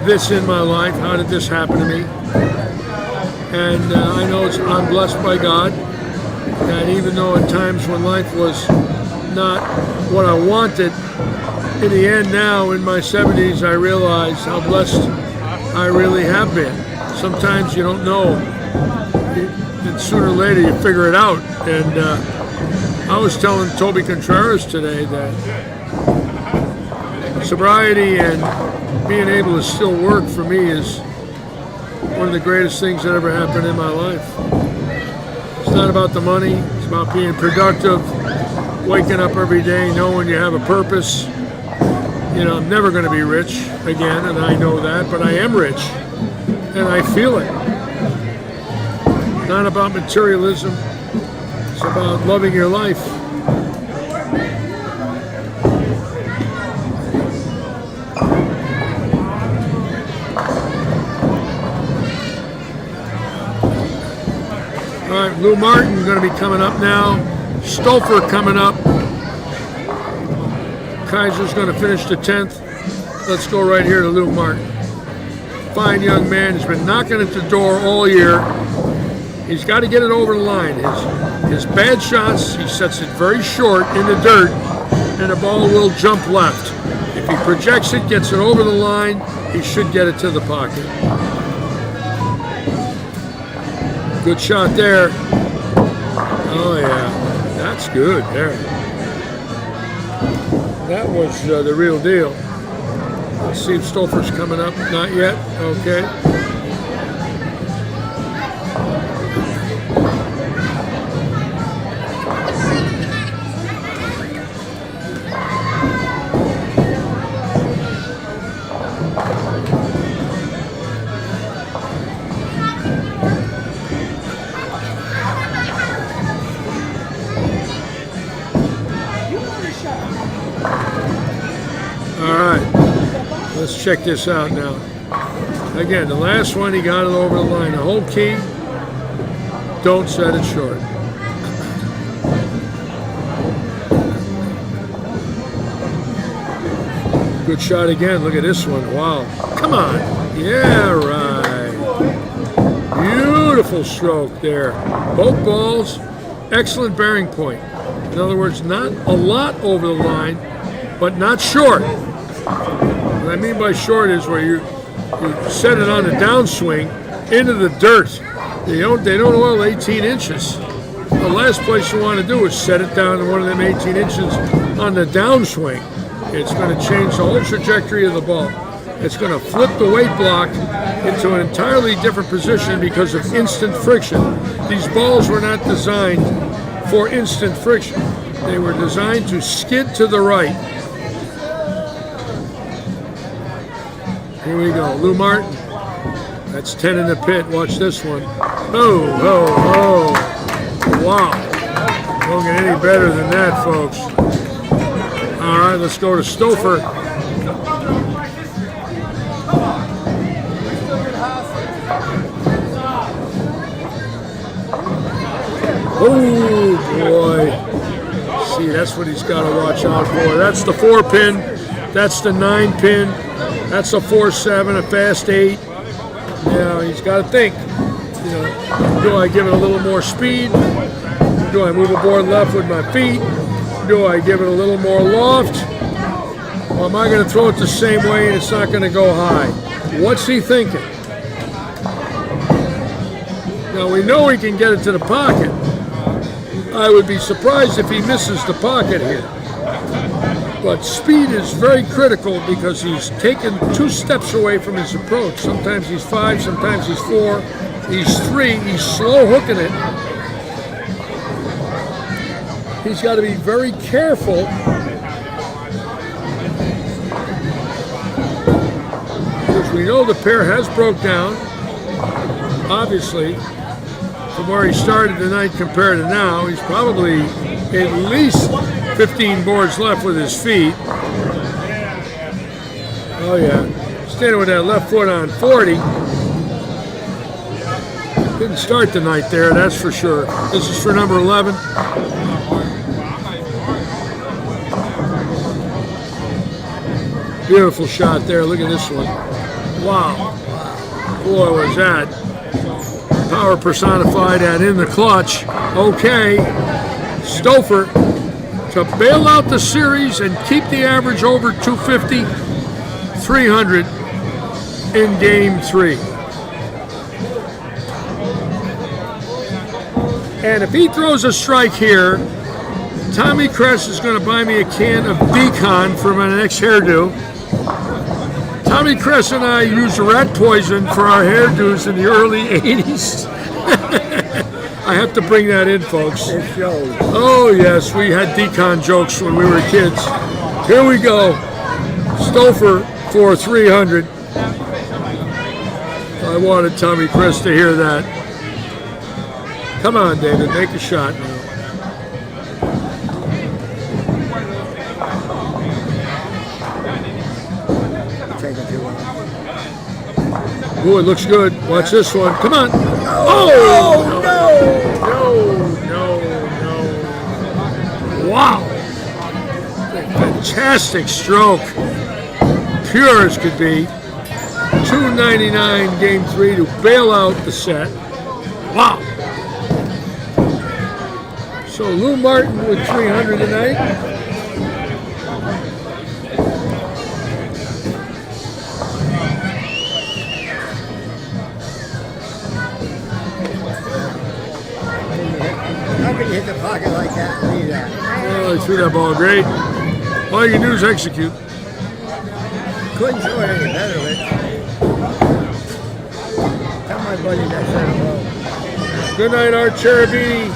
this in my life. How did this happen to me? And I know I'm blessed by God, and even though at times when life was not what I wanted, in the end now, in my 70s, I realize how blessed I really have been. Sometimes you don't know, and sooner or later you figure it out. And I was telling Toby Contreras today that sobriety and being able to still work for me is one of the greatest things that ever happened in my life. It's not about the money, it's about being productive, waking up every day knowing you have a purpose. You know, I'm never going to be rich again, and I know that, but I am rich, and I feel it. It's not about materialism, it's about loving your life. All right, Lou Martin going to be coming up now. Stouffer coming up. Kaiser's going to finish the 10th. Let's go right here to Lou Martin. Fine young man. He's been knocking at the door all year. He's got to get it over the line. His bad shots, he sets it very short in the dirt, and the ball will jump left. If he projects it, gets it over the line, he should get it to the pocket. Good shot there. Oh, yeah. That's good there. That was the real deal. Let's see if Stouffer's coming up. Not yet. Okay. Let's check this out now. Again, the last one, he got it over the line. The whole key, don't set it short. Good shot again. Look at this one. Wow. Come on. Yeah, right. Beautiful stroke there. Both balls, excellent bearing point. In other words, not a lot over the line, but not short. What I mean by short is where you set it on the downswing into the dirt. They don't oil 18 inches. The last place you want to do is set it down to one of them 18 inches on the downswing. It's going to change the whole trajectory of the ball. It's going to flip the weight block into an entirely different position because of instant friction. These balls were not designed for instant friction. They were designed to skid to the right. Here we go, Lou Martin. That's 10 in the pit. Watch this one. Oh, oh, oh. Wow. Don't get any better than that, folks. All right, let's go to Stouffer. Oh, boy. See, that's what he's got to watch out for. That's the 4-pin. That's the 9-pin. That's a 4-7, a fast 8. Now he's got to think. You know, do I give it a little more speed? Do I move the board left with my feet? Do I give it a little more loft? Or am I going to throw it the same way and it's not going to go high? What's he thinking? Now we know he can get it to the pocket. I would be surprised if he misses the pocket here. But speed is very critical because he's taken 2 steps away from his approach. Sometimes he's 5, sometimes he's 4, he's 3, he's slow hooking it. He's got to be very careful because we know the pair has broke down, obviously, from where he started tonight compared to now. He's probably at least 15 boards left with his feet. Oh yeah, standing with that left foot on 40. Didn't start the night there, that's for sure. This is for number 11. Beautiful shot there, look at this one. Wow, boy was that. Power personified and in the clutch. Okay, Stouffer to bail out the series and keep the average over 250, 300 in Game 3. And if he throws a strike here, Tommy Kress is going to buy me a can of Decon for my next hairdo. Tommy Kress and I used rat poison for our hairdos in the early 80s. I have to bring that in, folks. It shows. Oh, yes, we had Decon jokes when we were kids. Here we go. Stouffer for 300. I wanted Tommy Kress to hear that. Come on, David, make a shot now. Taking too long. Ooh, it looks good. Watch this one. Come on. Oh, no. Wow. Fantastic stroke. Pure as could be. 299 Game 3 to bail out the set. Wow. So Lou Martin with 300 tonight. How can you hit the pocket like that and leave that? Oh, he threw that ball great. All you can do is execute. Couldn't show it any better, but tell my buddy that's not low. Good night, Art Cherubini.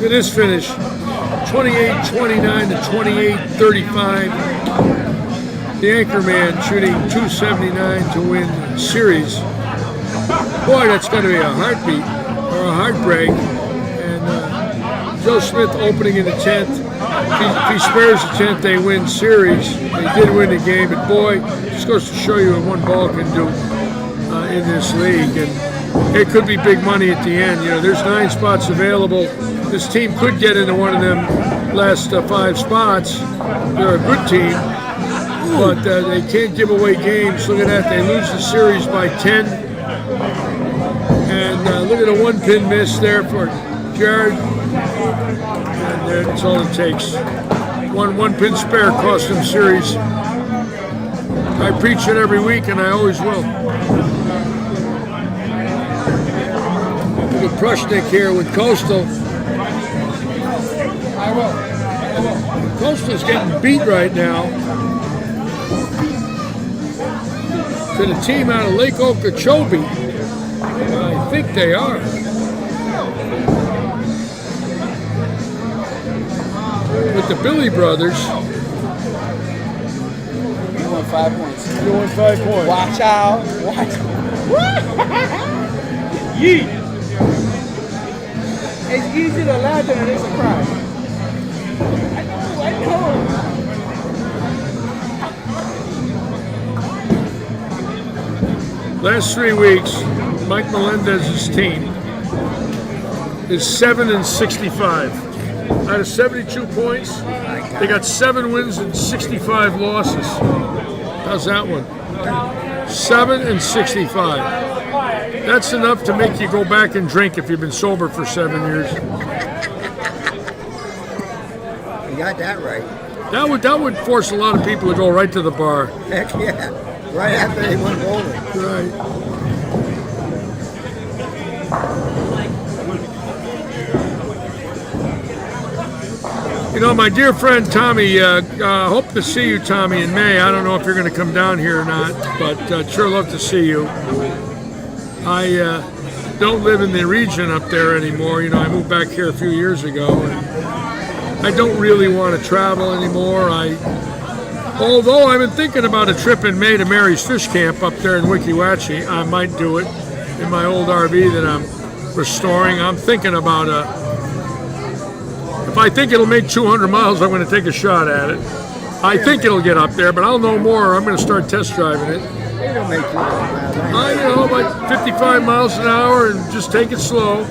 It is finished. 28-29 to 28-35. The Anchorman shooting 279 to win the series. Boy, that's got to be a heartbeat or a heartbreak. And Joe Smith opening in the 10th. If he spares the 10th, they win series. They did win the game, but boy, just goes to show you what one ball can do in this league. And it could be big money at the end. You know, there's 9 spots available. This team could get into one of them last 5 spots. They're a good team. but they can't give away games. Look at that. They lose the series by 10. And look at the 1-pin miss there for Jared. And that's all it takes. One pin spare cost him series. I preach it every week, and I always will. Look at Prushnik here with Coastal. Coastal's getting beat right now. To the team out of Lake Okeechobee. I think they are. With the Billy brothers. You won 5 points. You won 5 points. Watch out. Watch out. Yeet. It's easy to laugh than it is to cry. I know. Last 3 weeks, Mike Melendez's team is 7-65. Out of 72 points, they got 7 wins and 65 losses. How's that one? 7-65. That's enough to make you go back and drink if you've been sober for 7 years. You got that right. That would force a lot of people to go right to the bar. Heck yeah. Right after they went bowling. Right. You know, my dear friend Tommy, hope to see you, Tommy, in May. I don't know if you're going to come down here or not, but sure love to see you. I don't live in the region up there anymore. You know, I moved back here a few years ago, and I don't really want to travel anymore. Although I've been thinking about a trip in May to Mary's Fish Camp up there in Weeki Wachee. I might do it in my old RV that I'm restoring. I'm thinking about if I think it'll make 200 miles, I'm going to take a shot at it. I think it'll get up there, but I'll know more. I'm going to start test driving it. They don't make 200 miles. I know, like 55 miles an hour, and just take it slow.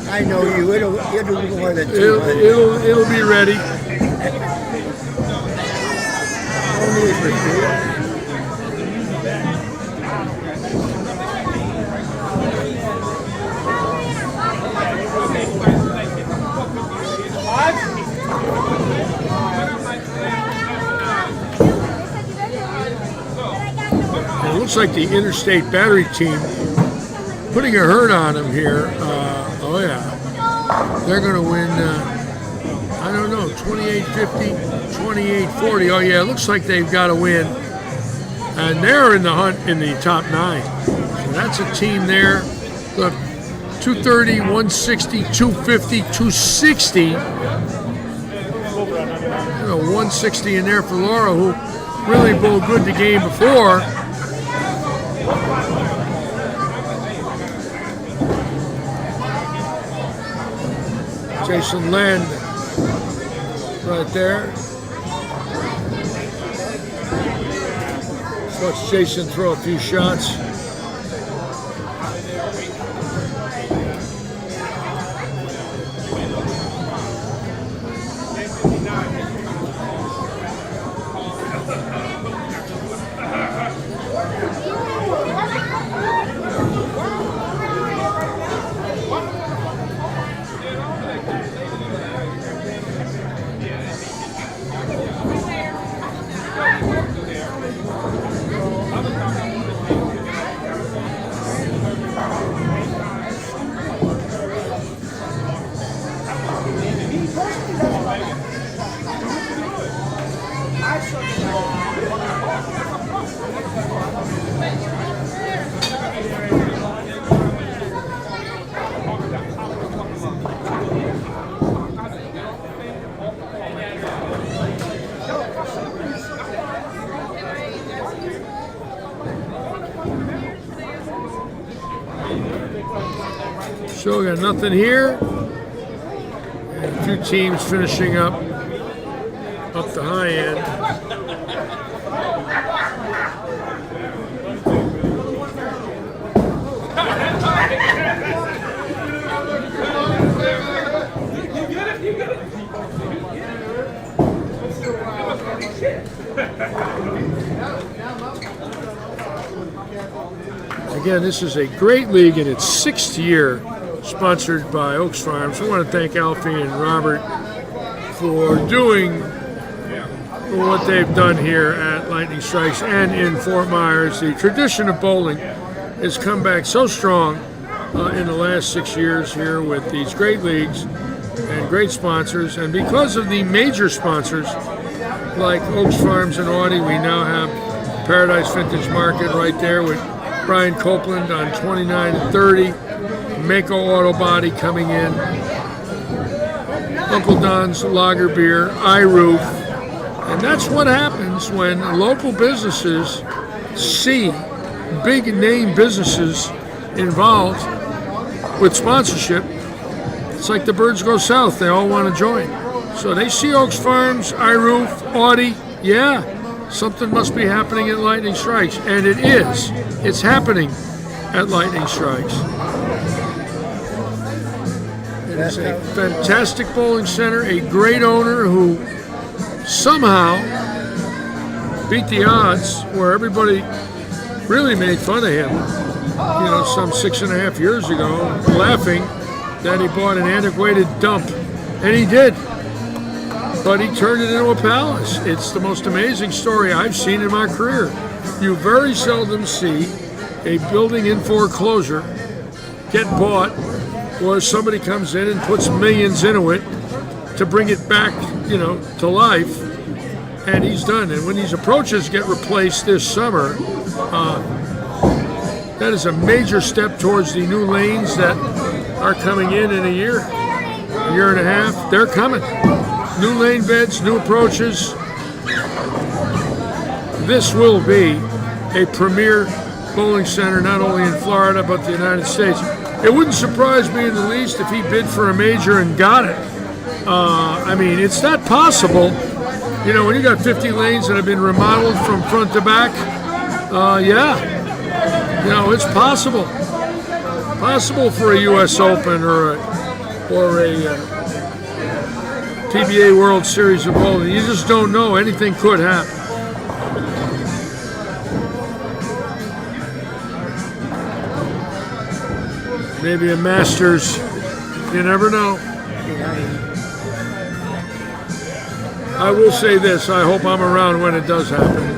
I know you. It'll do more than 200. It'll be ready. No need for speed. It looks like the Interstate Battery team putting a hurt on them here. Oh yeah, they're going to win. I don't know, 28-50, 28-40. Oh yeah, it looks like they've got a win, and they're in the hunt in the top 9. So that's a team there. Look, 230, 160, 250, 260. You know, 160 in there for Laura, who really bowled good the game before. Jason Land right there. Let's watch Jason throw a few shots. So we got nothing here. And a few teams finishing up the high end. again, this is a great league in its 6th year, sponsored by Oaks Farms. I want to thank Alfie and Robert for doing what they've done here at Lightning Strikes and in Fort Myers. The tradition of bowling has come back so strong in the last 6 years here with these great leagues and great sponsors. And because of the major sponsors like Oaks Farms and Audi, we now have Paradise Vintage Market right there with Brian Copeland on 29 and 30. Mako Auto Body coming in. Uncle Don's Lager Beer, Iroof. And that's what happens when local businesses see big name businesses involved with sponsorship. It's like the birds go south. They all want to join. So they see Oaks Farms, Iroof, Audi. Yeah, something must be happening at Lightning Strikes. And it is. It's happening at Lightning Strikes. It is a fantastic bowling center, a great owner who somehow beat the odds where everybody really made fun of him, some 6.5 years ago, laughing that he bought an antiquated dump. And he did. But he turned it into a palace. It's the most amazing story I've seen in my career. You very seldom see a building in foreclosure get bought where somebody comes in and puts millions into it to bring it back, to life. And he's done. And when these approaches get replaced this summer, that is a major step towards the new lanes that are coming in a year and a half. They're coming. New lane beds, new approaches. This will be a premier bowling center, not only in Florida, but the United States. It wouldn't surprise me in the least if he bid for a major and got it. It's that possible. When you got 50 lanes that have been remodeled from front to back, it's possible. Possible for a U.S. Open or a PBA World Series of bowling. You just don't know. Anything could happen. Maybe a Masters. You never know. I will say this. I hope I'm around when it does happen.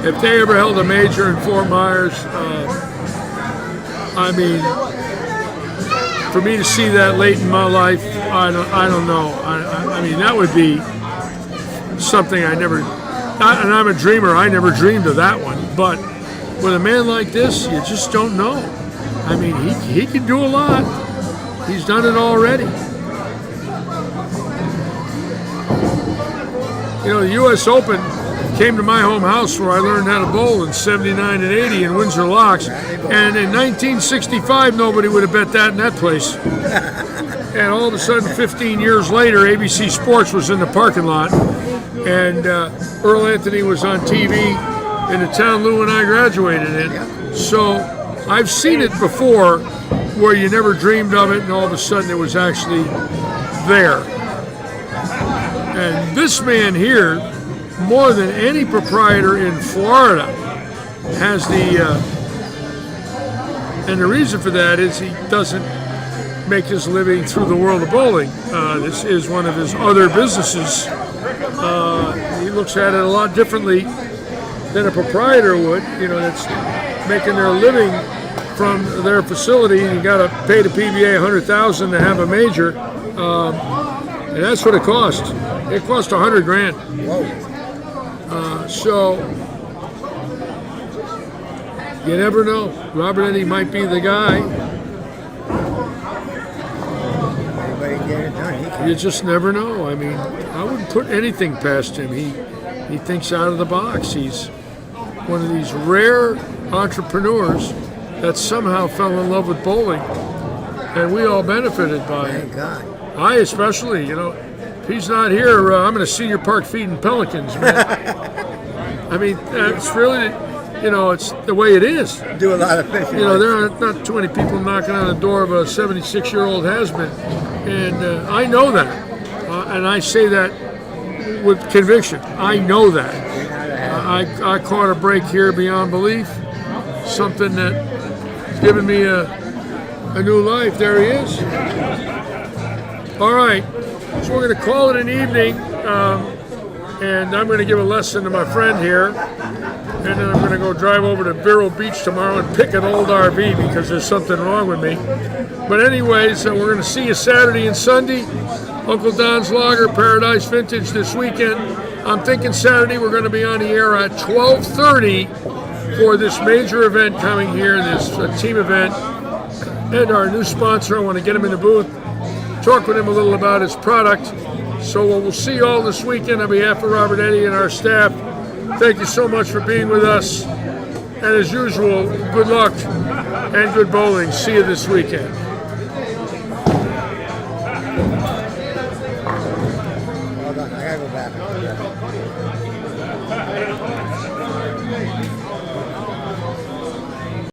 If they ever held a major in Fort Myers, for me to see that late in my life, I don't know. That would be something I never. And I'm a dreamer. I never dreamed of that one. But with a man like this, you just don't know. He can do a lot. He's done it already. The U.S. Open came to my home house where I learned how to bowl in 79 and 80 in Windsor Locks. And in 1965, nobody would have bet that in that place. And all of a sudden, 15 years later, ABC Sports was in the parking lot. And Earl Anthony was on TV in the town Lou and I graduated in. So I've seen it before where you never dreamed of it, and all of a sudden it was actually there. And this man here, more than any proprietor in Florida, has and the reason for that is he doesn't make his living through the world of bowling. This is one of his other businesses. He looks at it a lot differently than a proprietor would, that's making their living from their facility, and you got to pay the PBA $100,000 to have a major, and that's what it cost. It cost $100,000. So you never know. Robert Eddy might be the guy. You just never know. I wouldn't put anything past him. He thinks out of the box. He's one of these rare entrepreneurs that somehow fell in love with bowling, and we all benefited by it. Thank God. I especially, if he's not here, I'm in a senior park feeding pelicans, man. It's really, it's the way it is. Do a lot of fishing. There are not too many people knocking on the door of a 76-year-old has-been, and I know that, and I say that with conviction. I know that. I caught a break here beyond belief. something that's given me a new life. There he is. All right, so we're going to call it an evening, and I'm going to give a lesson to my friend here, and then I'm going to go drive over to Vero Beach tomorrow and pick an old RV because there's something wrong with me. But anyways, we're going to see you Saturday and Sunday. Uncle Don's Lager, Paradise Vintage this weekend. I'm thinking Saturday we're going to be on the air at 12:30 for this major event coming here, this team event, and our new sponsor. I want to get him in the booth, talk with him a little about his product. So we'll see you all this weekend on behalf of Robert Eddy and our staff. Thank you so much for being with us. And as usual, good luck and good bowling. See you this weekend.